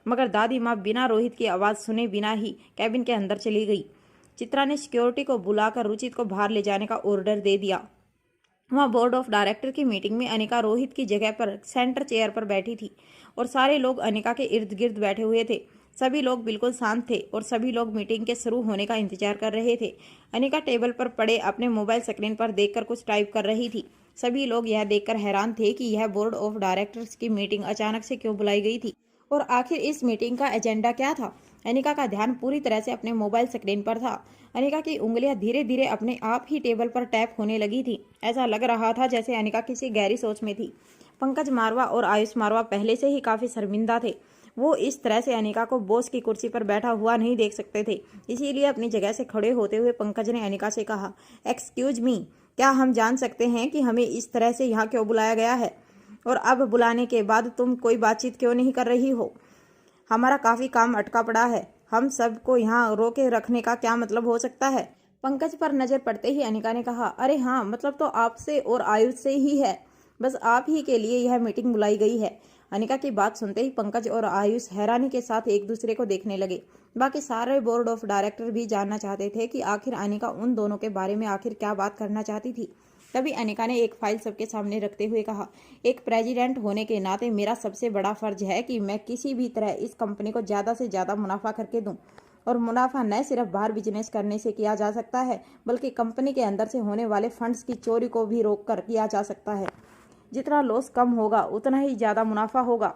मगर दादी माँ बिना रोहित की आवाज़ सुने बिना ही कैबिन के अंदर चली गई। चित्रा ने सिक्योरिटी को बुलाकर रुचित को बाहर ले जाने का ऑर्डर दे दिया। वहाँ बोर्ड ऑफ डायरेक्टर की मीटिंग में अनिका रोहित की जगह पर सेंटर चेयर पर बैठी थी और सारे लोग अनिका के इर्द गिर्द बैठे हुए थे। सभी लोग बिल्कुल शांत थे और सभी लोग मीटिंग के शुरू होने का इंतजार कर रहे थे। अनिका टेबल पर पड़े अपने मोबाइल स्क्रीन पर देखकर कुछ टाइप कर रही थी। सभी लोग यह देखकर हैरान थे कि यह बोर्ड ऑफ डायरेक्टर्स की मीटिंग अचानक से क्यों बुलाई गई थी और आखिर इस मीटिंग का एजेंडा क्या था। अनिका का ध्यान पूरी तरह से अपने मोबाइल स्क्रीन पर था। अनिका की उंगलियां धीरे धीरे अपने आप ही टेबल पर टैप होने लगी थी। ऐसा लग रहा था जैसे अनिका किसी गहरी सोच में थी। पंकज मारवा और आयुष मारवा पहले से ही काफी शर्मिंदा थे। वो इस तरह से अनिका को बॉस की कुर्सी पर बैठा हुआ नहीं देख सकते थे। इसीलिए अपनी जगह से खड़े होते हुए पंकज ने अनिका से कहा, एक्सक्यूज मी, क्या हम जान सकते हैं कि हमें इस तरह से यहाँ क्यों बुलाया गया है? और अब बुलाने के बाद तुम कोई बातचीत क्यों नहीं कर रही हो? हमारा काफी काम अटका पड़ा है। हम सबको यहाँ रोके रखने का क्या मतलब हो सकता है? पंकज पर नजर पड़ते ही अनिका ने कहा, अरे हाँ, मतलब तो आपसे और आयुष से ही है। बस आप ही के लिए यह मीटिंग बुलाई गई है। अनिका की बात सुनते ही पंकज और आयुष हैरानी के साथ एक दूसरे को देखने लगे। बाकी सारे बोर्ड ऑफ डायरेक्टर भी जानना चाहते थे कि आखिर अनिका उन दोनों के बारे में आखिर क्या बात करना चाहती थी। तभी अनिका ने एक फाइल सबके सामने रखते हुए कहा, एक प्रेसिडेंट होने के नाते मेरा सबसे बड़ा फर्ज है कि मैं किसी भी तरह इस कंपनी को ज़्यादा से ज़्यादा मुनाफा करके दूं। और मुनाफा न सिर्फ बाहर बिजनेस करने से किया जा सकता है, बल्कि कंपनी के अंदर से होने वाले फंड्स की चोरी को भी रोक कर किया जा सकता है। जितना लॉस कम होगा उतना ही ज़्यादा मुनाफा होगा।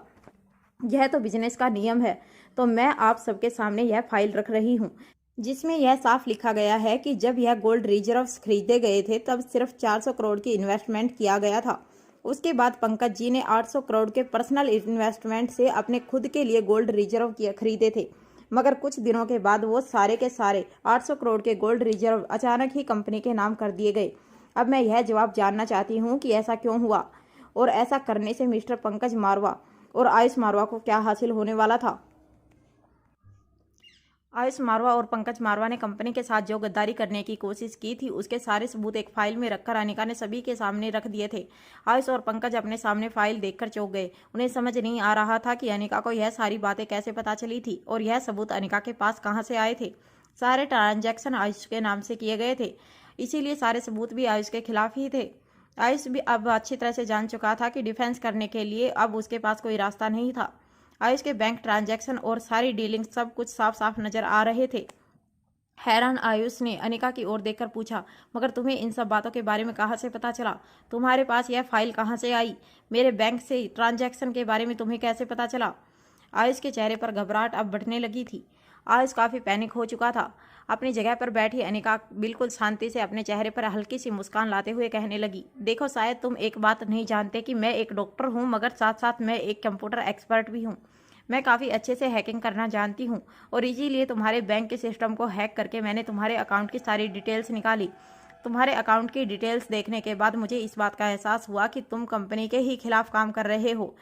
यह तो बिजनेस का नियम है। तो मैं आप सबके सामने यह फाइल रख रही हूँ, जिसमें यह साफ लिखा गया है कि जब यह गोल्ड रिजर्व्स खरीदे गए थे तब सिर्फ 400 करोड़ की इन्वेस्टमेंट किया गया था। उसके बाद पंकज जी ने 800 करोड़ के पर्सनल इन्वेस्टमेंट से अपने खुद के लिए गोल्ड रिजर्व खरीदे थे। मगर कुछ दिनों के बाद वो सारे के सारे 800 करोड़ के गोल्ड रिजर्व अचानक ही कंपनी के नाम कर दिए गए। अब मैं यह जवाब जानना चाहती हूँ कि ऐसा क्यों हुआ और ऐसा करने से मिस्टर पंकज मारवा और आयुष मारवा को क्या हासिल होने वाला था। आयुष मारवा और पंकज मारवा ने कंपनी के साथ जो गद्दारी करने की कोशिश की थी उसके सारे सबूत एक फाइल में रखकर अनिका ने सभी के सामने रख दिए थे। आयुष और पंकज अपने सामने फाइल देखकर चौंक गए। उन्हें समझ नहीं आ रहा था कि अनिका को यह सारी बातें कैसे पता चली थी और यह सबूत अनिका के पास कहाँ से आए थे। सारे ट्रांजैक्शन आयुष के नाम से किए गए थे, इसीलिए सारे सबूत भी आयुष के खिलाफ ही थे। आयुष भी अब अच्छी तरह से जान चुका था कि डिफेंस करने के लिए अब उसके पास कोई रास्ता नहीं था। आयुष के बैंक ट्रांजैक्शन और सारी डीलिंग सब कुछ साफ साफ नजर आ रहे थे। हैरान आयुष ने अनिका की ओर देखकर पूछा, मगर तुम्हें इन सब बातों के बारे में कहाँ से पता चला? तुम्हारे पास यह फाइल कहाँ से आई? मेरे बैंक से ट्रांजैक्शन के बारे में तुम्हें कैसे पता चला? आयुष के चेहरे पर घबराहट अब बढ़ने लगी थी। आयुष काफ़ी पैनिक हो चुका था। अपनी जगह पर बैठी अनिका बिल्कुल शांति से अपने चेहरे पर हल्की सी मुस्कान लाते हुए कहने लगी, देखो, शायद तुम एक बात नहीं जानते कि मैं एक डॉक्टर हूँ, मगर साथ साथ मैं एक कंप्यूटर एक्सपर्ट भी हूँ। मैं काफ़ी अच्छे से हैकिंग करना जानती हूँ और इसीलिए तुम्हारे बैंक के सिस्टम को हैक करके मैंने तुम्हारे अकाउंट की सारी डिटेल्स निकाली। तुम्हारे अकाउंट की डिटेल्स देखने के बाद मुझे इस बात का एहसास हुआ कि तुम कंपनी के ही खिलाफ काम कर रहे हो।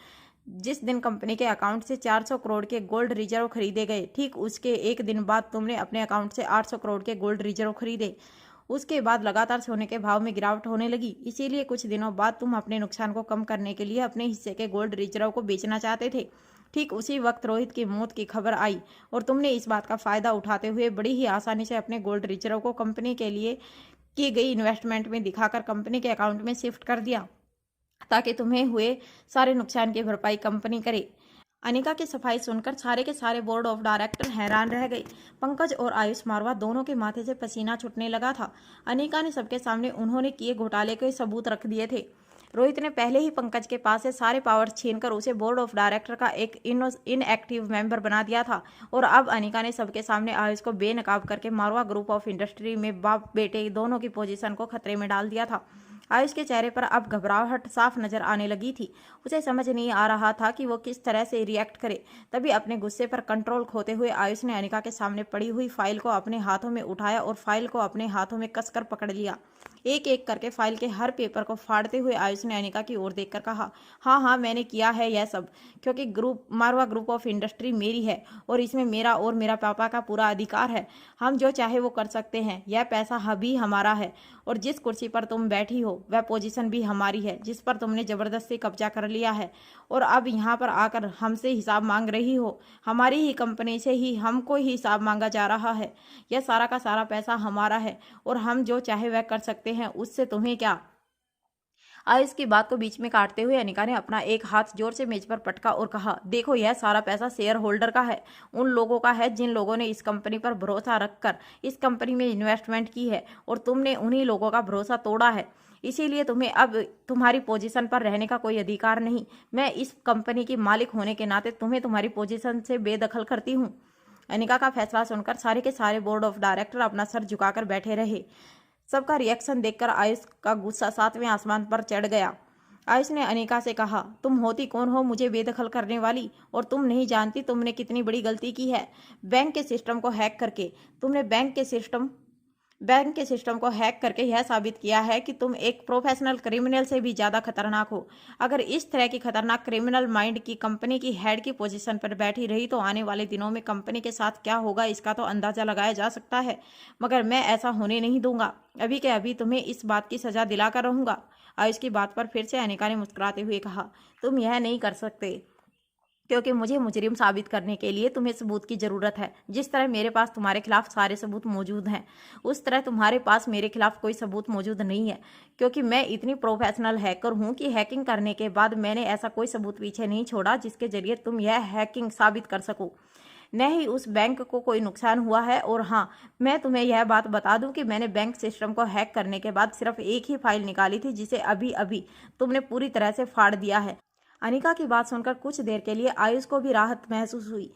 जिस दिन कंपनी के अकाउंट से 400 करोड़ के गोल्ड रिजर्व खरीदे गए, ठीक उसके एक दिन बाद तुमने अपने अकाउंट से 800 करोड़ के गोल्ड रिजर्व खरीदे। उसके बाद लगातार सोने के भाव में गिरावट होने लगी, इसीलिए कुछ दिनों बाद तुम अपने नुकसान को कम करने के लिए अपने हिस्से के गोल्ड रिजर्व को बेचना चाहते थे। ठीक उसी वक्त रोहित की मौत की खबर आई और तुमने इस बात का फायदा उठाते हुए बड़ी ही आसानी से अपने गोल्ड रिजर्व को कंपनी के लिए की गई इन्वेस्टमेंट में दिखाकर कंपनी के अकाउंट में शिफ्ट कर दिया, ताकि तुम्हें हुए सारे नुकसान की भरपाई कंपनी करे। अनिका की सफाई सुनकर सारे के सारे बोर्ड ऑफ डायरेक्टर हैरान रह गए। पंकज और आयुष मारवा दोनों के माथे से पसीना छूटने लगा था। अनिका ने सबके सामने उन्होंने किए घोटाले के सबूत रख दिए थे। रोहित ने पहले ही पंकज के पास से सारे पावर छीनकर उसे बोर्ड ऑफ डायरेक्टर का एक इनएक्टिव मेंबर बना दिया था और अब अनिका ने सबके सामने आयुष को बेनकाब करके मारवा ग्रुप ऑफ इंडस्ट्री में बाप बेटे दोनों की पोजीशन को खतरे में डाल दिया था। आयुष के चेहरे पर अब घबराहट साफ नजर आने लगी थी। उसे समझ नहीं आ रहा था कि वो किस तरह से रिएक्ट करे। तभी अपने गुस्से पर कंट्रोल खोते हुए आयुष ने अनिका के सामने पड़ी हुई फाइल को अपने हाथों में उठाया और फाइल को अपने हाथों में कसकर पकड़ लिया। एक एक करके फाइल के हर पेपर को फाड़ते हुए आयुष ने अनिका की ओर देखकर कहा, हाँ मैंने किया है यह सब, क्योंकि मारवा ग्रुप ऑफ इंडस्ट्री मेरी है और इसमें मेरा और मेरा पापा का पूरा अधिकार है। हम जो चाहे वो कर सकते हैं। यह पैसा भी हमारा है और जिस कुर्सी पर तुम बैठी हो वह पोजीशन भी हमारी है, जिस पर तुमने जबरदस्ती कब्जा कर लिया है और अब यहाँ पर आकर हमसे हिसाब मांग रही हो। हमारी ही कंपनी से ही हमको ही हिसाब मांगा जा रहा है। यह सारा का सारा पैसा हमारा है और हम जो चाहे वह कर सकते हैं, उससे तुम्हें क्या। आयुष की बात को बीच में काटते हुए अनिका ने अपना एक हाथ जोर से मेज पर पटका और कहा, देखो यह सारा पैसा शेयर होल्डर का है, उन लोगों का है जिन लोगों ने इस कंपनी पर भरोसा रखकर इस कंपनी में इन्वेस्टमेंट की है और तुमने उन्हीं लोगों का भरोसा तोड़ा है। इसीलिए तुम्हें अब तुम्हारी पोजीशन पर रहने का कोई अधिकार नहीं। मैं इस कंपनी की मालिक होने के नाते तुम्हें तुम्हारी पोजीशन से बेदखल करती हूँ। अनिका का फैसला सुनकर सारे के सारे बोर्ड ऑफ डायरेक्टर अपना सर झुकाकर बैठे रहे। सबका रिएक्शन देखकर आयुष का गुस्सा 7वें आसमान पर चढ़ गया। आयुष ने अनिका से कहा, तुम होती कौन हो मुझे बेदखल करने वाली, और तुम नहीं जानती तुमने कितनी बड़ी गलती की है। बैंक के सिस्टम को हैक करके तुमने बैंक के सिस्टम को हैक करके यह साबित किया है कि तुम एक प्रोफेशनल क्रिमिनल से भी ज़्यादा खतरनाक हो। अगर इस तरह की खतरनाक क्रिमिनल माइंड की कंपनी की हेड की पोजीशन पर बैठी रही तो आने वाले दिनों में कंपनी के साथ क्या होगा इसका तो अंदाज़ा लगाया जा सकता है, मगर मैं ऐसा होने नहीं दूंगा। अभी के अभी तुम्हें इस बात की सज़ा दिलाकर रहूंगा। आयुष की बात पर फिर से अनिका ने मुस्कुराते हुए कहा, तुम यह नहीं कर सकते, क्योंकि मुझे मुजरिम साबित करने के लिए तुम्हें सबूत की ज़रूरत है। जिस तरह मेरे पास तुम्हारे खिलाफ सारे सबूत मौजूद हैं, उस तरह तुम्हारे पास मेरे खिलाफ कोई सबूत मौजूद नहीं है, क्योंकि मैं इतनी प्रोफेशनल हैकर हूं कि हैकिंग करने के बाद मैंने ऐसा कोई सबूत पीछे नहीं छोड़ा जिसके जरिए तुम यह हैकिंग साबित कर सको। न ही उस बैंक को कोई नुकसान हुआ है, और हाँ, मैं तुम्हें यह बात बता दूं कि मैंने बैंक सिस्टम को हैक करने के बाद सिर्फ एक ही फाइल निकाली थी, जिसे अभी अभी तुमने पूरी तरह से फाड़ दिया है। अनिका की बात सुनकर कुछ देर के लिए आयुष को भी राहत महसूस हुई।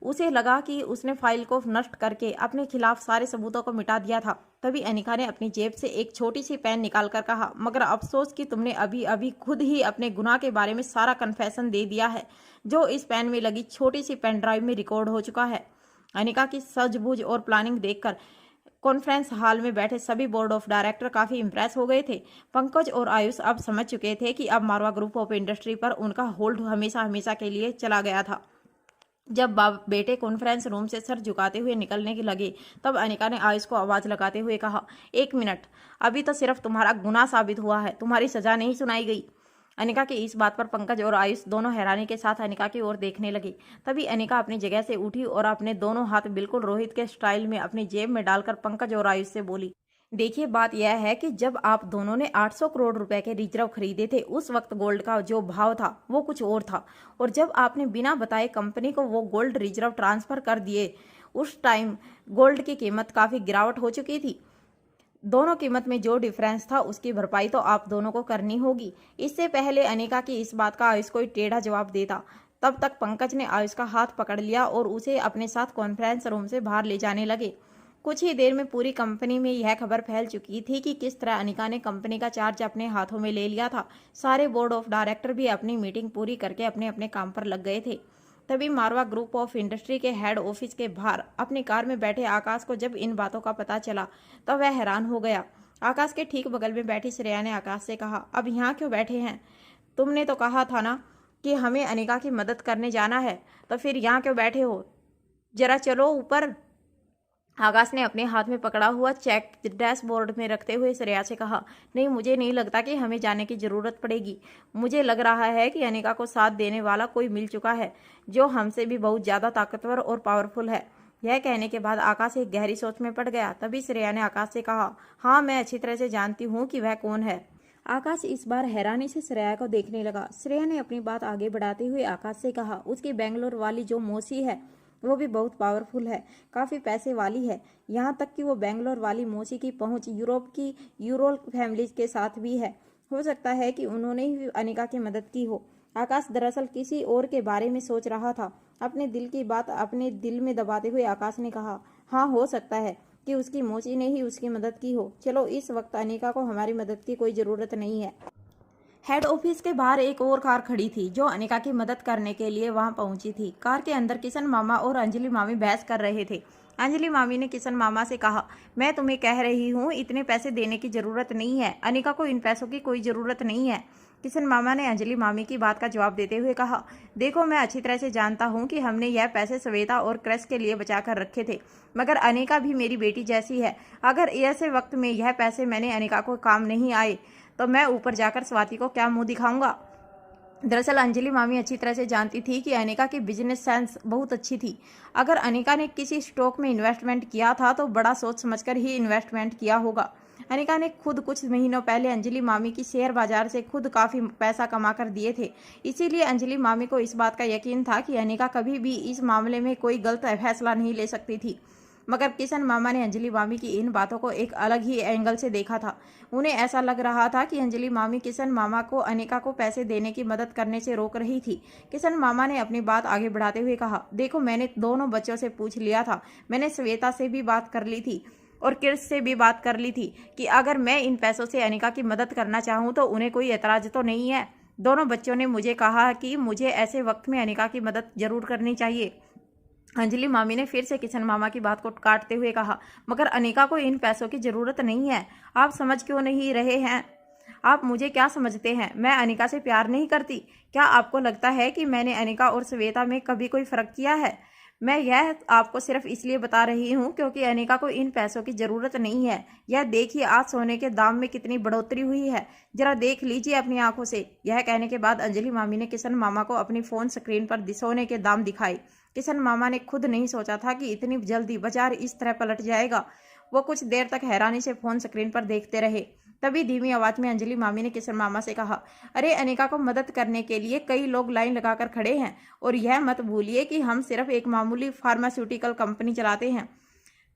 उसे लगा कि उसने फाइल को नष्ट करके अपने खिलाफ सारे सबूतों को मिटा दिया था। तभी अनिका ने अपनी जेब से एक छोटी सी पेन निकालकर कहा, मगर अफसोस कि तुमने अभी अभी खुद ही अपने गुनाह के बारे में सारा कन्फेशन दे दिया है, जो इस पेन में लगी छोटी सी पेन ड्राइव में रिकॉर्ड हो चुका है। अनिका की सूझबूझ और प्लानिंग देखकर कॉन्फ्रेंस हॉल में बैठे सभी बोर्ड ऑफ डायरेक्टर काफी इंप्रेस हो गए थे। पंकज और आयुष अब समझ चुके थे कि अब मारवा ग्रुप ऑफ इंडस्ट्री पर उनका होल्ड हमेशा हमेशा के लिए चला गया था। जब बाप बेटे कॉन्फ्रेंस रूम से सर झुकाते हुए निकलने के लगे, तब अनिका ने आयुष को आवाज लगाते हुए कहा, 1 मिनट, अभी तो सिर्फ तुम्हारा गुनाह साबित हुआ है, तुम्हारी सजा नहीं सुनाई गई। अनिका की इस बात पर पंकज और आयुष दोनों हैरानी के साथ अनिका की ओर देखने लगे। तभी अनिका अपनी जगह से उठी और अपने दोनों हाथ बिल्कुल रोहित के स्टाइल में अपनी जेब में डालकर पंकज और आयुष से बोली, देखिए बात यह है कि जब आप दोनों ने 800 करोड़ रुपए के रिजर्व खरीदे थे, उस वक्त गोल्ड का जो भाव था वो कुछ और था, और जब आपने बिना बताए कंपनी को वो गोल्ड रिजर्व ट्रांसफर कर दिए, उस टाइम गोल्ड की कीमत काफी गिरावट हो चुकी थी। दोनों कीमत में जो डिफरेंस था उसकी भरपाई तो आप दोनों को करनी होगी। इससे पहले अनिका की इस बात का आयुष कोई टेढ़ा जवाब देता, तब तक पंकज ने आयुष का हाथ पकड़ लिया और उसे अपने साथ कॉन्फ्रेंस रूम से बाहर ले जाने लगे। कुछ ही देर में पूरी कंपनी में यह खबर फैल चुकी थी कि किस तरह अनिका ने कंपनी का चार्ज अपने हाथों में ले लिया था। सारे बोर्ड ऑफ डायरेक्टर भी अपनी मीटिंग पूरी करके अपने अपने काम पर लग गए थे। तभी मारवा ग्रुप ऑफ इंडस्ट्री के हेड ऑफिस के बाहर अपनी कार में बैठे आकाश को जब इन बातों का पता चला, तब वह हैरान हो गया। आकाश के ठीक बगल में बैठी श्रेया ने आकाश से कहा, अब यहाँ क्यों बैठे हैं? तुमने तो कहा था ना कि हमें अनिका की मदद करने जाना है, तो फिर यहाँ क्यों बैठे हो? जरा चलो ऊपर। आकाश ने अपने हाथ में पकड़ा हुआ चेक डैशबोर्ड में रखते हुए श्रेया से कहा, नहीं, मुझे नहीं लगता कि हमें जाने की ज़रूरत पड़ेगी। मुझे लग रहा है कि अनिका को साथ देने वाला कोई मिल चुका है जो हमसे भी बहुत ज़्यादा ताकतवर और पावरफुल है। यह कहने के बाद आकाश एक गहरी सोच में पड़ गया। तभी श्रेया ने आकाश से कहा, हाँ, मैं अच्छी तरह से जानती हूँ कि वह कौन है। आकाश इस बार हैरानी से श्रेया को देखने लगा। श्रेया ने अपनी बात आगे बढ़ाते हुए आकाश से कहा, उसकी बेंगलोर वाली जो मौसी है वो भी बहुत पावरफुल है, काफ़ी पैसे वाली है। यहाँ तक कि वो बेंगलोर वाली मौसी की पहुँच यूरोप की यूरोल फैमिली के साथ भी है। हो सकता है कि उन्होंने ही अनिका की मदद की हो। आकाश दरअसल किसी और के बारे में सोच रहा था। अपने दिल की बात अपने दिल में दबाते हुए आकाश ने कहा, हाँ, हो सकता है कि उसकी मौसी ने ही उसकी मदद की हो। चलो, इस वक्त अनिका को हमारी मदद की कोई ज़रूरत नहीं है। हेड ऑफिस के बाहर एक और कार खड़ी थी जो अनिका की मदद करने के लिए वहां पहुंची थी। कार के अंदर किशन मामा और अंजलि मामी बहस कर रहे थे। अंजलि मामी ने किशन मामा से कहा, मैं तुम्हें कह रही हूँ, इतने पैसे देने की ज़रूरत नहीं है। अनिका को इन पैसों की कोई ज़रूरत नहीं है। किशन मामा ने अंजलि मामी की बात का जवाब देते हुए कहा, देखो, मैं अच्छी तरह से जानता हूँ कि हमने यह पैसे श्वेता और क्रश के लिए बचा कर रखे थे, मगर अनिका भी मेरी बेटी जैसी है। अगर ऐसे वक्त में यह पैसे मैंने अनिका को काम नहीं आए तो मैं ऊपर जाकर स्वाति को क्या मुंह दिखाऊंगा। दरअसल अंजलि मामी अच्छी तरह से जानती थी कि अनिका की बिजनेस सेंस बहुत अच्छी थी। अगर अनिका ने किसी स्टॉक में इन्वेस्टमेंट किया था तो बड़ा सोच समझकर ही इन्वेस्टमेंट किया होगा। अनिका ने खुद कुछ महीनों पहले अंजलि मामी की शेयर बाजार से खुद काफ़ी पैसा कमा कर दिए थे। इसीलिए अंजलि मामी को इस बात का यकीन था कि अनिका कभी भी इस मामले में कोई गलत फैसला नहीं ले सकती थी। मगर किशन मामा ने अंजलि मामी की इन बातों को एक अलग ही एंगल से देखा था। उन्हें ऐसा लग रहा था कि अंजलि मामी किशन मामा को अनिका को पैसे देने की मदद करने से रोक रही थी। किशन मामा ने अपनी बात आगे बढ़ाते हुए कहा, देखो, मैंने दोनों बच्चों से पूछ लिया था। मैंने श्वेता से भी बात कर ली थी और किर्स से भी बात कर ली थी कि अगर मैं इन पैसों से अनिका की मदद करना चाहूँ तो उन्हें कोई एतराज़ तो नहीं है। दोनों बच्चों ने मुझे कहा कि मुझे ऐसे वक्त में अनिका की मदद जरूर करनी चाहिए। अंजलि मामी ने फिर से किशन मामा की बात को काटते हुए कहा, मगर अनिका को इन पैसों की ज़रूरत नहीं है। आप समझ क्यों नहीं रहे हैं? आप मुझे क्या समझते हैं? मैं अनिका से प्यार नहीं करती? क्या आपको लगता है कि मैंने अनिका और श्वेता में कभी कोई फ़र्क किया है? मैं यह आपको सिर्फ इसलिए बता रही हूँ क्योंकि अनिका को इन पैसों की ज़रूरत नहीं है। यह देखिए, आज सोने के दाम में कितनी बढ़ोतरी हुई है, जरा देख लीजिए अपनी आंखों से। यह कहने के बाद अंजलि मामी ने किशन मामा को अपनी फ़ोन स्क्रीन पर सोने के दाम दिखाए। किशन मामा ने खुद नहीं सोचा था कि इतनी जल्दी बाजार इस तरह पलट जाएगा। वो कुछ देर तक हैरानी से फ़ोन स्क्रीन पर देखते रहे। तभी धीमी आवाज़ में अंजलि मामी ने किशन मामा से कहा, अरे, अनिका को मदद करने के लिए कई लोग लाइन लगाकर खड़े हैं और यह मत भूलिए कि हम सिर्फ एक मामूली फार्मास्यूटिकल कंपनी चलाते हैं।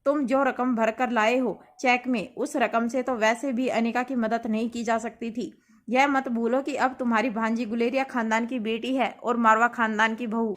तुम जो रकम भर कर लाए हो चेक में, उस रकम से तो वैसे भी अनिका की मदद नहीं की जा सकती थी। यह मत भूलो कि अब तुम्हारी भांजी गुलेरिया खानदान की बेटी है और मारवा खानदान की बहू।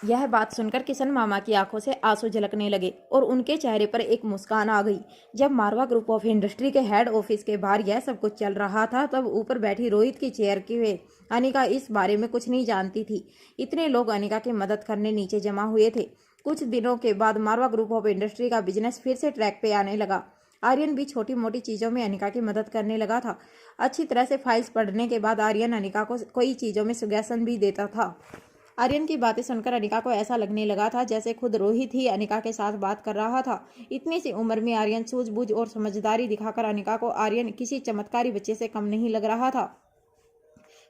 यह बात सुनकर किशन मामा की आंखों से आंसू झलकने लगे और उनके चेहरे पर एक मुस्कान आ गई। जब मारवा ग्रुप ऑफ इंडस्ट्री के हेड ऑफिस के बाहर यह सब कुछ चल रहा था तब ऊपर बैठी रोहित की चेयर के अनिका इस बारे में कुछ नहीं जानती थी। इतने लोग अनिका की मदद करने नीचे जमा हुए थे। कुछ दिनों के बाद मारवा ग्रुप ऑफ इंडस्ट्री का बिजनेस फिर से ट्रैक पे आने लगा। आर्यन भी छोटी मोटी चीज़ों में अनिका की मदद करने लगा था। अच्छी तरह से फाइल्स पढ़ने के बाद आर्यन अनिका को कई चीज़ों में सजेशन भी देता था। आर्यन की बातें सुनकर अनिका को ऐसा लगने लगा था जैसे खुद रोहित ही अनिका के साथ बात कर रहा था। इतनी सी उम्र में आर्यन सूझबूझ और समझदारी दिखाकर अनिका को आर्यन किसी चमत्कारी बच्चे से कम नहीं लग रहा था।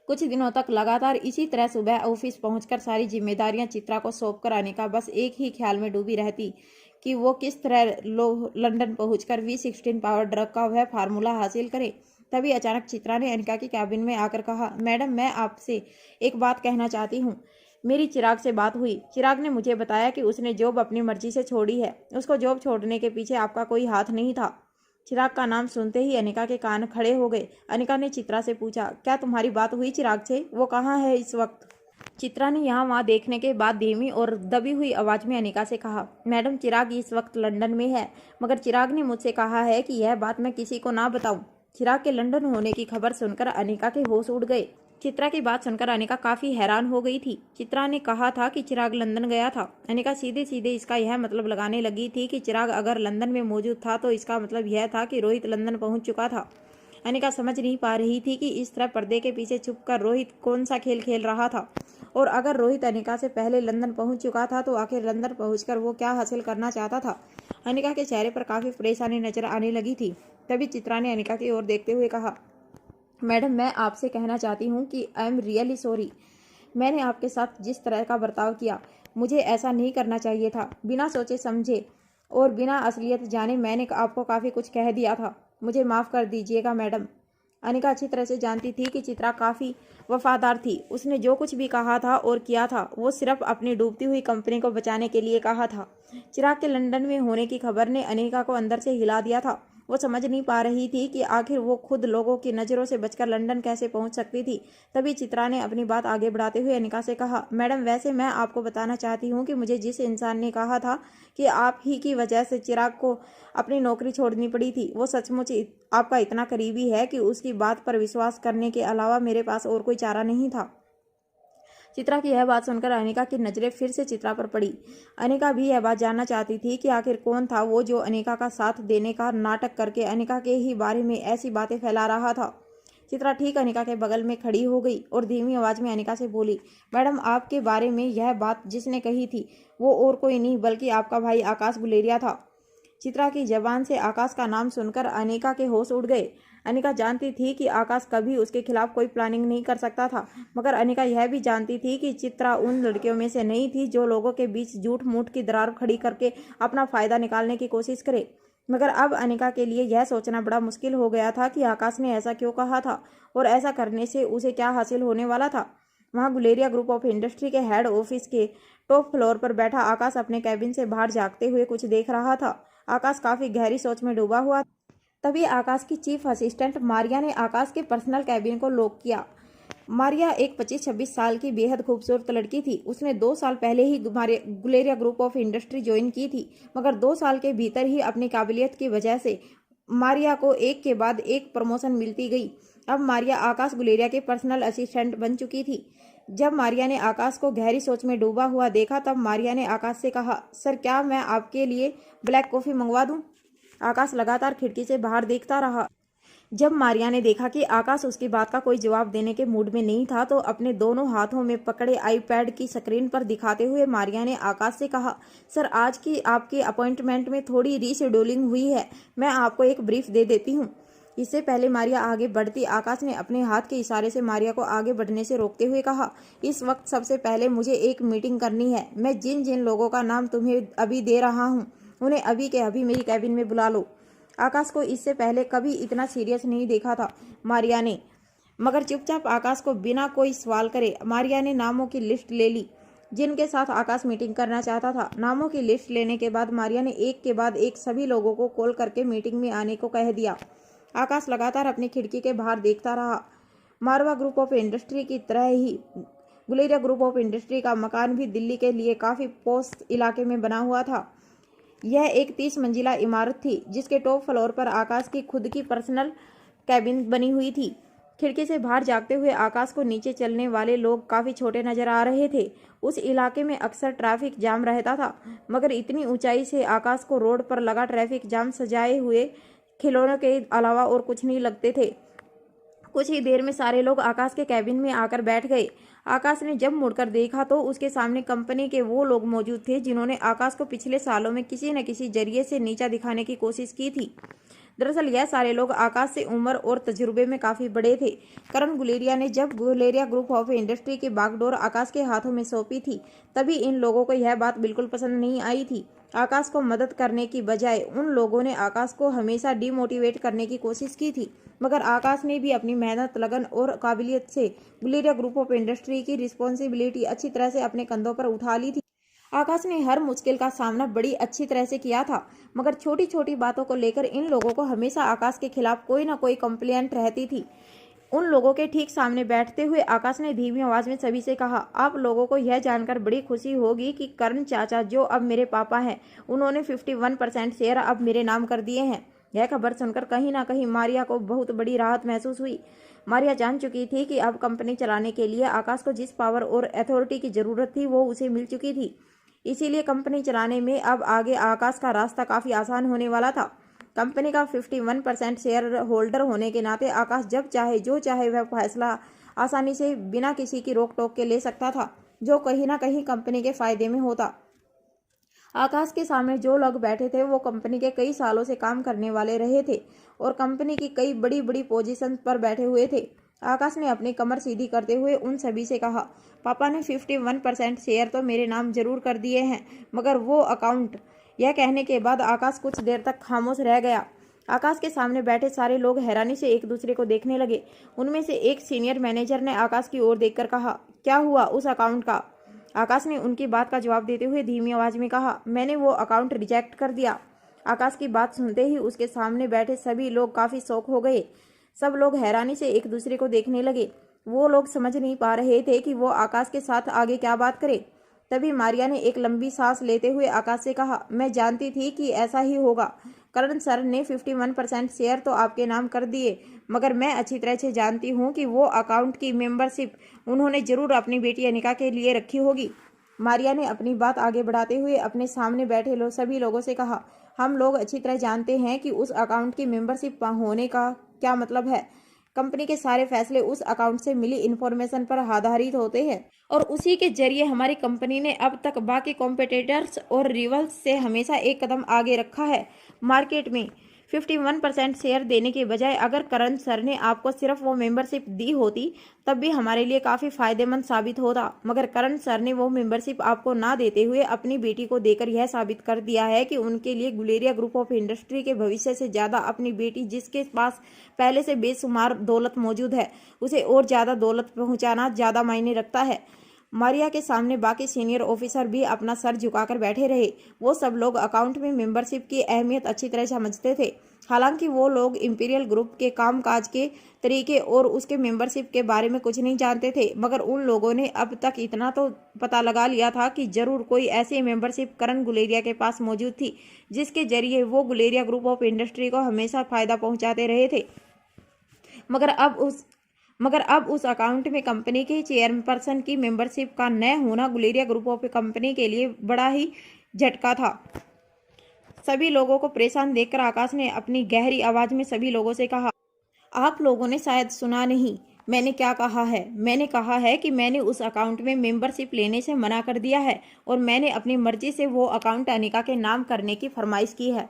कुछ दिनों तक लगातार इसी तरह सुबह ऑफिस पहुंचकर सारी जिम्मेदारियां चित्रा को सौंपकर अनिका बस एक ही ख्याल में डूबी रहती कि वो किस तरह लंदन पहुंचकर V16 पावर ड्रग का वह फार्मूला हासिल करे। तभी अचानक चित्रा ने अनिका की कैबिन में आकर कहा, मैडम, मैं आपसे एक बात कहना चाहती हूँ। मेरी चिराग से बात हुई। चिराग ने मुझे बताया कि उसने जॉब अपनी मर्जी से छोड़ी है। उसको जॉब छोड़ने के पीछे आपका कोई हाथ नहीं था। चिराग का नाम सुनते ही अनिका के कान खड़े हो गए। अनिका ने चित्रा से पूछा, क्या तुम्हारी बात हुई चिराग से? वो कहाँ है इस वक्त? चित्रा ने यहाँ वहाँ देखने के बाद धीमी और दबी हुई आवाज़ में अनिका से कहा, मैडम, चिराग इस वक्त लंदन में है, मगर चिराग ने मुझसे कहा है कि यह बात मैं किसी को ना बताऊँ। चिराग के लंदन होने की खबर सुनकर अनिका के होश उड़ गए। चित्रा की बात सुनकर अनिका काफी हैरान हो गई थी। चित्रा ने कहा था कि चिराग लंदन गया था। अनिका सीधे सीधे इसका यह मतलब लगाने लगी थी कि चिराग अगर लंदन में मौजूद था तो इसका मतलब यह था कि रोहित लंदन पहुंच चुका था। अनिका समझ नहीं पा रही थी कि इस तरह पर्दे के पीछे छुपकर रोहित कौन सा खेल खेल रहा था, और अगर रोहित अनिका से पहले लंदन पहुंच चुका था तो आखिर लंदन पहुंचकर वो क्या हासिल करना चाहता था। अनिका के चेहरे पर काफी परेशानी नजर आने लगी थी। तभी चित्रा ने अनिका की ओर देखते हुए कहा, मैडम, मैं आपसे कहना चाहती हूँ कि आई एम रियली सॉरी। मैंने आपके साथ जिस तरह का बर्ताव किया, मुझे ऐसा नहीं करना चाहिए था। बिना सोचे समझे और बिना असलियत जाने मैंने आपको काफ़ी कुछ कह दिया था। मुझे माफ़ कर दीजिएगा मैडम। अनिका अच्छी तरह से जानती थी कि चित्रा काफ़ी वफादार थी। उसने जो कुछ भी कहा था और किया था वो सिर्फ अपनी डूबती हुई कंपनी को बचाने के लिए कहा था। चिराग के लंदन में होने की खबर ने अनिका को अंदर से हिला दिया था। वो समझ नहीं पा रही थी कि आखिर वो खुद लोगों की नज़रों से बचकर लंदन कैसे पहुंच सकती थी। तभी चित्रा ने अपनी बात आगे बढ़ाते हुए अनिका से कहा, मैडम, वैसे मैं आपको बताना चाहती हूँ कि मुझे जिस इंसान ने कहा था कि आप ही की वजह से चिराग को अपनी नौकरी छोड़नी पड़ी थी, वो सचमुच आपका इतना करीबी है कि उसकी बात पर विश्वास करने के अलावा मेरे पास और कोई चारा नहीं था। चित्रा की यह बात सुनकर अनिका की नजरें फिर से चित्रा पर पड़ी। अनिका भी यह बात जानना चाहती थी कि आखिर कौन था वो जो अनिका का साथ देने का नाटक करके अनिका के ही बारे में ऐसी बातें फैला रहा था। चित्रा ठीक अनिका के बगल में खड़ी हो गई और धीमी आवाज में अनिका से बोली, मैडम, आपके बारे में यह बात जिसने कही थी वो और कोई नहीं बल्कि आपका भाई आकाश गुलेरिया था। चित्रा की जबान से आकाश का नाम सुनकर अनिका के होश उड़ गए। अनिका जानती थी कि आकाश कभी उसके खिलाफ कोई प्लानिंग नहीं कर सकता था, मगर अनिका यह भी जानती थी कि चित्रा उन लड़कियों में से नहीं थी जो लोगों के बीच झूठ मूठ की दरार खड़ी करके अपना फायदा निकालने की कोशिश करे। मगर अब अनिका के लिए यह सोचना बड़ा मुश्किल हो गया था कि आकाश ने ऐसा क्यों कहा था और ऐसा करने से उसे क्या हासिल होने वाला था। वहाँ गुलेरिया ग्रुप ऑफ इंडस्ट्री के हेड ऑफिस के टॉप फ्लोर पर बैठा आकाश अपने कैबिन से बाहर झांकते हुए कुछ देख रहा था। आकाश काफी गहरी सोच में डूबा हुआ। तभी आकाश की चीफ असिस्टेंट मारिया ने आकाश के पर्सनल कैबिन को लॉक किया। मारिया एक 25-26 साल की बेहद खूबसूरत लड़की थी। उसने 2 साल पहले ही Guleria group of industry join की थी, मगर 2 साल के भीतर ही अपनी काबिलियत की वजह से मारिया को एक के बाद एक प्रमोशन मिलती गई। अब मारिया आकाश गुलेरिया के पर्सनल असिस्टेंट बन चुकी थी। जब मारिया ने आकाश को गहरी सोच में डूबा हुआ देखा तब मारिया ने आकाश से कहा, सर, क्या मैं आपके लिए ब्लैक कॉफ़ी मंगवा दूं? आकाश लगातार खिड़की से बाहर देखता रहा। जब मारिया ने देखा कि आकाश उसकी बात का कोई जवाब देने के मूड में नहीं था तो अपने दोनों हाथों में पकड़े आईपैड की स्क्रीन पर दिखाते हुए मारिया ने आकाश से कहा, सर, आज की आपकी अपॉइंटमेंट में थोड़ी रीशेड्यूलिंग हुई है। मैं आपको एक ब्रीफ दे देती हूँ। इससे पहले मारिया आगे बढ़ती आकाश ने अपने हाथ के इशारे से मारिया को आगे बढ़ने से रोकते हुए कहा, इस वक्त सबसे पहले मुझे एक मीटिंग करनी है। मैं जिन जिन लोगों का नाम तुम्हें अभी दे रहा हूँ उन्हें अभी के अभी मेरी कैबिन में बुला लो। आकाश को इससे पहले कभी इतना सीरियस नहीं देखा था मारिया ने, मगर चुपचाप आकाश को बिना कोई सवाल करे मारिया ने नामों की लिस्ट ले ली जिनके साथ आकाश मीटिंग करना चाहता था। नामों की लिस्ट लेने के बाद मारिया ने एक के बाद एक सभी लोगों को कॉल करके मीटिंग में आने को कह दिया। आकाश लगातार अपनी खिड़की के बाहर देखता रहा। मारवा ग्रुप ऑफ इंडस्ट्री की तरह ही गुलेरिया ग्रुप ऑफ इंडस्ट्री का मकान भी दिल्ली के लिए काफ़ी पॉश इलाके में बना हुआ था। यह एक 30 मंजिला इमारत थी जिसके टॉप फ्लोर पर आकाश की खुद की पर्सनल कैबिन बनी हुई थी। खिड़की से बाहर झांकते हुए आकाश को नीचे चलने वाले लोग काफ़ी छोटे नजर आ रहे थे। उस इलाके में अक्सर ट्रैफिक जाम रहता था, मगर इतनी ऊंचाई से आकाश को रोड पर लगा ट्रैफिक जाम सजाए हुए खिलौनों के अलावा और कुछ नहीं लगते थे। कुछ ही देर में सारे लोग आकाश के कैबिन में आकर बैठ गए। आकाश ने जब मुड़कर देखा तो उसके सामने कंपनी के वो लोग मौजूद थे जिन्होंने आकाश को पिछले सालों में किसी न किसी जरिए से नीचा दिखाने की कोशिश की थी। दरअसल यह सारे लोग आकाश से उम्र और तजुर्बे में काफ़ी बड़े थे। करण गुलेरिया ने जब गुलेरिया ग्रुप ऑफ इंडस्ट्री की बागडोर आकाश के हाथों में सौंपी थी तभी इन लोगों को यह बात बिल्कुल पसंद नहीं आई थी। आकाश को मदद करने की बजाय उन लोगों ने आकाश को हमेशा डिमोटिवेट करने की कोशिश की थी, मगर आकाश ने भी अपनी मेहनत, लगन और काबिलियत से गुलेरिया ग्रुप ऑफ इंडस्ट्री की रिस्पॉन्सिबिलिटी अच्छी तरह से अपने कंधों पर उठा ली थी। आकाश ने हर मुश्किल का सामना बड़ी अच्छी तरह से किया था, मगर छोटी छोटी बातों को लेकर इन लोगों को हमेशा आकाश के खिलाफ कोई ना कोई कंप्लेंट रहती थी। उन लोगों के ठीक सामने बैठते हुए आकाश ने धीमी आवाज में सभी से कहा, आप लोगों को यह जानकर बड़ी खुशी होगी कि करण चाचा, जो अब मेरे पापा हैं, उन्होंने 51% शेयर अब मेरे नाम कर दिए हैं। यह खबर सुनकर कहीं ना कहीं मारिया को बहुत बड़ी राहत महसूस हुई। मारिया जान चुकी थी कि अब कंपनी चलाने के लिए आकाश को जिस पावर और अथॉरिटी की जरूरत थी वो उसे मिल चुकी थी। इसीलिए कंपनी चलाने में अब आगे आकाश का रास्ता काफी आसान होने वाला था। कंपनी का 51% शेयर होल्डर होने के नाते आकाश जब चाहे जो चाहे वह फैसला आसानी से बिना किसी की रोक टोक के ले सकता था, जो कहीं ना कहीं कंपनी के फायदे में होता। आकाश के सामने जो लोग बैठे थे वो कंपनी के कई सालों से काम करने वाले रहे थे और कंपनी की कई बड़ी बड़ी पोजीशन पर बैठे हुए थे। आकाश ने अपनी कमर सीधी करते हुए उन सभी से कहा, पापा ने 51% शेयर तो मेरे नाम जरूर कर दिए हैं, मगर वो अकाउंट। यह कहने के बाद आकाश कुछ देर तक खामोश रह गया। आकाश के सामने बैठे सारे लोग हैरानी से एक दूसरे को देखने लगे। उनमें से एक सीनियर मैनेजर ने आकाश की ओर देखकर कहा, क्या हुआ उस अकाउंट का? आकाश ने उनकी बात का जवाब देते हुए धीमी आवाज में कहा, मैंने वो अकाउंट रिजेक्ट कर दिया। आकाश की बात सुनते ही उसके सामने बैठे सभी लोग काफी शॉक हो गए। सब लोग हैरानी से एक दूसरे को देखने लगे। वो लोग समझ नहीं पा रहे थे कि वो आकाश के साथ आगे क्या बात करे। तभी मारिया ने एक लंबी सांस लेते हुए आकाश से कहा, मैं जानती थी कि ऐसा ही होगा। करण सर ने 51% शेयर तो आपके नाम कर दिए, मगर मैं अच्छी तरह से जानती हूँ कि वो अकाउंट की मेंबरशिप उन्होंने जरूर अपनी बेटी अनिका के लिए रखी होगी। मारिया ने अपनी बात आगे बढ़ाते हुए अपने सामने बैठे सभी लोगों से कहा, हम लोग अच्छी तरह जानते हैं कि उस अकाउंट की मेंबरशिप होने का क्या मतलब है। कंपनी के सारे फैसले उस अकाउंट से मिली इन्फॉर्मेशन पर आधारित होते हैं और उसी के जरिए हमारी कंपनी ने अब तक बाकी कॉम्पिटिटर्स और रिवल्स से हमेशा एक कदम आगे रखा है। मार्केट में 51% शेयर देने के बजाय अगर करण सर ने आपको सिर्फ वो मेंबरशिप दी होती तब भी हमारे लिए काफ़ी फायदेमंद साबित होता, मगर करण सर ने वो मेंबरशिप आपको ना देते हुए अपनी बेटी को देकर यह साबित कर दिया है कि उनके लिए गुलेरिया ग्रुप ऑफ इंडस्ट्री के भविष्य से ज़्यादा अपनी बेटी, जिसके पास पहले से बेशुमार दौलत मौजूद है, उसे और ज़्यादा दौलत पहुँचाना ज़्यादा मायने रखता है। मारिया के सामने बाकी सीनियर ऑफिसर भी अपना सर झुकाकर बैठे रहे। वो सब लोग अकाउंट में मेंबरशिप की अहमियत अच्छी तरह समझते थे। हालांकि वो लोग इंपीरियल ग्रुप के कामकाज के तरीके और उसके मेंबरशिप के बारे में कुछ नहीं जानते थे, मगर उन लोगों ने अब तक इतना तो पता लगा लिया था कि जरूर कोई ऐसी मेंबरशिप करण गुलेरिया के पास मौजूद थी जिसके जरिए वो गुलेरिया ग्रुप ऑफ इंडस्ट्री को हमेशा फायदा पहुंचाते रहे थे। मगर अब उस अकाउंट में कंपनी के चेयरपर्सन की मेंबरशिप का न होना गुलेरिया ग्रुप ऑफ कंपनी के लिए बड़ा ही झटका था। सभी लोगों को परेशान देखकर आकाश ने अपनी गहरी आवाज में सभी लोगों से कहा, आप लोगों ने शायद सुना नहीं, मैंने क्या कहा है। मैंने कहा है कि मैंने उस अकाउंट में मेंबरशिप लेने से मना कर दिया है और मैंने अपनी मर्जी से वो अकाउंट अनिका के नाम करने की फरमाइश की है।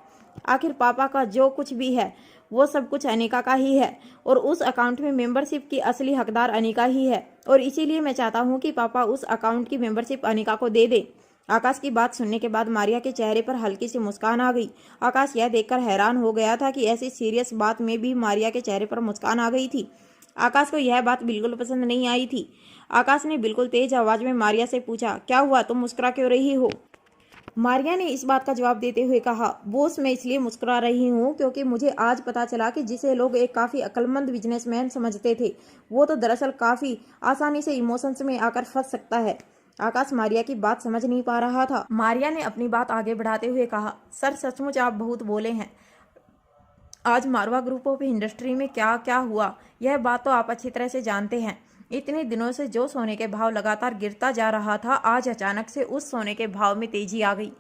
आखिर पापा का जो कुछ भी है वो सब कुछ अनिका का ही है और उस अकाउंट में मेंबरशिप की असली हकदार अनिका ही है और इसीलिए मैं चाहता हूँ कि पापा उस अकाउंट की मेंबरशिप अनिका को दे दे। आकाश की बात सुनने के बाद मारिया के चेहरे पर हल्की सी मुस्कान आ गई। आकाश यह देखकर हैरान हो गया था कि ऐसी सीरियस बात में भी मारिया के चेहरे पर मुस्कान आ गई थी। आकाश को यह बात बिल्कुल पसंद नहीं आई थी। आकाश ने बिल्कुल तेज आवाज में मारिया से पूछा, क्या हुआ, तुम मुस्कुरा क्यों रही हो? मारिया ने इस बात का जवाब देते हुए कहा, बॉस मैं इसलिए मुस्कुरा रही हूँ क्योंकि मुझे आज पता चला कि जिसे लोग एक काफ़ी अक्लमंद बिजनेसमैन समझते थे वो तो दरअसल काफ़ी आसानी से इमोशंस में आकर फंस सकता है। आकाश मारिया की बात समझ नहीं पा रहा था। मारिया ने अपनी बात आगे बढ़ाते हुए कहा, सर सचमुच आप बहुत बोले हैं। आज मारवा ग्रुप ऑफ इंडस्ट्री में क्या क्या हुआ यह बात तो आप अच्छी तरह से जानते हैं। इतने दिनों से जो सोने के भाव लगातार गिरता जा रहा था, आज अचानक से उस सोने के भाव में तेजी आ गई।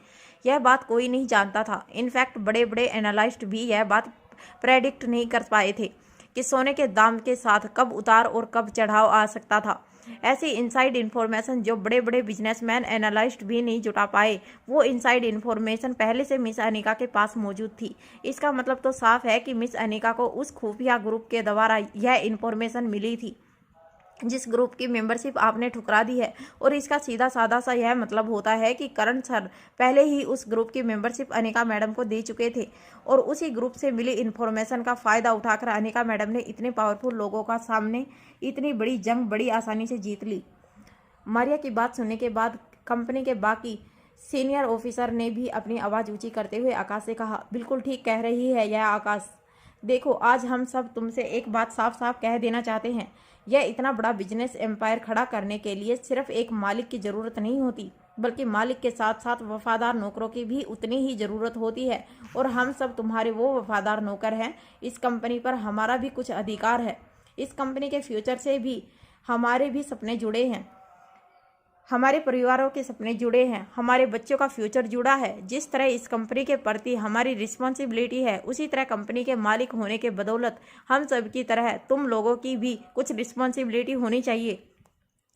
यह बात कोई नहीं जानता था। इनफैक्ट बड़े बड़े एनालिस्ट भी यह बात प्रेडिक्ट नहीं कर पाए थे कि सोने के दाम के साथ कब उतार और कब चढ़ाव आ सकता था। ऐसी इनसाइड इन्फॉर्मेशन जो बड़े बड़े बिजनेसमैन एनालिस्ट भी नहीं जुटा पाए, वो इनसाइड इन्फॉर्मेशन पहले से मिस अनिका के पास मौजूद थी। इसका मतलब तो साफ है कि मिस अनिका को उस खुफिया ग्रुप के द्वारा यह इन्फॉर्मेशन मिली थी जिस ग्रुप की मेंबरशिप आपने ठुकरा दी है। और इसका सीधा साधा सा यह मतलब होता है कि करण सर पहले ही उस ग्रुप की मेंबरशिप अनिका मैडम को दे चुके थे और उसी ग्रुप से मिली इन्फॉर्मेशन का फ़ायदा उठाकर अनिका मैडम ने इतने पावरफुल लोगों का सामने इतनी बड़ी जंग बड़ी आसानी से जीत ली। मारिया की बात सुनने के बाद कंपनी के बाकी सीनियर ऑफिसर ने भी अपनी आवाज़ ऊँची करते हुए आकाश से कहा, बिल्कुल ठीक कह रही है यह आकाश। देखो, आज हम सब तुमसे एक बात साफ साफ कह देना चाहते हैं, यह इतना बड़ा बिजनेस एम्पायर खड़ा करने के लिए सिर्फ एक मालिक की ज़रूरत नहीं होती, बल्कि मालिक के साथ साथ वफादार नौकरों की भी उतनी ही ज़रूरत होती है। और हम सब तुम्हारे वो वफादार नौकर हैं। इस कंपनी पर हमारा भी कुछ अधिकार है। इस कंपनी के फ्यूचर से भी हमारे भी सपने जुड़े हैं, हमारे परिवारों के सपने जुड़े हैं, हमारे बच्चों का फ्यूचर जुड़ा है। जिस तरह इस कंपनी के प्रति हमारी रिस्पॉन्सिबिलिटी है, उसी तरह कंपनी के मालिक होने के बदौलत हम सब की तरह तुम लोगों की भी कुछ रिस्पॉन्सिबिलिटी होनी चाहिए।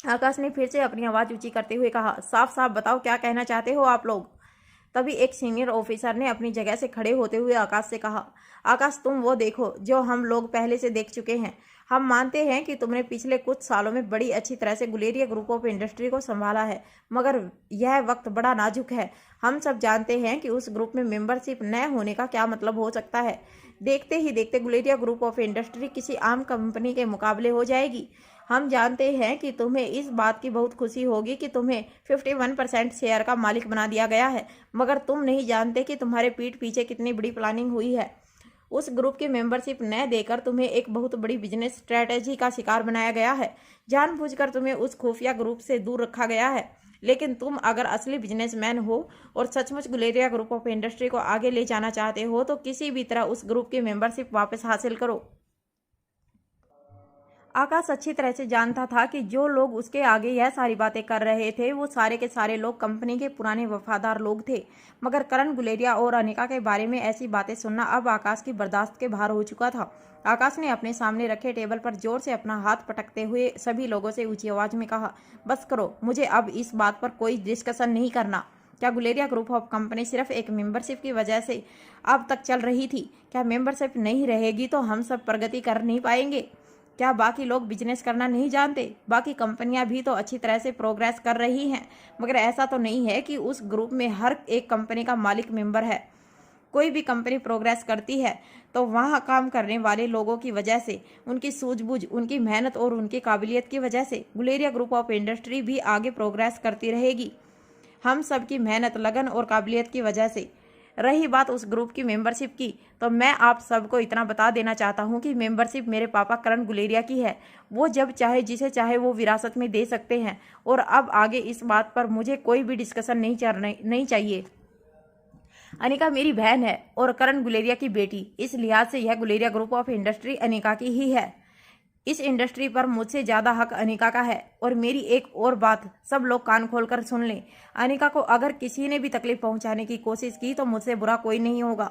आकाश ने फिर से अपनी आवाज़ ऊंची करते हुए कहा, साफ साफ बताओ क्या कहना चाहते हो आप लोग। तभी एक सीनियर ऑफिसर ने अपनी जगह से खड़े होते हुए आकाश से कहा, आकाश तुम वो देखो जो हम लोग पहले से देख चुके हैं। हम मानते हैं कि तुमने पिछले कुछ सालों में बड़ी अच्छी तरह से गुलेरिया ग्रुप ऑफ इंडस्ट्री को संभाला है, मगर यह वक्त बड़ा नाजुक है। हम सब जानते हैं कि उस ग्रुप में मेंबरशिप न होने का क्या मतलब हो सकता है। देखते ही देखते गुलेरिया ग्रुप ऑफ इंडस्ट्री किसी आम कंपनी के मुकाबले हो जाएगी। हम जानते हैं कि तुम्हें इस बात की बहुत खुशी होगी कि तुम्हें 51% शेयर का मालिक बना दिया गया है, मगर तुम नहीं जानते कि तुम्हारे पीठ पीछे कितनी बड़ी प्लानिंग हुई है। उस ग्रुप की मेंबरशिप न देकर तुम्हें एक बहुत बड़ी बिजनेस स्ट्रैटेजी का शिकार बनाया गया है। जानबूझकर तुम्हें उस खुफिया ग्रुप से दूर रखा गया है। लेकिन तुम अगर असली बिजनेसमैन हो और सचमुच गुलेरिया ग्रुप ऑफ इंडस्ट्री को आगे ले जाना चाहते हो तो किसी भी तरह उस ग्रुप की मेंबरशिप वापस हासिल करो। आकाश अच्छी तरह से जानता था कि जो लोग उसके आगे यह सारी बातें कर रहे थे वो सारे के सारे लोग कंपनी के पुराने वफादार लोग थे, मगर करण गुलेरिया और अनिका के बारे में ऐसी बातें सुनना अब आकाश की बर्दाश्त के बाहर हो चुका था। आकाश ने अपने सामने रखे टेबल पर जोर से अपना हाथ पटकते हुए सभी लोगों से ऊंची आवाज में कहा, बस करो, मुझे अब इस बात पर कोई डिस्कशन नहीं करना। क्या गुलेरिया ग्रुप ऑफ कंपनी सिर्फ एक मेंबरशिप की वजह से अब तक चल रही थी? क्या मेंबरशिप नहीं रहेगी तो हम सब प्रगति कर नहीं पाएंगे? क्या बाकी लोग बिजनेस करना नहीं जानते? बाकी कंपनियां भी तो अच्छी तरह से प्रोग्रेस कर रही हैं, मगर ऐसा तो नहीं है कि उस ग्रुप में हर एक कंपनी का मालिक मेंबर है। कोई भी कंपनी प्रोग्रेस करती है तो वहाँ काम करने वाले लोगों की वजह से, उनकी सूझबूझ, उनकी मेहनत और उनकी काबिलियत की वजह से गुलेरिया ग्रुप ऑफ इंडस्ट्री भी आगे प्रोग्रेस करती रहेगी। हम सब की मेहनत, लगन और काबिलियत की वजह से। रही बात उस ग्रुप की मेंबरशिप की, तो मैं आप सबको इतना बता देना चाहता हूं कि मेंबरशिप मेरे पापा करण गुलेरिया की है। वो जब चाहे जिसे चाहे वो विरासत में दे सकते हैं और अब आगे इस बात पर मुझे कोई भी डिस्कशन नहीं चाहिए। अनिका मेरी बहन है और करण गुलेरिया की बेटी, इस लिहाज से यह Guleria group of industry Anika की ही है। इस इंडस्ट्री पर मुझसे ज़्यादा हक अनिका का है। और मेरी एक और बात सब लोग कान खोलकर सुन लें, अनिका को अगर किसी ने भी तकलीफ पहुंचाने की कोशिश की तो मुझसे बुरा कोई नहीं होगा।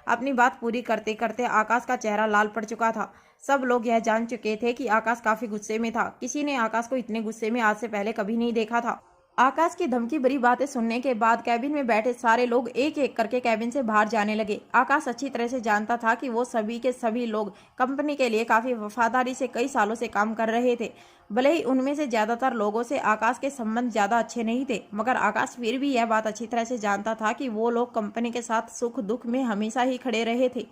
अपनी बात पूरी करते करते आकाश का चेहरा लाल पड़ चुका था। सब लोग यह जान चुके थे कि आकाश काफी गुस्से में था। किसी ने आकाश को इतने गुस्से में आज से पहले कभी नहीं देखा था। आकाश की धमकी भरी बातें सुनने के बाद कैबिन में बैठे सारे लोग एक एक करके कैबिन से बाहर जाने लगे। आकाश अच्छी तरह से जानता था कि वो सभी के सभी लोग कंपनी के लिए काफी वफादारी से कई सालों से काम कर रहे थे। भले ही उनमें से ज्यादातर लोगों से आकाश के संबंध ज्यादा अच्छे नहीं थे, मगर आकाश फिर भी यह बात अच्छी तरह से जानता था कि वो लोग कंपनी के साथ सुख दुख में हमेशा ही खड़े रहे थे।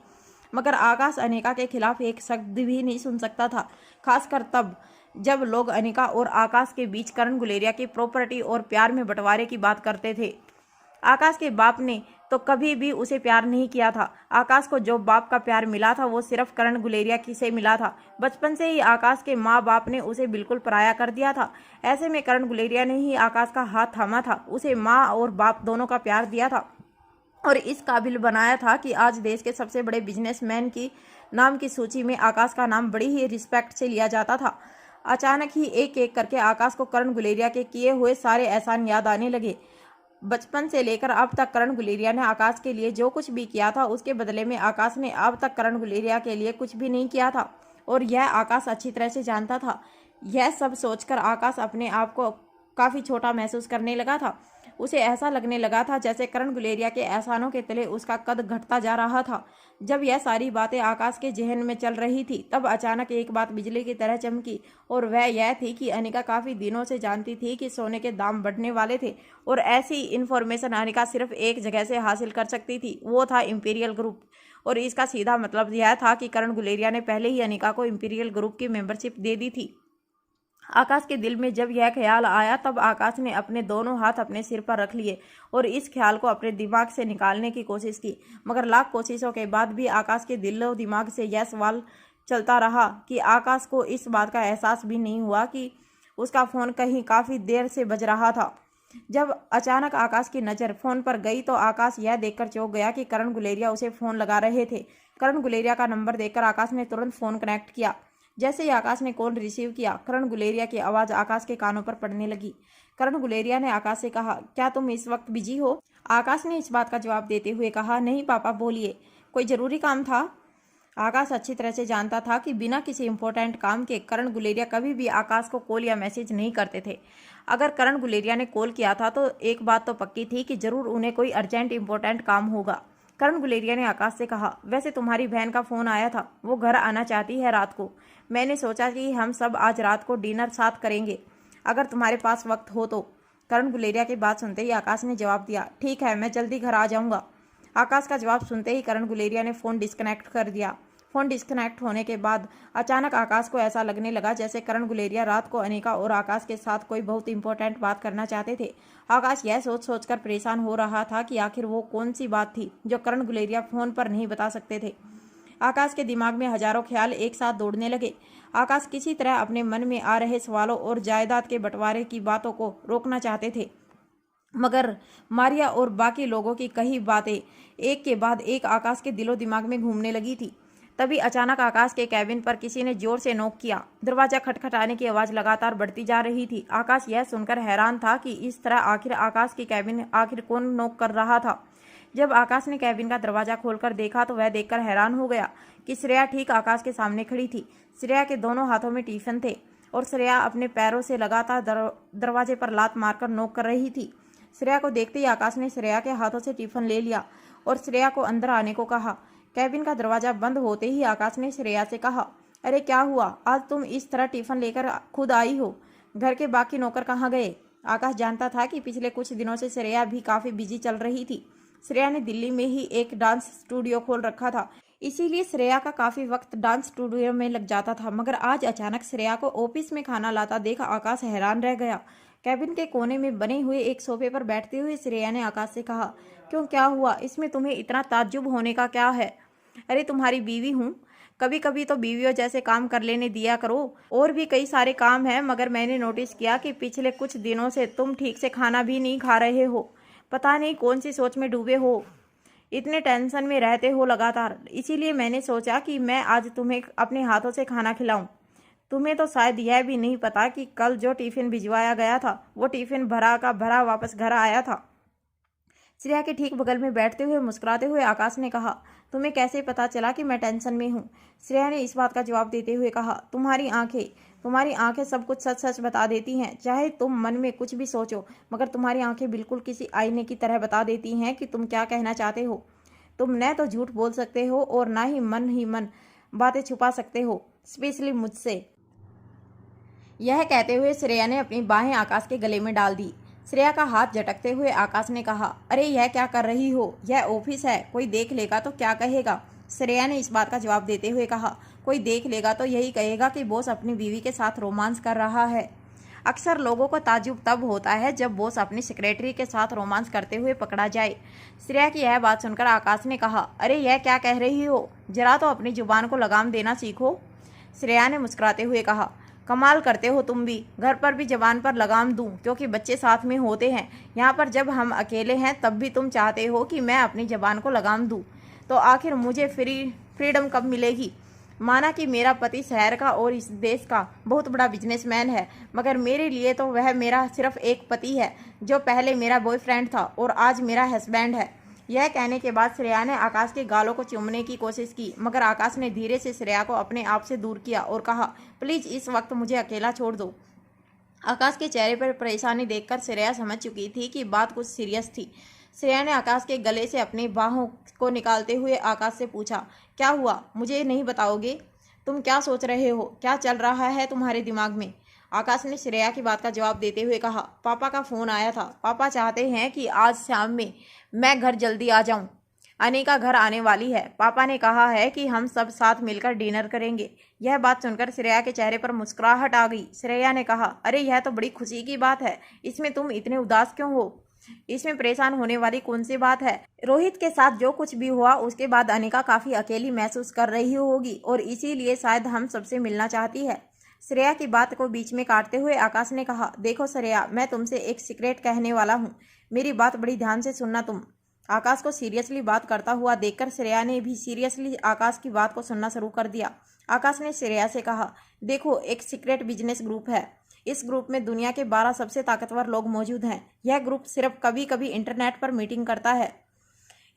मगर आकाश अनिका के खिलाफ एक शब्द भी नहीं सुन सकता था, खासकर तब जब लोग अनिका और आकाश के बीच करण गुलेरिया की प्रॉपर्टी और प्यार में बंटवारे की बात करते थे। आकाश के बाप ने तो कभी भी उसे प्यार नहीं किया था। आकाश को जो बाप का प्यार मिला था वो सिर्फ करण गुलेरिया की से मिला था। बचपन से ही आकाश के माँ बाप ने उसे बिल्कुल पराया कर दिया था। ऐसे में करण गुलेरिया ने ही आकाश का हाथ थामा था, उसे माँ और बाप दोनों का प्यार दिया था और इस काबिल बनाया था कि आज देश के सबसे बड़े बिजनेसमैन की नाम की सूची में आकाश का नाम बड़ी ही रिस्पेक्ट से लिया जाता था। अचानक ही एक एक करके आकाश को करण गुलेरिया के किए हुए सारे एहसान याद आने लगे। बचपन से लेकर अब तक करण गुलेरिया ने आकाश के लिए जो कुछ भी किया था उसके बदले में आकाश ने अब तक करण गुलेरिया के लिए कुछ भी नहीं किया था और यह आकाश अच्छी तरह से जानता था। यह सब सोचकर आकाश अपने आप को काफ़ी छोटा महसूस करने लगा था। उसे ऐसा लगने लगा था जैसे करण गुलेरिया के एहसानों के तले उसका कद घटता जा रहा था। जब यह सारी बातें आकाश के जहन में चल रही थी तब अचानक एक बात बिजली की तरह चमकी और वह यह थी कि अनिका काफ़ी दिनों से जानती थी कि सोने के दाम बढ़ने वाले थे और ऐसी इन्फॉर्मेशन अनिका सिर्फ एक जगह से हासिल कर सकती थी, वो था इंपीरियल ग्रुप। और इसका सीधा मतलब यह था कि करण गुलेरिया ने पहले ही अनिका को इंपीरियल ग्रुप की मेंबरशिप दे दी थी। आकाश के दिल में जब यह ख्याल आया तब आकाश ने अपने दोनों हाथ अपने सिर पर रख लिए और इस ख्याल को अपने दिमाग से निकालने की कोशिश की, मगर लाख कोशिशों के बाद भी आकाश के दिल और दिमाग से यह सवाल चलता रहा कि आकाश को इस बात का एहसास भी नहीं हुआ कि उसका फ़ोन कहीं काफ़ी देर से बज रहा था। जब अचानक आकाश की नज़र फ़ोन पर गई तो आकाश यह देखकर चौंक गया कि करण गुलेरिया उसे फ़ोन लगा रहे थे। करण गुलेरिया का नंबर देखकर आकाश ने तुरंत फ़ोन कनेक्ट किया। जैसे ही आकाश ने कॉल रिसीव किया, करण गुलेरिया की आवाज़ आकाश के कानों पर पड़ने लगी। करण गुलेरिया ने आकाश से कहा, क्या तुम इस वक्त बिजी हो? आकाश ने इस बात का जवाब देते हुए कहा, नहीं पापा, बोलिए, कोई ज़रूरी काम था? आकाश अच्छी तरह से जानता था कि बिना किसी इम्पोर्टेंट काम के करण गुलेरिया कभी भी आकाश को कॉल या मैसेज नहीं करते थे। अगर करण गुलेरिया ने कॉल किया था तो एक बात तो पक्की थी कि जरूर उन्हें कोई अर्जेंट इम्पोर्टेंट काम होगा। करण गुलेरिया ने आकाश से कहा, वैसे तुम्हारी बहन का फ़ोन आया था, वो घर आना चाहती है रात को। मैंने सोचा कि हम सब आज रात को डिनर साथ करेंगे, अगर तुम्हारे पास वक्त हो तो। करण गुलेरिया की बात सुनते ही आकाश ने जवाब दिया, ठीक है, मैं जल्दी घर आ जाऊंगा। आकाश का जवाब सुनते ही करण गुलेरिया ने फ़ोन डिस्कनेक्ट कर दिया। फ़ोन डिस्कनेक्ट होने के बाद अचानक आकाश को ऐसा लगने लगा जैसे करण गुलेरिया रात को अनिका और आकाश के साथ कोई बहुत इंपॉर्टेंट बात करना चाहते थे। आकाश यह सोच सोचकर परेशान हो रहा था कि आखिर वो कौन सी बात थी जो करण गुलेरिया फ़ोन पर नहीं बता सकते थे। आकाश के दिमाग में हजारों ख्याल एक साथ दौड़ने लगे। आकाश किसी तरह अपने मन में आ रहे सवालों और जायदाद के बंटवारे की बातों को रोकना चाहते थे, मगर मारिया और बाकी लोगों की कही बातें एक के बाद एक आकाश के दिलो दिमाग में घूमने लगी थी। तभी अचानक आकाश के कैबिन पर किसी ने जोर से नॉक किया। दरवाजा खटखटाने की आवाज़ लगातार बढ़ती जा रही थी। आकाश यह सुनकर हैरान था कि इस तरह आखिर आकाश की कैबिन आखिर कौन नॉक कर रहा था। जब आकाश ने कैबिन का दरवाजा खोलकर देखा तो वह देखकर हैरान हो गया कि श्रेया ठीक आकाश के सामने खड़ी थी। श्रेया के दोनों हाथों में टिफिन थे और श्रेया अपने पैरों से लगातार दरवाजे पर लात मारकर नॉक कर रही थी। श्रेया को देखते ही आकाश ने श्रेया के हाथों से टिफिन ले लिया और श्रेया को अंदर आने को कहा। कैबिन का दरवाजा बंद होते ही आकाश ने श्रेया से कहा, अरे क्या हुआ, आज तुम इस तरह टिफिन लेकर खुद आई हो? घर के बाकी नौकर कहाँ गए? आकाश जानता था कि पिछले कुछ दिनों से श्रेया भी काफ़ी बिजी चल रही थी। श्रेया ने दिल्ली में ही एक डांस स्टूडियो खोल रखा था, इसीलिए श्रेया का काफ़ी वक्त डांस स्टूडियो में लग जाता था। मगर आज अचानक श्रेया को ऑफिस में खाना लाता देख आकाश हैरान रह गया। कैबिन के कोने में बने हुए एक सोफे पर बैठते हुए श्रेया ने आकाश से कहा, क्यों, क्या हुआ? इसमें तुम्हें इतना ताज्जुब होने का क्या है? अरे तुम्हारी बीवी हूँ, कभी कभी तो बीवियों जैसे काम कर लेने दिया करो। और भी कई सारे काम हैं, मगर मैंने नोटिस किया कि पिछले कुछ दिनों से तुम ठीक से खाना भी नहीं खा रहे हो। पता नहीं कौन सी सोच में डूबे हो, इतने टेंशन में रहते हो लगातार। इसीलिए मैंने सोचा कि मैं आज तुम्हें अपने हाथों से खाना खिलाऊं। तुम्हें तो शायद यह भी नहीं पता कि कल जो टिफ़िन भिजवाया गया था वो टिफ़िन भरा का भरा वापस घर आया था। श्रेया के ठीक बगल में बैठते हुए मुस्कुराते हुए आकाश ने कहा, तुम्हें कैसे पता चला कि मैं टेंशन में हूँ? श्रेया ने इस बात का जवाब देते हुए कहा, तुम्हारी आंखें सब कुछ सच सच बता देती हैं। चाहे तुम मन में कुछ भी सोचो, मगर तुम्हारी आंखें बिल्कुल किसी आईने की तरह बता देती हैं कि तुम क्या कहना चाहते हो। तुम न तो झूठ बोल सकते हो और ना ही मन बातें छुपा सकते हो, स्पेशली मुझसे। यह कहते हुए श्रेया ने अपनी बाहें आकाश के गले में डाल दी। श्रेया का हाथ झटकते हुए आकाश ने कहा, अरे यह क्या कर रही हो? यह ऑफिस है, कोई देख लेगा तो क्या कहेगा? श्रेया ने इस बात का जवाब देते हुए कहा, कोई देख लेगा तो यही कहेगा कि बॉस अपनी बीवी के साथ रोमांस कर रहा है। अक्सर लोगों को ताज्जुब तब होता है जब बॉस अपनी सेक्रेटरी के साथ रोमांस करते हुए पकड़ा जाए। श्रेया की यह बात सुनकर आकाश ने कहा, अरे यह क्या कह रही हो? जरा तो अपनी जुबान को लगाम देना सीखो। श्रेया ने मुस्कुराते हुए कहा, कमाल करते हो तुम भी, घर पर भी जबान पर लगाम दूं क्योंकि बच्चे साथ में होते हैं। यहाँ पर जब हम अकेले हैं तब भी तुम चाहते हो कि मैं अपनी जबान को लगाम दूं, तो आखिर मुझे फ्रीडम कब मिलेगी? माना कि मेरा पति शहर का और इस देश का बहुत बड़ा बिजनेसमैन है, मगर मेरे लिए तो वह मेरा सिर्फ एक पति है जो पहले मेरा बॉयफ्रेंड था और आज मेरा हस्बैंड है। यह कहने के बाद श्रेया ने आकाश के गालों को चूमने की कोशिश की, मगर आकाश ने धीरे से श्रेया को अपने आप से दूर किया और कहा, प्लीज़ इस वक्त मुझे अकेला छोड़ दो। आकाश के चेहरे पर परेशानी देखकर श्रेया समझ चुकी थी कि बात कुछ सीरियस थी। श्रेया ने आकाश के गले से अपनी बाहों को निकालते हुए आकाश से पूछा, क्या हुआ, मुझे नहीं बताओगे? तुम क्या सोच रहे हो? क्या चल रहा है तुम्हारे दिमाग में? आकाश ने श्रेया की बात का जवाब देते हुए कहा, पापा का फ़ोन आया था। पापा चाहते हैं कि आज शाम में मैं घर जल्दी आ जाऊं। अनिका घर आने वाली है। पापा ने कहा है कि हम सब साथ मिलकर डिनर करेंगे। यह बात सुनकर श्रेया के चेहरे पर मुस्कुराहट आ गई। श्रेया ने कहा, अरे यह तो बड़ी खुशी की बात है, इसमें तुम इतने उदास क्यों हो? इसमें परेशान होने वाली कौन सी बात है? रोहित के साथ जो कुछ भी हुआ उसके बाद अनिका काफ़ी अकेली महसूस कर रही होगी और इसीलिए शायद हम सबसे मिलना चाहती है। श्रेया की बात को बीच में काटते हुए आकाश ने कहा, देखो श्रेया, मैं तुमसे एक सीक्रेट कहने वाला हूँ, मेरी बात बड़ी ध्यान से सुनना तुम। आकाश को सीरियसली बात करता हुआ देखकर श्रेया ने भी सीरियसली आकाश की बात को सुनना शुरू कर दिया। आकाश ने श्रेया से कहा, देखो, एक सीक्रेट बिजनेस ग्रुप है। इस ग्रुप में दुनिया के 12 सबसे ताकतवर लोग मौजूद हैं। यह ग्रुप सिर्फ कभी कभी इंटरनेट पर मीटिंग करता है,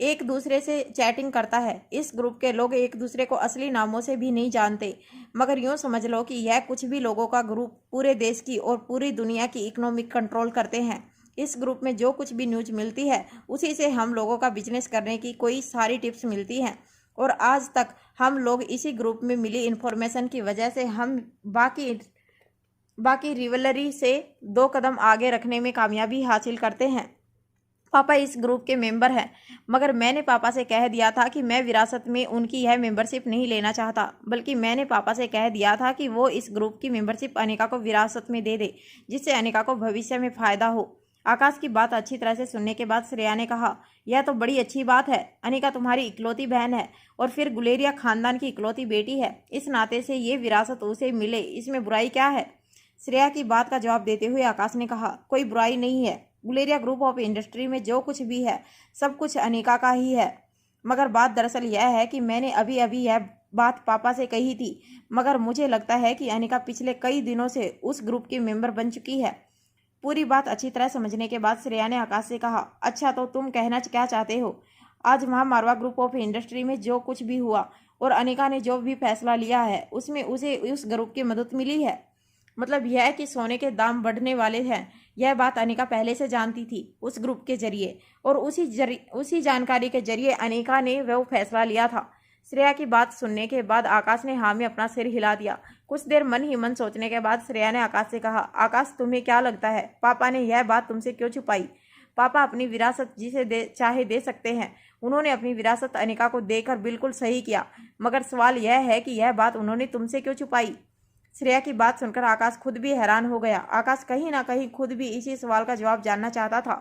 एक दूसरे से चैटिंग करता है। इस ग्रुप के लोग एक दूसरे को असली नामों से भी नहीं जानते, मगर यूँ समझ लो कि यह कुछ भी लोगों का ग्रुप पूरे देश की और पूरी दुनिया की इकोनॉमिक कंट्रोल करते हैं। इस ग्रुप में जो कुछ भी न्यूज मिलती है उसी से हम लोगों का बिजनेस करने की कोई सारी टिप्स मिलती हैं, और आज तक हम लोग इसी ग्रुप में मिली इन्फॉर्मेशन की वजह से हम बाकी रिवलरी से 2 कदम आगे रखने में कामयाबी हासिल करते हैं। पापा इस ग्रुप के मेंबर हैं, मगर मैंने पापा से कह दिया था कि मैं विरासत में उनकी यह मेंबरशिप नहीं लेना चाहता, बल्कि मैंने पापा से कह दिया था कि वो इस ग्रुप की मेंबरशिप अनिका को विरासत में दे दे, जिससे अनिका को भविष्य में फ़ायदा हो। आकाश की बात अच्छी तरह से सुनने के बाद श्रेया ने कहा, यह तो बड़ी अच्छी बात है। अनिका तुम्हारी इकलौती बहन है और फिर गुलेरिया खानदान की इकलौती बेटी है। इस नाते से ये विरासत उसे मिले, इसमें बुराई क्या है? श्रेया की बात का जवाब देते हुए आकाश ने कहा, कोई बुराई नहीं है। गुलेरिया ग्रुप ऑफ इंडस्ट्री में जो कुछ भी है सब कुछ अनिका का ही है। मगर बात दरअसल यह है कि मैंने अभी अभी यह बात पापा से कही थी, मगर मुझे लगता है कि अनिका पिछले कई दिनों से उस ग्रुप की मेंबर बन चुकी है। पूरी बात अच्छी तरह समझने के बाद श्रेया ने आकाश से कहा, अच्छा तो तुम कहना क्या चाहते हो? आज महामारवा ग्रुप ऑफ इंडस्ट्री में जो कुछ भी हुआ और अनिका ने जो भी फैसला लिया है उसमें उसे उस ग्रुप की मदद मिली है। मतलब यह है कि सोने के दाम बढ़ने वाले हैं। यह बात अनिका पहले से जानती थी उस ग्रुप के जरिए, और उसी जानकारी के जरिए अनिका ने वह फैसला लिया था। श्रेया की बात सुनने के बाद आकाश ने हाँ में अपना सिर हिला दिया। कुछ देर मन ही मन सोचने के बाद श्रेया ने आकाश से कहा, आकाश तुम्हें क्या लगता है पापा ने यह बात तुमसे क्यों छुपाई? पापा अपनी विरासत जिसे चाहे दे सकते हैं। उन्होंने अपनी विरासत अनिका को देकर बिल्कुल सही किया, मगर सवाल यह है कि यह बात उन्होंने तुमसे क्यों छुपाई? श्रेया की बात सुनकर आकाश खुद भी हैरान हो गया। आकाश कहीं ना कहीं खुद भी इसी सवाल का जवाब जानना चाहता था।